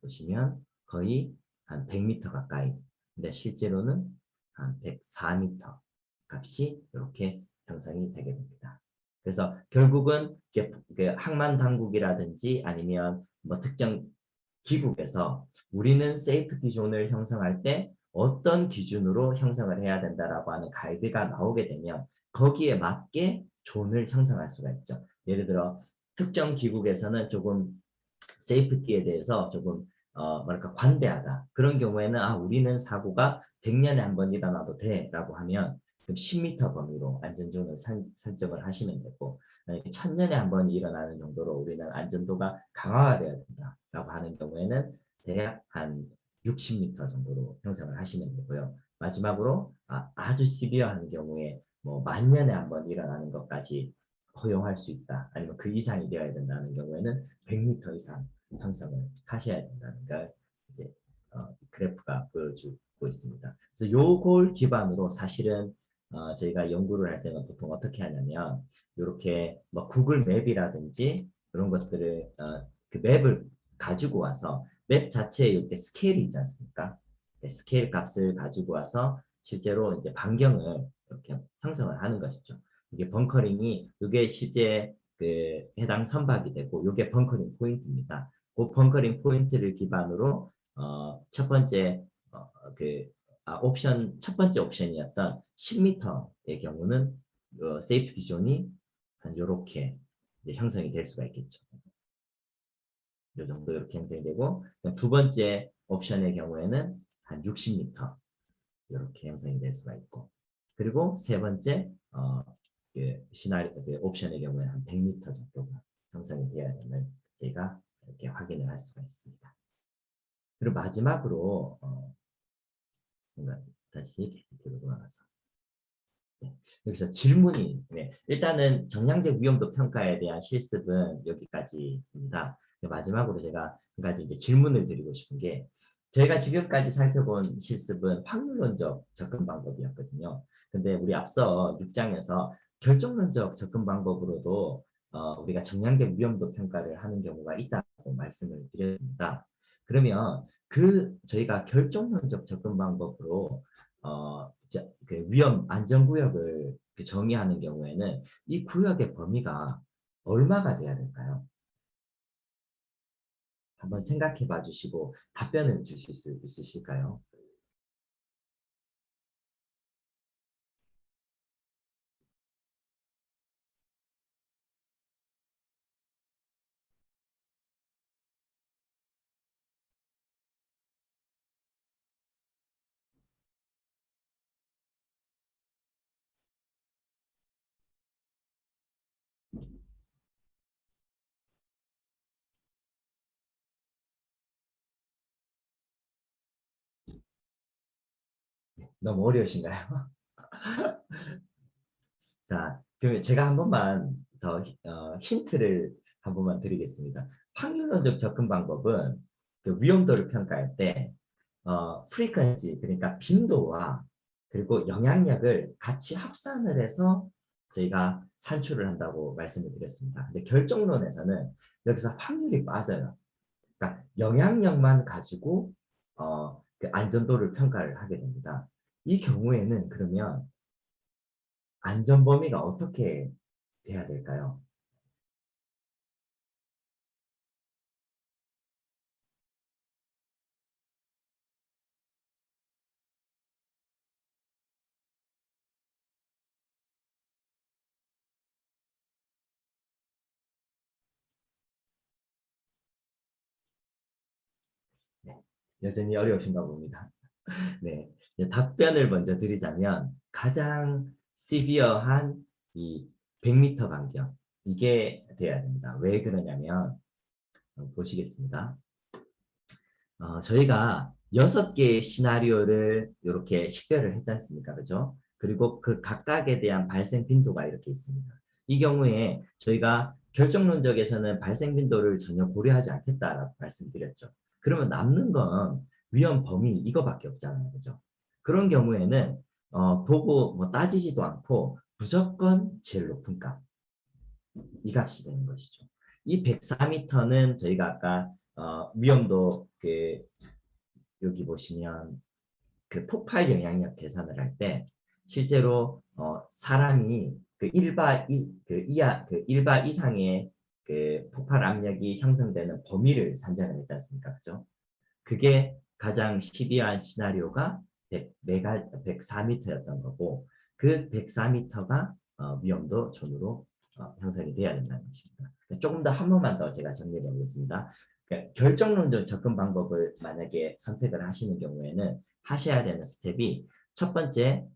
보시면 거의 한 100m 가까이. 근데 실제로는 한 104m 값이 이렇게 형성이 되게 됩니다. 그래서 결국은 항만 당국이라든지 아니면 뭐 특정 기국에서 우리는 세이프티 존을 형성할 때 어떤 기준으로 형성을 해야 된다라고 하는 가이드가 나오게 되면 거기에 맞게 존을 형성할 수가 있죠. 예를 들어 특정 기국에서는 조금 세이프티에 대해서 조금 뭐랄까 관대하다. 그런 경우에는 우리는 사고가 100년에 한 번 일어나도 돼라고 하면 그럼 10m 범위로 안전존을 설정을 하시면 되고, 1000년에 한 번 일어나는 정도로 우리는 안전도가 강화가 되어야 된다라고 하는 경우에는 대략 한 60m 정도로 형성을 하시면 되고요. 마지막으로 아주 시비어한 경우에 뭐 만년에 한 번 일어나는 것까지 허용할 수 있다. 아니면 그 이상이 되어야 된다는 경우에는 100m 이상 형성을 하셔야 된다는 걸 이제 그래프가 보여주고 있습니다. 그래서 요걸 기반으로 사실은 저희가 연구를 할 때는 보통 어떻게 하냐면 이렇게 뭐 구글 맵이라든지 그런 것들을 그 맵을 가지고 와서 맵 자체에 이렇게 스케일이 있지 않습니까? 스케일 값을 가지고 와서 실제로 이제 반경을 이렇게 형성을 하는 것이죠. 이게 벙커링이 이게 실제 그 해당 선박이 되고 이게 벙커링 포인트입니다. 그 벙커링 포인트를 기반으로 첫 번째 첫 번째 옵션이었던 10m의 경우는 세이프티 존이 한 이렇게 형성이 될 수가 있겠죠. 이 정도 이렇게 형성이 되고, 두 번째 옵션의 경우에는 한 60m 이렇게 형성이 될 수가 있고, 그리고 세 번째 그 옵션의 경우에 한 100m 정도가 형성이 되어야 되는 저희가 이렇게 확인을 할 수가 있습니다. 그리고 마지막으로 다시 PPT로 돌아가서 여기서 질문이 일단은 정량제 위험도 평가에 대한 실습은 여기까지입니다. 마지막으로 제가 한 가지 이제 질문을 드리고 싶은 게, 저희가 지금까지 살펴본 실습은 확률론적 접근 방법이었거든요. 근데 우리 앞서 6장에서 결정론적 접근 방법으로도 우리가 정량제 위험도 평가를 하는 경우가 있다고 말씀을 드렸습니다. 그러면 저희가 결정론적 접근 방법으로 그 위험 안전구역을 정의하는 경우에는 이 구역의 범위가 얼마가 돼야 될까요? 한번 생각해 봐 주시고 답변을 주실 수 있으실까요? 너무 어려우신가요? 자, 그러면 제가 한 번만 더 힌트를 한 번만 드리겠습니다. 확률론적 접근 방법은 그 위험도를 평가할 때 프리퀀시, 그러니까 빈도와 그리고 영향력을 같이 합산을 해서 저희가 산출을 한다고 말씀을 드렸습니다. 근데 결정론에서는 여기서 확률이 빠져요. 그러니까 영향력만 가지고 그 안전도를 평가를 하게 됩니다. 이 경우에는 그러면 안전 범위가 어떻게 돼야 될까요? 네, 여전히 어려우신가 봅니다. 네, 답변을 먼저 드리자면 가장 시비어한 이 100m 반경 이게 돼야 됩니다. 왜 그러냐면 보시겠습니다. 저희가 6개의 시나리오를 이렇게 식별을 했지 않습니까? 그죠? 그리고 그 각각에 대한 발생 빈도가 이렇게 있습니다. 이 경우에 저희가 결정론적에서는 발생 빈도를 전혀 고려하지 않겠다라고 말씀드렸죠. 그러면 남는 건 위험 범위 이거밖에 없잖아요. 그죠? 그런 경우에는 보고 뭐 따지지도 않고 무조건 제일 높은 값, 이 값이 되는 것이죠. 이 104m는 저희가 아까 위험도 여기 보시면 그 폭발 영향력 계산을 할 때 실제로 사람이 그 1바 이상의 그 폭발 압력이 형성되는 범위를 산정을 했지 않습니까? 그죠? 그게 가장 시비한 시나리오가 104m였던 거고 그 104m가 위험도 존으로 형성이 돼야 된다는 것입니다. 조금 더 한 번만 더 제가 정리해 보겠습니다. 그러니까 결정론적 접근 방법을 만약에 선택을 하시는 경우에는 하셔야 되는 스텝이 첫 번째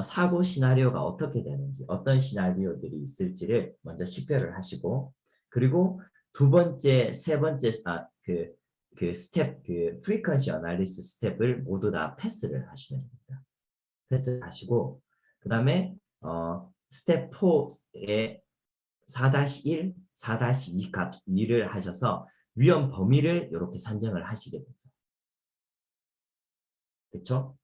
사고 시나리오가 어떻게 되는지 어떤 시나리오들이 있을지를 먼저 식별을 하시고 그리고 두 번째, 세 번째 그 스텝, 그 프리퀀시 어널리스 스텝을 모두 다 패스를 하시면 됩니다. 패스를 하시고 그 다음에 스텝 4의 4-1, 4-2 값 2를 하셔서 위험 범위를 이렇게 산정을 하시게 되죠. 그렇죠?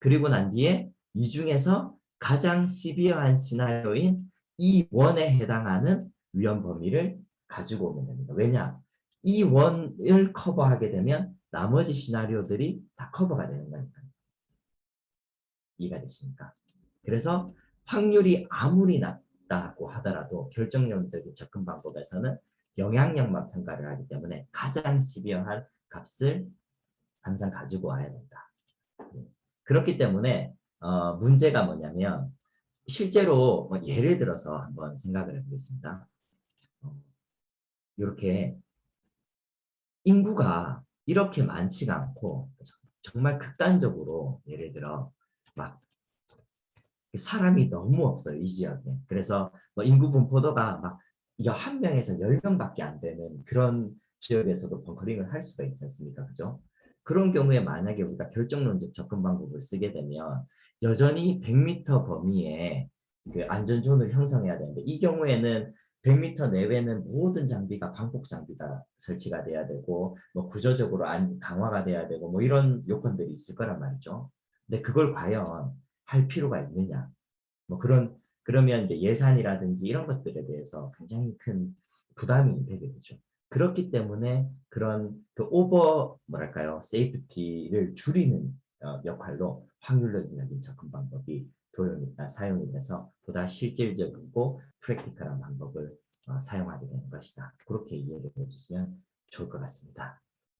그리고 난 뒤에 이 중에서 가장 시비어한 시나리오인 이 원에 해당하는 위험 범위를 가지고 오면 됩니다. 왜냐? 이 원을 커버하게 되면 나머지 시나리오들이 다 커버가 되는 거니까. 이해가 되십니까? 그래서 확률이 아무리 낮다고 하더라도 결정론적인 접근 방법에서는 영향력만 평가를 하기 때문에 가장 시비어한 값을 항상 가지고 와야 된다. 그렇기 때문에 문제가 뭐냐면 실제로 뭐 예를 들어서 한번 생각을 해보겠습니다. 이렇게 인구가 이렇게 많지가 않고 정말 극단적으로 예를 들어 막 사람이 너무 없어요, 이 지역에. 그래서 뭐 인구 분포도가 막 1명에서 10명밖에 안 되는 그런 지역에서도 벙커링을 할 수가 있지 않습니까? 그죠? 그런 경우에 만약에 우리가 결정론적 접근 방법을 쓰게 되면 여전히 100m 범위에 그 안전존을 형성해야 되는데 이 경우에는 100m 내외는 모든 장비가 방폭 장비가 설치가 돼야 되고 뭐 구조적으로 강화가 돼야 되고 뭐 이런 요건들이 있을 거란 말이죠. 근데 그걸 과연 할 필요가 있느냐? 뭐 그러면 이제 예산이라든지 이런 것들에 대해서 굉장히 큰 부담이 되게 되죠. 그렇기 때문에 그런 그 뭐랄까요, 세이프티를 줄이는 역할로 확률론적인 접근 방법이 사용이 돼서 보다 실질적이고 프랙티컬한 방법을 사용하게 되는 것이다. 그렇게 이해를 해주시면 좋을 것 같습니다.